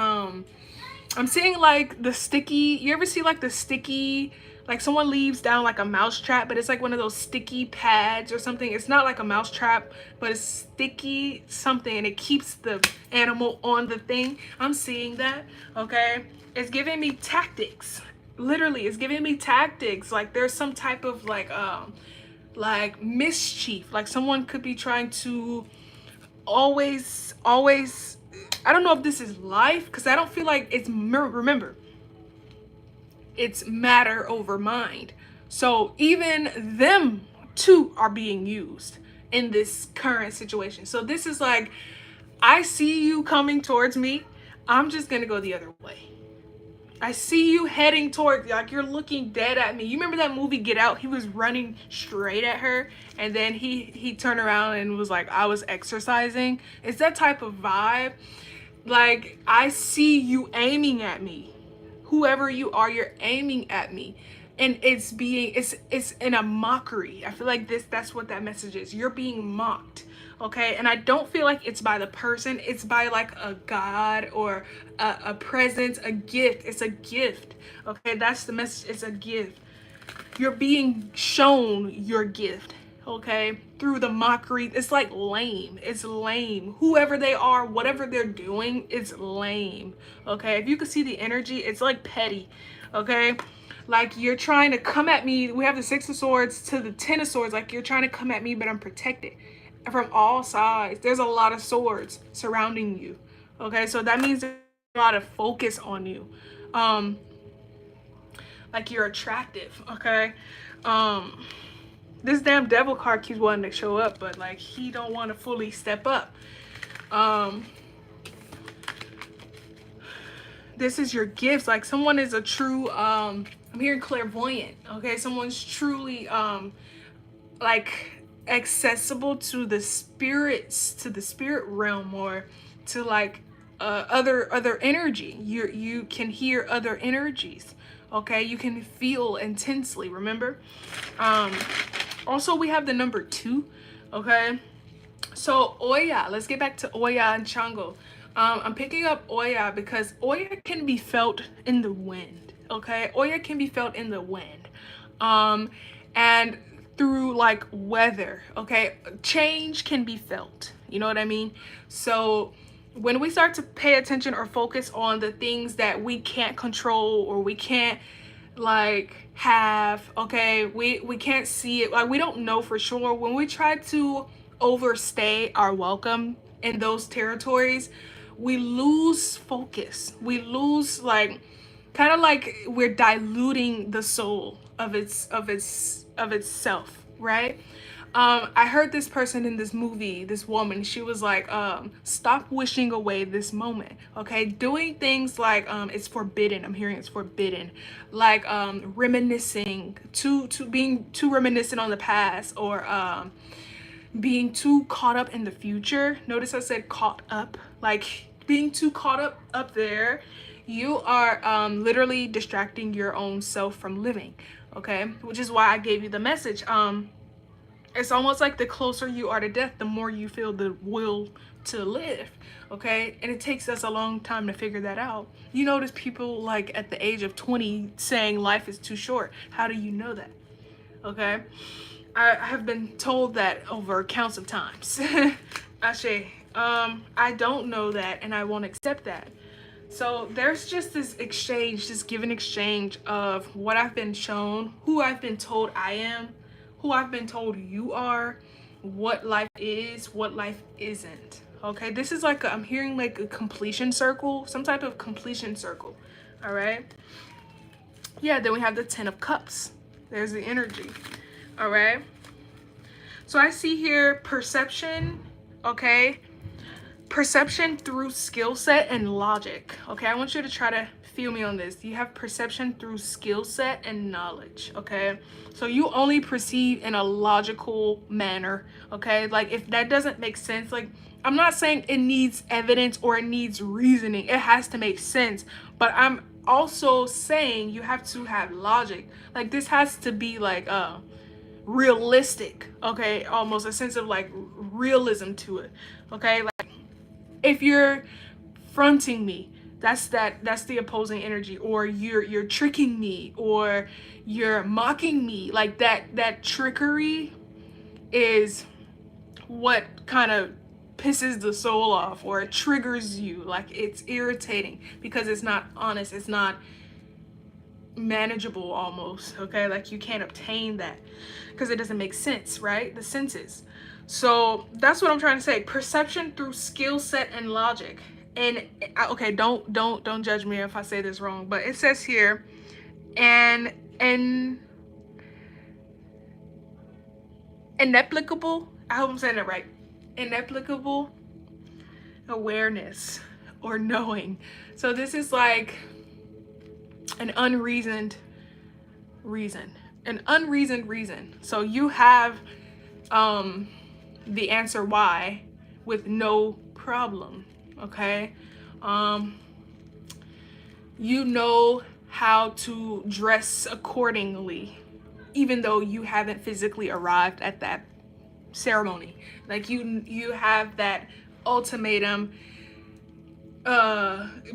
I'm seeing like the sticky, you ever see like the sticky, like someone leaves down like a mouse trap, but it's like one of those sticky pads or something. It's not like a mouse trap, but it's sticky something, and it keeps the animal on the thing. I'm seeing that, okay? It's giving me tactics. Literally, it's giving me tactics. Like there's some type of like mischief. Like someone could be trying to always I don't know if this is life, because I don't feel like it's, remember, it's matter over mind. So even them too are being used in this current situation. So this is like, I see you coming towards me. I'm just gonna go the other way. I see you heading toward, like you're looking dead at me. You remember that movie Get Out? He was running straight at her, and then he turned around and was like, I was exercising. It's that type of vibe. Like, I see you aiming at me. Whoever you are, you're aiming at me. And it's in a mockery. I feel like that's what that message is. You're being mocked. Okay, and I don't feel like it's by the person. It's by like a god or a presence, a gift. It's a gift. Okay, that's the message. It's a gift. You're being shown your gift, okay, through the mockery. It's like lame. It's lame. Whoever they are, whatever they're doing, it's lame. Okay, if you can see the energy, it's like petty. Okay, like you're trying to come at me. We have the Six of Swords to the Ten of Swords. Like you're trying to come at me, but I'm protected from all sides. There's a lot of swords surrounding you. Okay, so that means there's a lot of focus on you. Like you're attractive. Okay, this damn devil card keeps wanting to show up, but like he don't want to fully step up. This is your gifts. Like someone is a true I'm hearing clairvoyant. Okay, someone's truly like accessible to the spirits, to the spirit realm, or to like other energy. You can hear other energies. Okay, you can feel intensely. Remember, um, also we have the number 2. Okay, so Oya. Let's get back to Oya and Chango. I'm picking up Oya because Oya can be felt in the wind. Okay, Oya can be felt in the wind, and through like weather. Okay, change can be felt. You know what I mean? So when we start to pay attention or focus on the things that we can't control or we can't like have, okay, we can't see it, like we don't know for sure, when we try to overstay our welcome in those territories, we lose focus, we lose like, kind of like we're diluting the soul of itself, right? I heard this person in this movie, this woman, she was like, stop wishing away this moment. Okay, doing things like, it's forbidden. I'm hearing it's forbidden, like reminiscing, to being too reminiscent on the past, or being too caught up in the future. Notice I said caught up, like being too caught up there. You are literally distracting your own self from living. Okay, which is why I gave you the message. It's almost like the closer you are to death, the more you feel the will to live. Okay, and it takes us a long time to figure that out. You notice people like at the age of 20 saying life is too short. How do you know that? Okay, I have been told that over counts of times. Ashe, I don't know that, and I won't accept that. So there's just this exchange, this give and exchange of what I've been shown, who I've been told I am, who I've been told you are, what life is, what life isn't. Okay, this is like I'm hearing like a completion circle, some type of completion circle. All right. Yeah, then we have the 10 of Cups. There's the energy. All right. So I see here perception, okay? Perception through skill set and logic. Okay, I want you to try to feel me on this. You have perception through skill set and knowledge, okay? So you only perceive in a logical manner, okay? Like if that doesn't make sense, like I'm not saying it needs evidence or it needs reasoning. It has to make sense, but I'm also saying you have to have logic. Like this has to be like realistic, okay? Almost a sense of like realism to it, okay? Like if you're fronting me, that's the opposing energy, or you're tricking me, or you're mocking me, like that trickery is what kind of pisses the soul off, or it triggers you, like it's irritating because it's not honest, it's not manageable almost, okay? Like you can't obtain that because it doesn't make sense, right? The senses. So that's what I'm trying to say. Perception through skill set and logic. And okay, don't judge me if I say this wrong, but it says here, and inexplicable, I hope I'm saying it right, inexplicable awareness or knowing. So this is like an unreasoned reason, so you have the answer why with no problem, okay? You know how to dress accordingly even though you haven't physically arrived at that ceremony. Like you have that ultimatum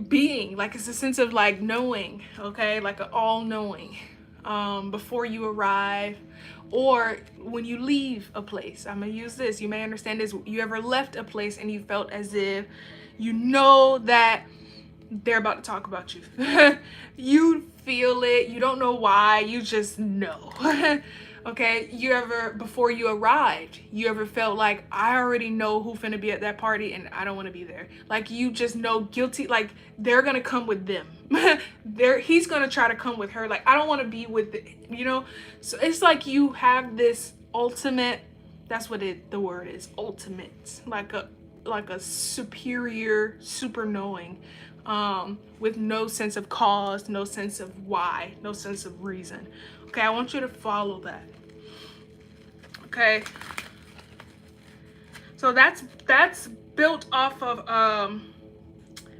being, like it's a sense of like knowing, okay? Like an all-knowing before you arrive, or when you leave a place. I'm gonna use this, you may understand this. You ever left a place and you felt as if you know that they're about to talk about you. You feel it, you don't know why, you just know. Okay, you ever, before you arrived, you ever felt like, I already know who finna be at that party and I don't want to be there? Like you just know guilty, like they're gonna come with them. He's gonna try to come with her, like I don't want to be with you know. So it's like you have this ultimate, that's what the word is, ultimate, like a superior, super knowing, with no sense of cause, no sense of why, no sense of reason. Okay, I want you to follow that. Okay, So that's built off of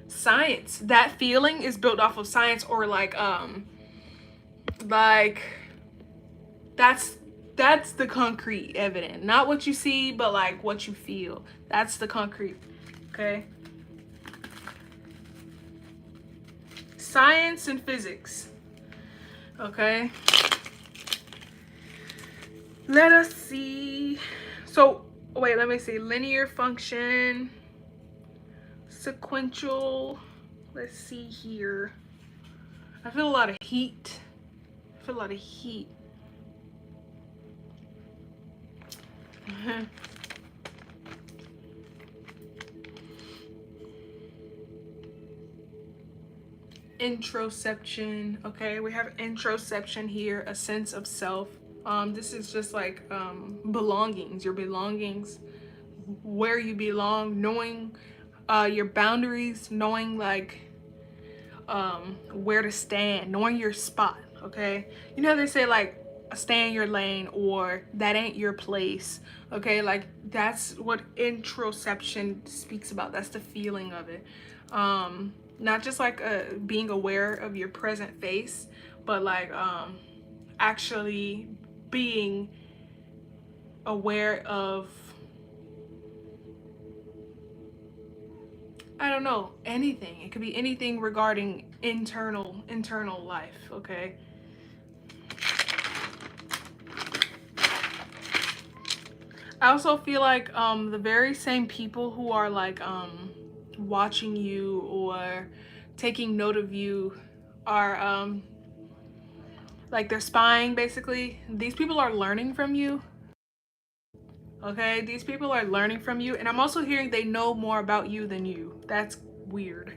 science. That feeling is built off of science, or like that's that's the concrete evidence, not what you see, but like what you feel. That's the concrete. Okay, science and physics. Okay, let us see. So wait, let me see. Linear function, sequential. Let's see here. I feel a lot of heat. I feel a lot of heat. Introception. Okay, we have introception here, a sense of self. This is just like belongings, your belongings, where you belong, knowing your boundaries, knowing like where to stand, knowing your spot. Okay, you know they say like stay in your lane or that ain't your place. Okay, like that's what introception speaks about. That's the feeling of it. Not just like being aware of your present face, but like actually being aware of, I don't know, anything. It could be anything regarding internal life. Okay, I also feel like the very same people who are like watching you or taking note of you are like they're spying basically. These people are learning from you. Okay, these people are learning from you, and I'm also hearing they know more about you than you. That's weird.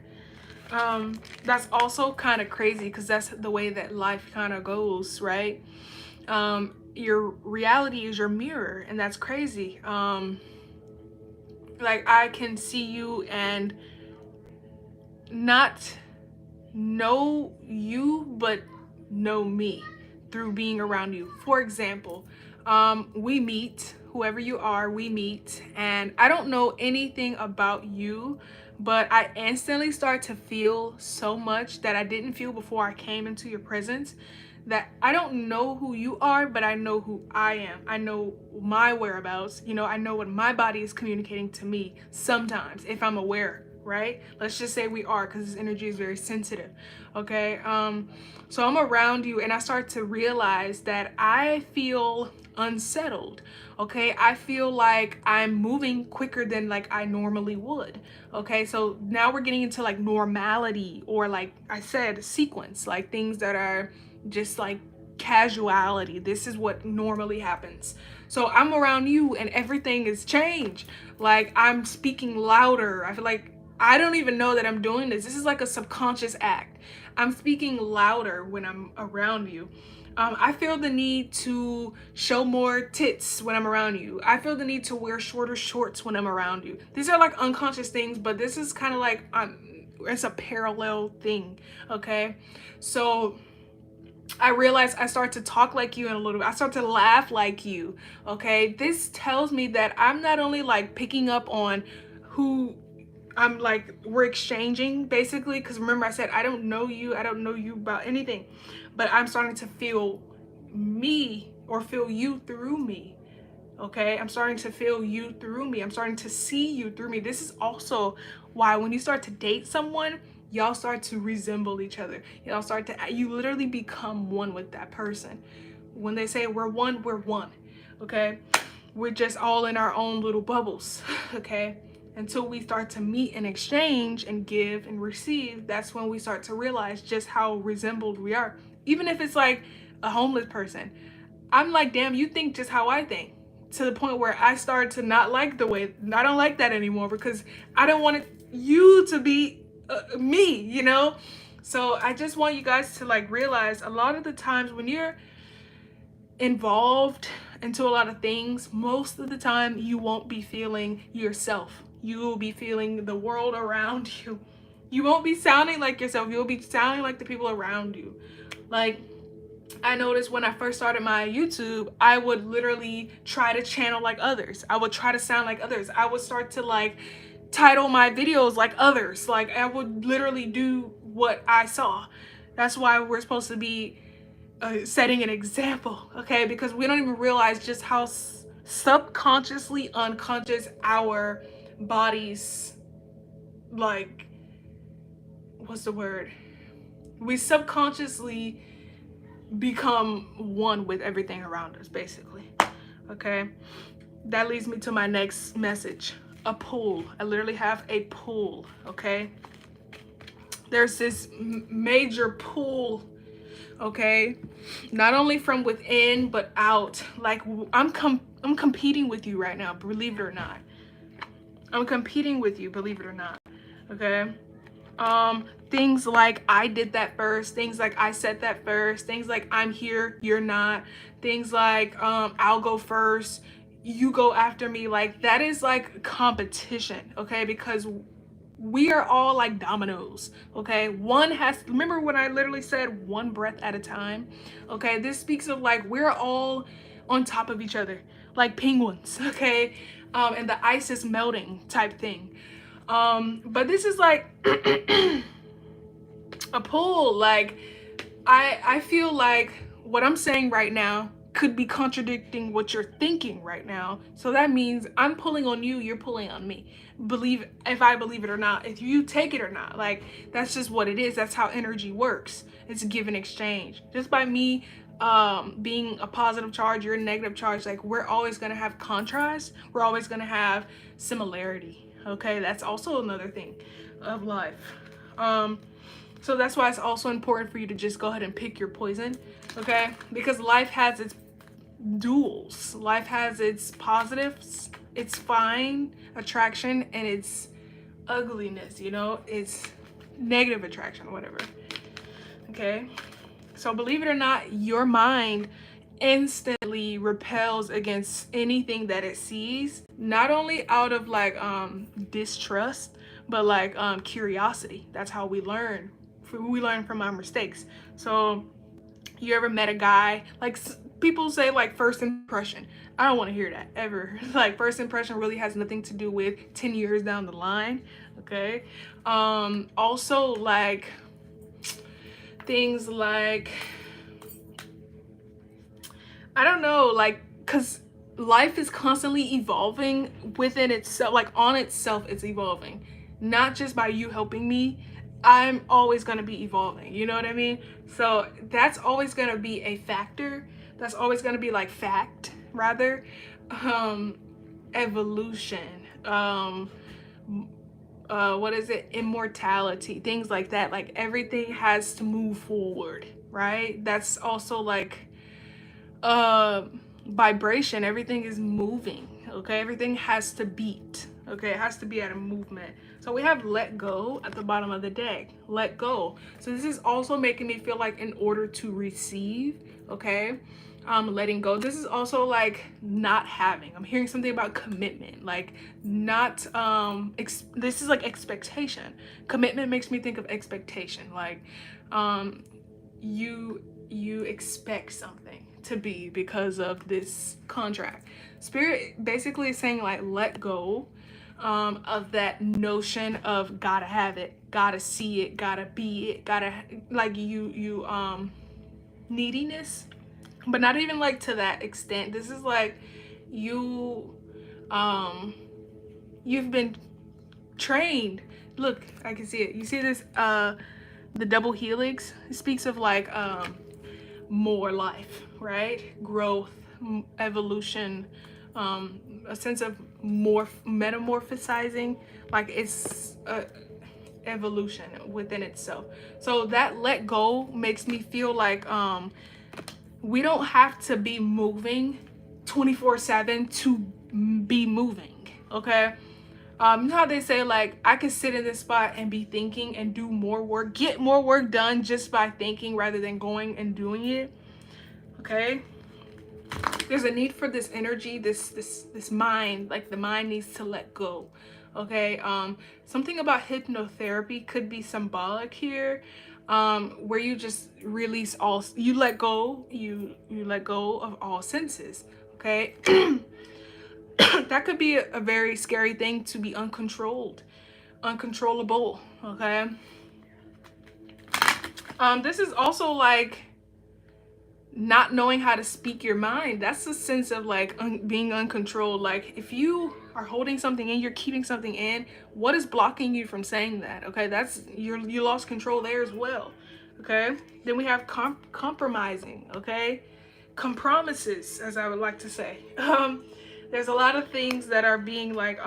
That's also kind of crazy because that's the way that life kind of goes, right? Your reality is your mirror, and that's crazy. Like I can see you and not know you, but know me through being around you. For example, we meet, whoever you are, we meet, and I don't know anything about you, but I instantly start to feel so much that I didn't feel before I came into your presence. That I don't know who you are, but I know who I am. I know my whereabouts. You know, I know what my body is communicating to me sometimes if I'm aware, right? Let's just say we are, because this energy is very sensitive. Okay, so I'm around you and I start to realize that I feel unsettled. Okay, I feel like I'm moving quicker than like I normally would. Okay, so now we're getting into like normality, or like I said, sequence, like things that are just like casuality. This is what normally happens. So I'm around you and everything is changed. Like I'm speaking louder. I feel like I don't even know that I'm doing this. This is like a subconscious act. I'm speaking louder when I'm around you. I feel the need to show more tits when I'm around you. I feel the need to wear shorter shorts when I'm around you. These are like unconscious things, but this is kind of like it's a parallel thing. Okay, so I realize I start to talk like you in a little bit. I start to laugh like you. Okay, this tells me that I'm not only like picking up on who I'm like, we're exchanging basically, because remember I said I don't know you about anything, but I'm starting to feel me, or feel you through me. Okay, I'm starting to feel you through me. I'm starting to see you through me. This is also why when you start to date someone, y'all start to resemble each other. Y'all start to, you literally become one with that person. When they say we're one, we're one. Okay, we're just all in our own little bubbles. Okay, until we start to meet and exchange and give and receive, that's when we start to realize just how resembled we are. Even if it's like a homeless person, I'm like, damn, you think just how I think. To the point where I started to not like the way, I don't like that anymore, because I don't want you to be me, you know? So I just want you guys to like realize a lot of the times when you're involved into a lot of things, most of the time you won't be feeling yourself. You will be feeling the world around you. You won't be sounding like yourself. You'll be sounding like the people around you. Like, I noticed when I first started my YouTube, I would literally try to channel like others. I would try to sound like others. I would start to like title my videos like others. Like I would literally do what I saw. That's why we're supposed to be setting an example, okay? Because we don't even realize just how subconsciously unconscious our bodies, like, what's the word? We subconsciously become one with everything around us, basically, okay? That leads me to my next message. A pull. I literally have a pull, okay? There's this major pull, okay, not only from within but out. Like I'm competing with you right now, believe it or not. I'm competing with you, believe it or not, okay? Things like I did that first, things like I said that first, things like I'm here, you're not, things like I'll go first, you go after me. Like that is like competition, okay? Because we are all like dominoes, okay? One has, remember when I literally said one breath at a time, okay? This speaks of like we're all on top of each other like penguins, okay? And the ice is melting type thing. But this is like a pull. Like I feel like what I'm saying right now could be contradicting what you're thinking right now. So that means I'm pulling on you, you're pulling on me. Believe, if I believe it or not, if you take it or not. Like that's just what it is. That's how energy works. It's a give and exchange. Just by me being a positive charge, you're a negative charge, like we're always gonna have contrast, we're always gonna have similarity. Okay, that's also another thing of life. So that's why it's also important for you to just go ahead and pick your poison, okay? Because life has its duals. Life has its positives, its fine attraction, and its ugliness, you know? It's negative attraction, whatever, okay? So believe it or not, your mind instantly repels against anything that it sees, not only out of like distrust, but like curiosity. That's how we learn. We learn from our mistakes. So you ever met a guy, like people say like first impression? I don't want to hear that ever. Like first impression really has nothing to do with 10 years down the line, okay? Also like things like, I don't know, like, because life is constantly evolving within itself, like on itself, it's evolving. Not just by you helping me, I'm always going to be evolving, you know what I mean? So that's always going to be a factor. That's always going to be like fact, rather. Evolution. What is it? Immortality, things like that. Like everything has to move forward, right? That's also like vibration. Everything is moving, okay? Everything has to beat, okay? It has to be at a movement. So we have let go at the bottom of the deck. Let go. So this is also making me feel like in order to receive, okay, letting go. This is also like not having. I'm hearing something about commitment, like not this is like expectation. Commitment makes me think of expectation, like you expect something to be because of this contract. Spirit basically is saying like let go of that notion of gotta have it, gotta see it, gotta be it, gotta, like you neediness, but not even like to that extent. This is like you you've been trained. Look, I can see it. You see this the double helix? It speaks of like more life, right? Growth, evolution, a sense of more metamorphosizing, like it's evolution within itself. So that let go makes me feel like we don't have to be moving 24/7 to be moving, okay? You know how they say like I could sit in this spot and be thinking and do more work, get more work done just by thinking rather than going and doing it, okay? There's a need for this energy, this mind, like the mind needs to let go, okay? Something about hypnotherapy could be symbolic here. where you just release all, you let go, you let go of all senses. Okay. That could be a very scary thing, to be uncontrollable. Okay. This is also like not knowing how to speak your mind. That's a sense of like being uncontrolled. Like if you are holding something in, you're keeping something in, what is blocking you from saying that? Okay, that's you lost control there as well. Okay, then we have compromising. Okay, compromises, as I would like to say. There's a lot of things that are being like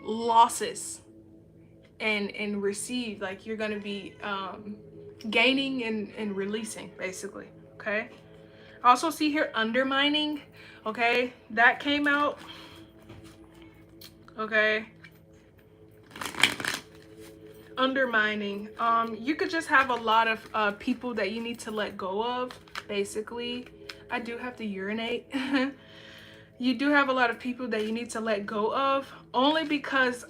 losses and receive, like you're gonna be gaining and releasing, basically. Okay, I also see here undermining. Okay, that came out. Okay, undermining, you could just have a lot of people that you need to let go of, basically. I do have to urinate. You do have a lot of people that you need to let go of, only because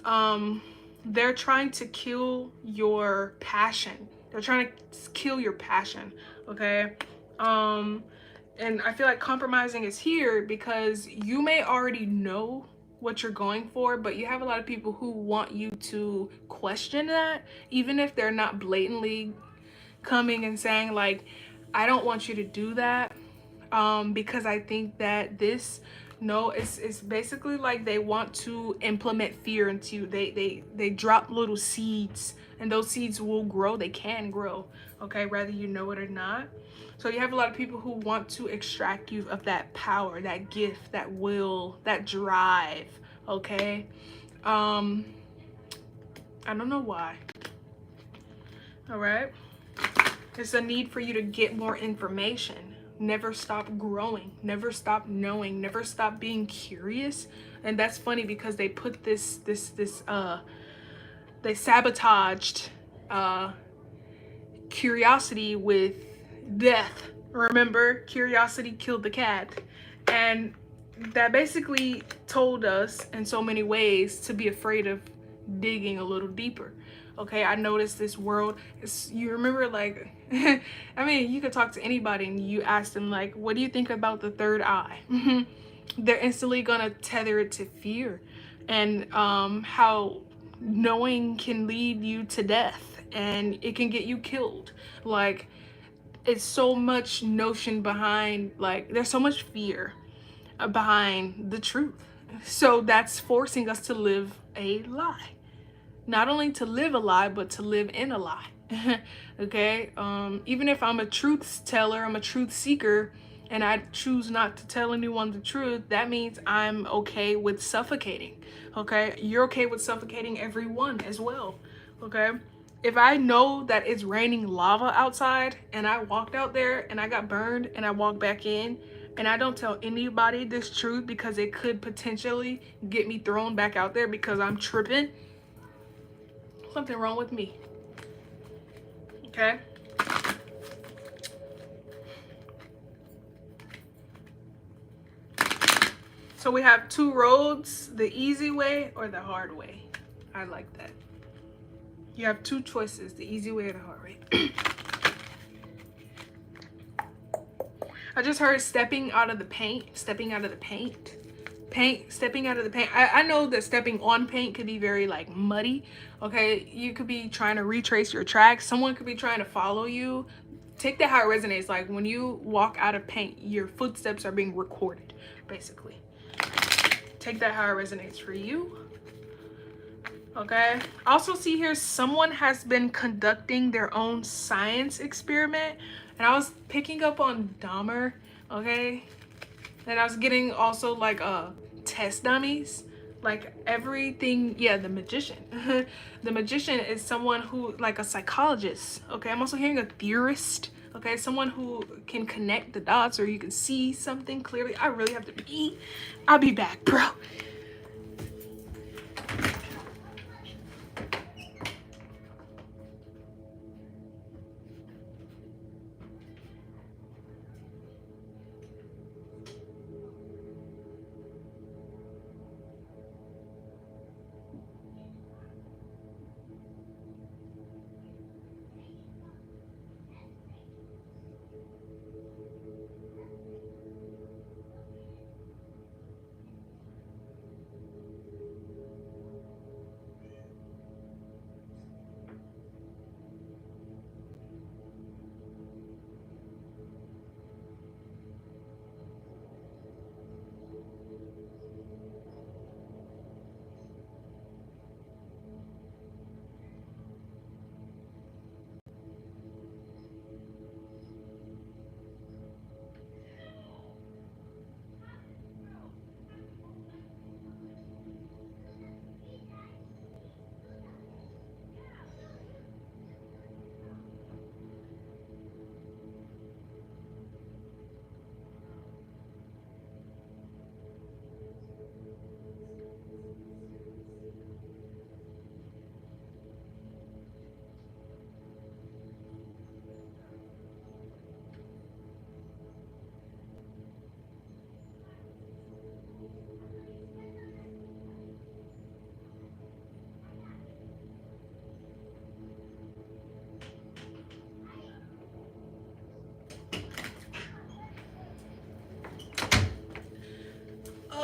they're trying to kill your passion. They're trying to kill your passion. Okay. And I feel like compromising is here because you may already know what you're going for, but you have a lot of people who want you to question that, even if they're not blatantly coming and saying like, I don't want you to do that, because I think that this, no, it's basically like they want to implement fear into you. They drop little seeds, and those seeds will grow. They can grow, okay, whether you know it or not. So you have a lot of people who want to extract you of that power, that gift, that will, that drive. Okay. I don't know why. All right. It's a need for you to get more information. Never stop growing, never stop knowing, never stop being curious. And that's funny because they put they sabotaged curiosity with death. Remember, curiosity killed the cat. And that basically told us in so many ways to be afraid of digging a little deeper. Okay, I noticed this world, you remember, like, I mean, you could talk to anybody and you ask them, like, what do you think about the third eye? They're instantly gonna tether it to fear, and how knowing can lead you to death and it can get you killed. Like, it's so much notion behind, like, there's so much fear behind the truth. So that's forcing us to live a lie. Not only to live a lie, but to live in a lie. Okay. Even if I'm a truth teller, I'm a truth seeker, and I choose not to tell anyone the truth, that means I'm okay with suffocating. Okay. You're okay with suffocating everyone as well. Okay. If I know that it's raining lava outside and I walked out there and I got burned and I walked back in, and I don't tell anybody this truth because it could potentially get me thrown back out there because I'm tripping, something wrong with me. Okay. So we have two roads, the easy way or the hard way. I like that. You have two choices, the easy way or the hard way. I just heard stepping out of the paint, stepping out of the paint. Stepping out of the paint. I know that stepping on paint could be very like muddy. Okay, you could be trying to retrace your tracks. Someone could be trying to follow you. Take that how it resonates. Like when you walk out of paint, your footsteps are being recorded, basically. Take that how it resonates for you. Okay. I also see here someone has been conducting their own science experiment, and I was picking up on Dahmer. Okay. And I was getting also like test dummies, like everything. Yeah, the magician. The magician is someone who, like a psychologist. Okay, I'm also hearing a theorist. Okay, someone who can connect the dots, or you can see something clearly. I really have to pee. I'll be back, bro.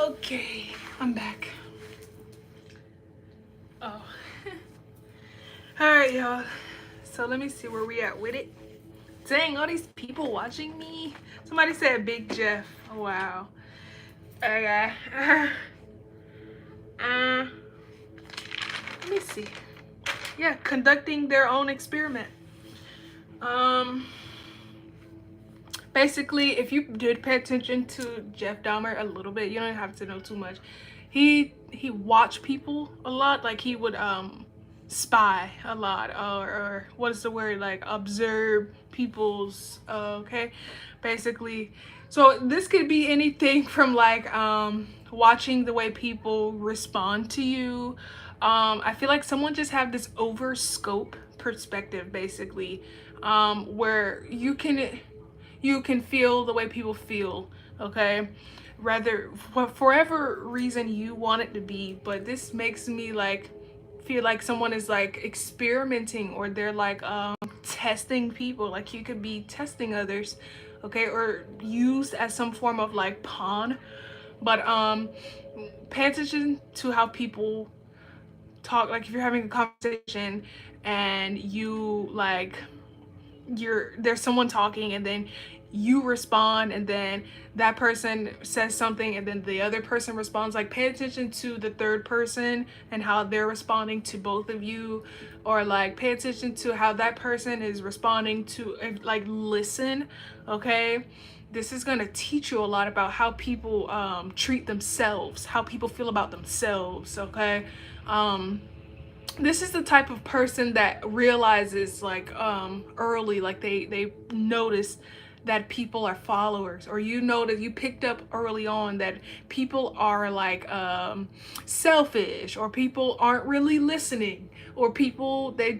Okay, I'm back. Oh. Alright, y'all. So let me see where we at with it. Dang, all these people watching me. Somebody said Big Jeff. Oh, wow. Okay. Let me see. Yeah, conducting their own experiment. Basically, if you did pay attention to Jeff Dahmer a little bit, you don't have to know too much. He watched people a lot. Like he would spy a lot, or what is the word, like observe people's okay, basically. So this could be anything from like watching the way people respond to you. I feel like someone just have this over scope perspective, basically, where you can feel the way people feel, okay, rather for whatever reason you want it to be. But this makes me like feel like someone is like experimenting, or they're like testing people. Like you could be testing others, okay, or used as some form of like pawn. But pay attention to how people talk. Like if you're having a conversation and you like there's someone talking, and then you respond, and then that person says something, and then the other person responds. Like pay attention to the third person and how they're responding to both of you, or like pay attention to how that person is responding to, like listen, okay. This is going to teach you a lot about how people treat themselves, how people feel about themselves, okay. This is the type of person that realizes like early, like they notice that people are followers, or you know that you picked up early on that people are like selfish, or people aren't really listening, or people they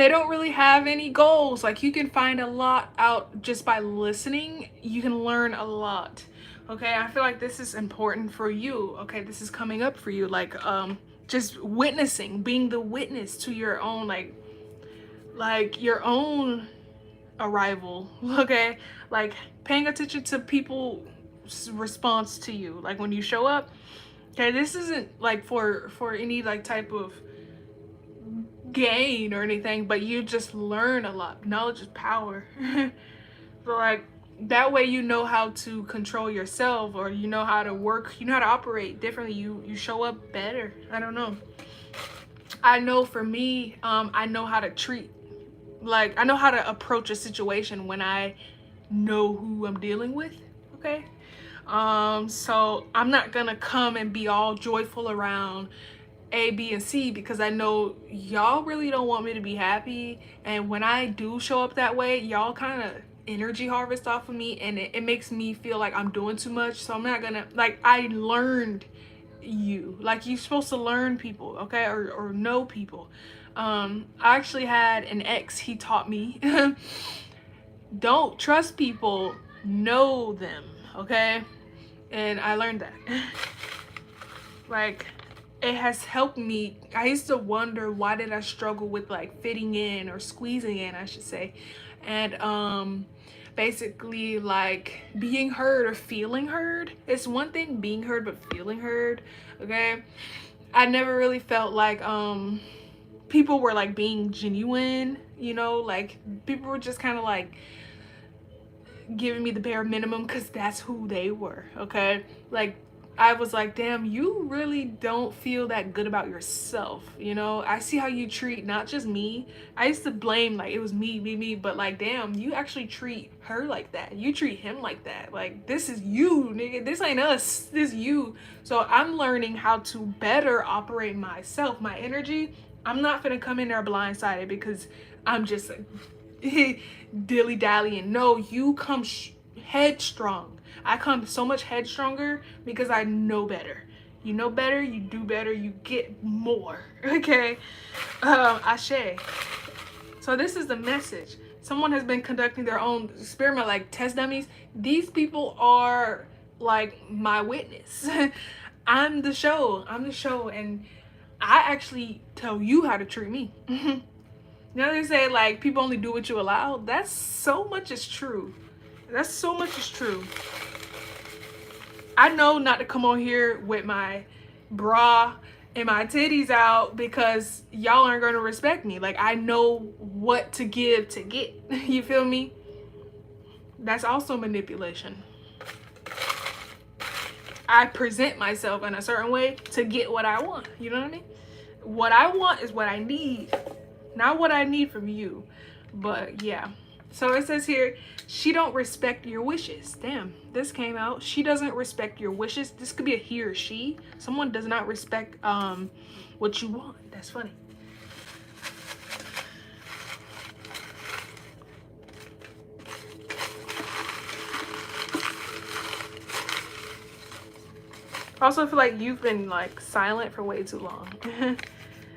don't really have any goals. Like you can find a lot out just by listening. You can learn a lot, okay. I feel like this is important for you, okay. This is coming up for you, like just witnessing, being the witness to your own like your own arrival, okay. Like paying attention to people's response to you, like when you show up, okay. This isn't like for any like type of gain or anything, but you just learn a lot. Knowledge is power. But like that way you know how to control yourself, or you know how to work, you know how to operate differently. You show up better. I don't know. I know for me, I know how to treat, like I know how to approach a situation when I know who I'm dealing with, okay. So I'm not gonna come and be all joyful around A, B, and C, because I know y'all really don't want me to be happy. And when I do show up that way, y'all kind of energy harvest off of me, and it makes me feel like I'm doing too much. So I'm not gonna, like, I learned you. Like, you're supposed to learn people, okay, or know people. I actually had an ex, he taught me don't trust people, know them, okay. And I learned that. Like, it has helped me. I used to wonder, why did I struggle with like fitting in, or squeezing in, I should say. And basically like being heard or feeling heard. It's one thing being heard, but feeling heard, okay. I never really felt like people were like being genuine, you know, like people were just kind of like giving me the bare minimum because that's who they were, okay. Like I was like, damn, you really don't feel that good about yourself, you know. I see how you treat not just me. I used to blame like it was me, but like, damn, you actually treat her like that, you treat him like that. Like, this is you, nigga, this ain't us, this you. So I'm learning how to better operate myself, my energy. I'm not gonna come in there blindsided because I'm just dilly-dallying. No, you come headstrong. I come so much headstronger because I know better. You know better, you do better, you get more, okay. Ashe. So this is the message. Someone has been conducting their own experiment, like test dummies. These people are like my witness. I'm the show, and I actually tell you how to treat me. You know, they say like people only do what you allow. That's so much is true. That's so much is true. I know not to come on here with my bra and my titties out because y'all aren't going to respect me. Like, I know what to give to get. You feel me? That's also manipulation. I present myself in a certain way to get what I want. You know what I mean? What I want is what I need, not what I need from you. But yeah. So it says here, she don't respect your wishes. Damn, this came out. She doesn't respect your wishes. This could be a he or she. Someone does not respect what you want. That's funny. I also feel like you've been like silent for way too long.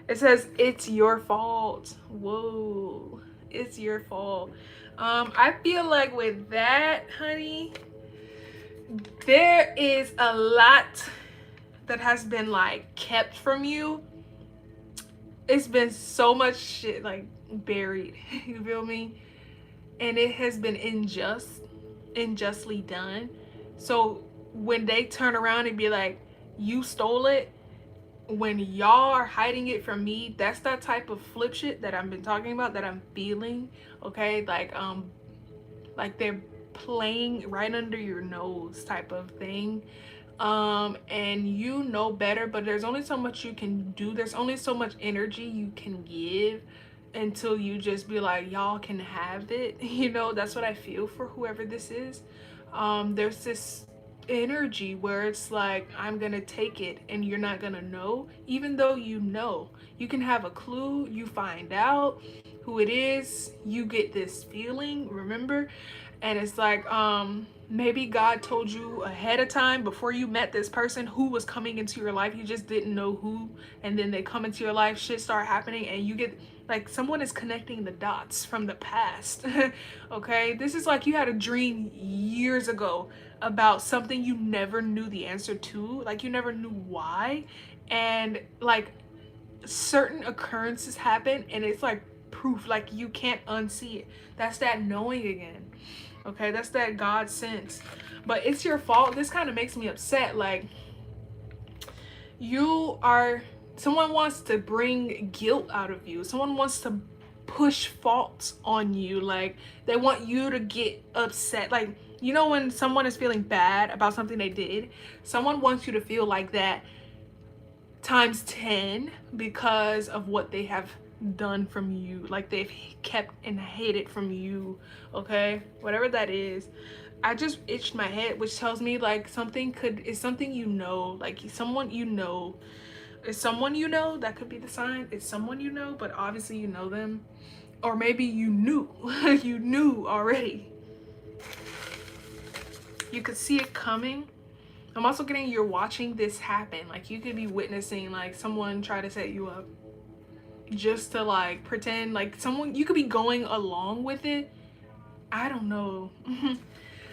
It says it's your fault. Whoa, it's your fault. I feel like with that, honey, there is a lot that has been like kept from you. It's been so much shit like buried. You feel me? And it has been unjustly done. So when they turn around and be like, you stole it, when y'all are hiding it from me, that's that type of flip shit that I've been talking about, that I'm feeling. Okay, like they're playing right under your nose type of thing. And you know better, but there's only so much you can do. There's only so much energy you can give until you just be like, y'all can have it. You know, that's what I feel for whoever this is. There's this energy where it's like, I'm gonna take it and you're not gonna know, even though you know. You can have a clue, you find out who it is, you get this feeling, remember? And it's like, maybe God told you ahead of time before you met this person who was coming into your life. You just didn't know who, and then they come into your life, shit start happening, and you get like, someone is connecting the dots from the past. Okay, this is like you had a dream years ago about something you never knew the answer to, like you never knew why, and like certain occurrences happen and it's like proof, like you can't unsee it. That's that knowing again. Okay, that's that God sense. But it's your fault. This kind of makes me upset. Like, you are, someone wants to bring guilt out of you. Someone wants to push faults on you. Like, they want you to get upset. Like, you know, when someone is feeling bad about something they did, someone wants you to feel like that times 10 because of what they have done from you, like they've kept and hated from you. Okay, whatever that is. I just itched my head, which tells me like something is something, you know, like someone you know, is someone you know. That could be the sign. It's someone you know, but obviously you know them, or maybe you knew. You knew already, you could see it coming. I'm also getting, you're watching this happen. Like, you could be witnessing like someone try to set you up just to like pretend like someone, you could be going along with it. I don't know.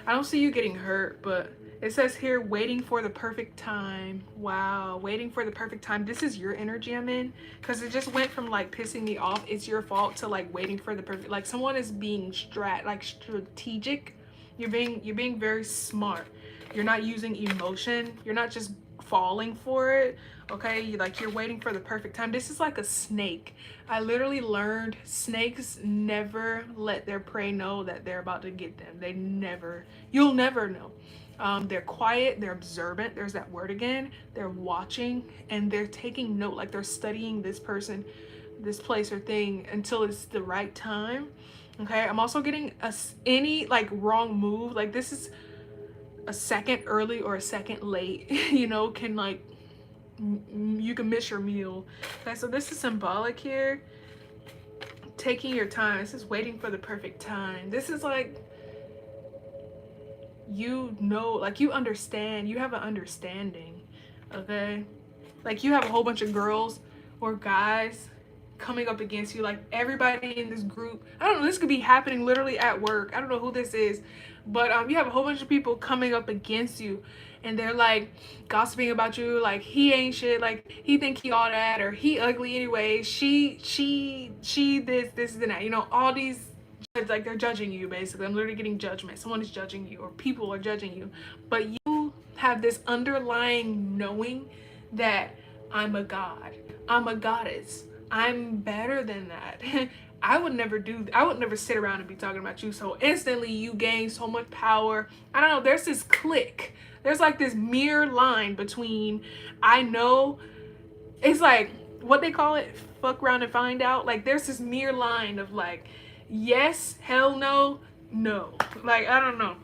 I don't see you getting hurt, but it says here, waiting for the perfect time. Wow, waiting for the perfect time. This is your energy I'm in, because it just went from like pissing me off, it's your fault, to like waiting for the perfect, like someone is being strategic. You're being very smart. You're not using emotion. You're not just falling for it. Okay, like you're waiting for the perfect time. This is like a snake. I literally learned snakes never let their prey know that they're about to get them. They never, you'll never know. They're quiet, they're observant, there's that word again. They're watching and they're taking note, like they're studying this person, this place or thing until it's the right time. Okay, I'm also getting any like wrong move, like this is a second early or a second late, you know, can like, you can miss your meal. Okay, so this is symbolic here. Taking your time. This is waiting for the perfect time. This is like, you know, like you understand, you have an understanding. Okay, like you have a whole bunch of girls or guys coming up against you, like everybody in this group. I don't know, this could be happening literally at work. I don't know who this is, but you have a whole bunch of people coming up against you, and they're like gossiping about you, like he ain't shit, like he think he all that, or he ugly anyway, she this and that, you know, all these, like they're judging you basically. I'm literally getting judgment. Someone is judging you, or people are judging you, but you have this underlying knowing that I'm a god, I'm a goddess, I'm better than that. I would never sit around and be talking about you. So instantly you gain so much power. I don't know, there's this click. There's like this mirror line between, I know, it's like what they call it, fuck around and find out. Like there's this mirror line of like, yes, hell no, no. Like, I don't know.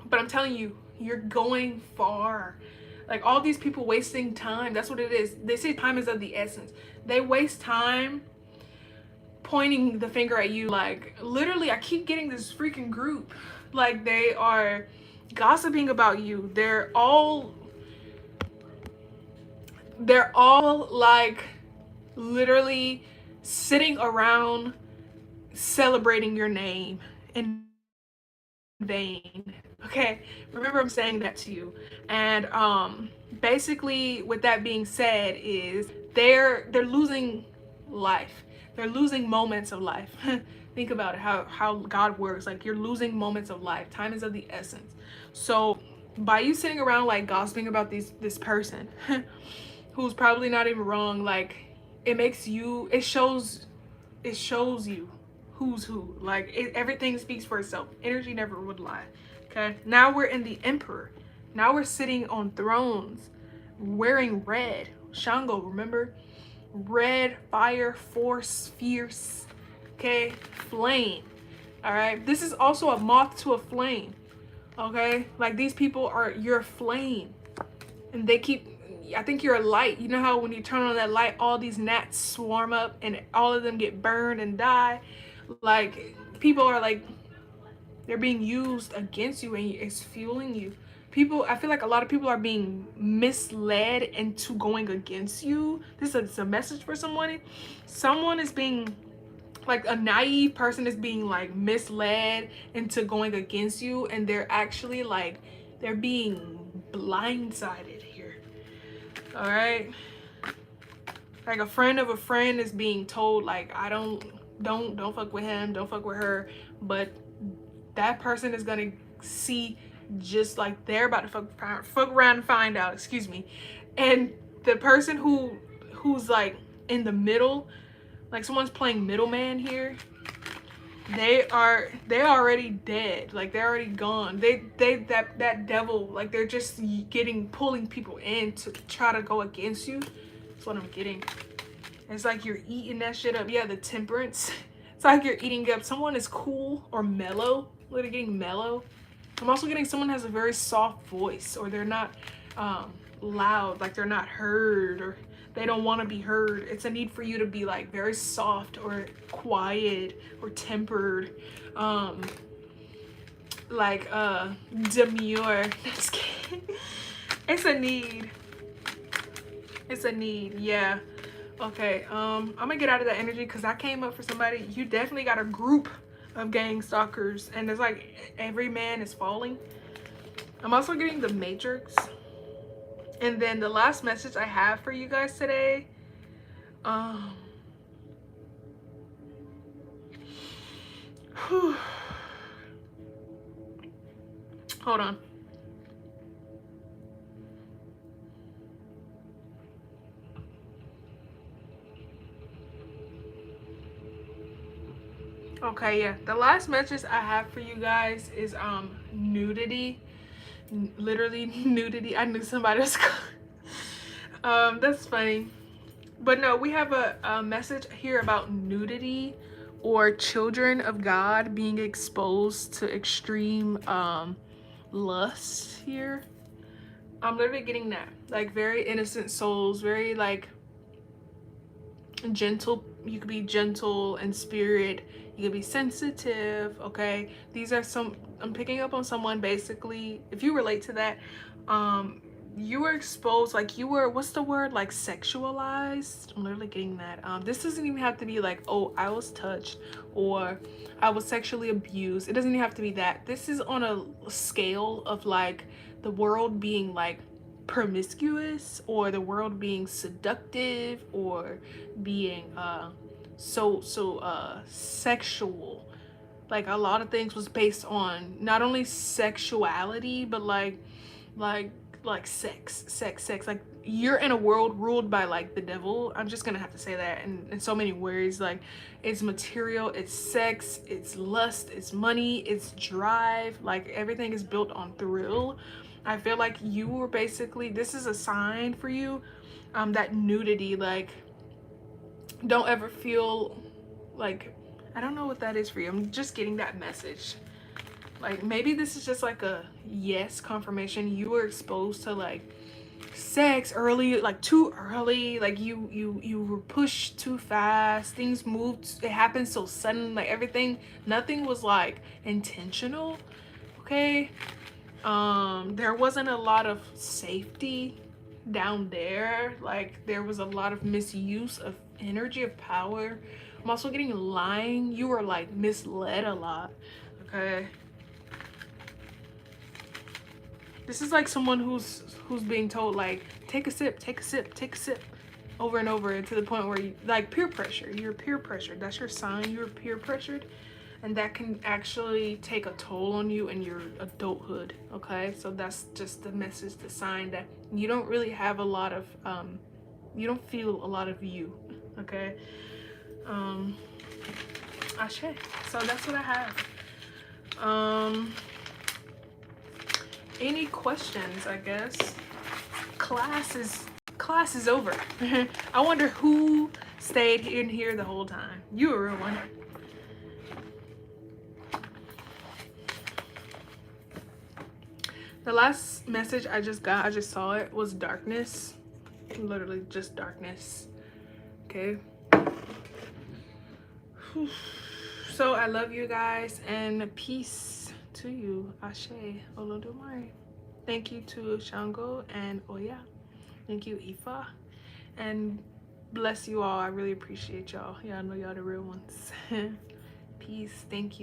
But I'm telling you, you're going far. Like all these people wasting time, that's what it is. They say time is of the essence. They waste time pointing the finger at you. Like literally, I keep getting this freaking group, like they are gossiping about you. They're all like literally sitting around celebrating your name in vain. Okay, remember I'm saying that to you. And basically with that being said is they're losing life. They're losing moments of life. Think about it, how God works. Like you're losing moments of life. Time is of the essence. So by you sitting around like gossiping about this person who's probably not even wrong, like it shows you who's who. Like everything speaks for itself. Energy never would lie. Okay, now we're in the Emperor. Now we're sitting on thrones wearing red. Shango, remember? Red, fire, force, fierce. Okay, flame. All right, this is also a moth to a flame. Okay, like these people are your flame, and they keep, I think you're a light. You know how when you turn on that light, all these gnats swarm up and all of them get burned and die? Like people are like, they're being used against you and it's fueling you. People, I feel like a lot of people are being misled into going against you. This is a message for someone. Someone is being, like a naive person is being like misled into going against you, and they're actually like, they're being blindsided here. All right, like a friend of a friend is being told like, I don't fuck with him, don't fuck with her, but that person is gonna see just like they're about to fuck around and find out, excuse me. And the person who's like in the middle, like someone's playing middleman here, they're already dead. Like they're already gone. That devil, like they're just pulling people in to try to go against you. That's what I'm getting. It's like you're eating that shit up. Yeah, the temperance. It's like you're eating up. Someone is cool or mellow. Literally getting mellow. I'm also getting someone has a very soft voice, or they're not loud, like they're not heard, or they don't want to be heard. It's a need for you to be like very soft or quiet or tempered, like demure. Just kidding. It's a need. It's a need. Yeah. Okay. I'm gonna get out of that energy because I came up for somebody. You definitely got a group of gang stalkers, and it's like every man is falling. I'm also getting the Matrix. And then the last message I have for you guys today, hold on. Okay, yeah, the last message I have for you guys is nudity. Literally nudity. I knew somebody was that's funny. But no, we have a message here about nudity, or children of God being exposed to extreme lust here. I'm literally getting that. Like very innocent souls, very like gentle. You could be gentle in spirit, you could be sensitive. Okay, these are some, I'm picking up on someone basically, if you relate to that, you were exposed, like you were, what's the word, like sexualized. I'm literally getting that. This doesn't even have to be like, oh, I was touched or I was sexually abused. It doesn't even have to be that. This is on a scale of like the world being like promiscuous, or the world being seductive, or being sexual. Like a lot of things was based on not only sexuality, but like like sex. Like you're in a world ruled by like the devil. I'm just gonna have to say that in so many words. Like it's material, it's sex, it's lust, it's money, it's drive. Like everything is built on thrill. I feel like you were basically, this is a sign for you, that nudity. Like don't ever feel like, I don't know what that is for you. I'm just getting that message. Like maybe this is just like a yes confirmation. You were exposed to like sex early, like too early. Like you were pushed too fast. Things moved. It happened so sudden. Like everything, nothing was like intentional. Okay. There wasn't a lot of safety down there. Like there was a lot of misuse of energy, of power. I'm also getting lying. You were like misled a lot. Okay. This is like someone who's being told like take a sip, take a sip, take a sip over and over, and to the point where you like peer pressure. You're peer pressured. That's your sign. You're peer pressured, and that can actually take a toll on you in your adulthood. Okay, so that's just the message, the sign that you don't really have a lot of you don't feel a lot of you. Okay. Ashe. So that's what I have. Any questions? I guess class is over. I wonder who stayed in here the whole time. You were a real one. The last message I just got, I just saw it, was darkness. Literally just darkness. Okay. So I love you guys, and peace to you. Ashe Olodumare. Thank you to Shango and Oya. Thank you, Ifa. And bless you all. I really appreciate y'all. Y'all know y'all the real ones. Peace. Thank you.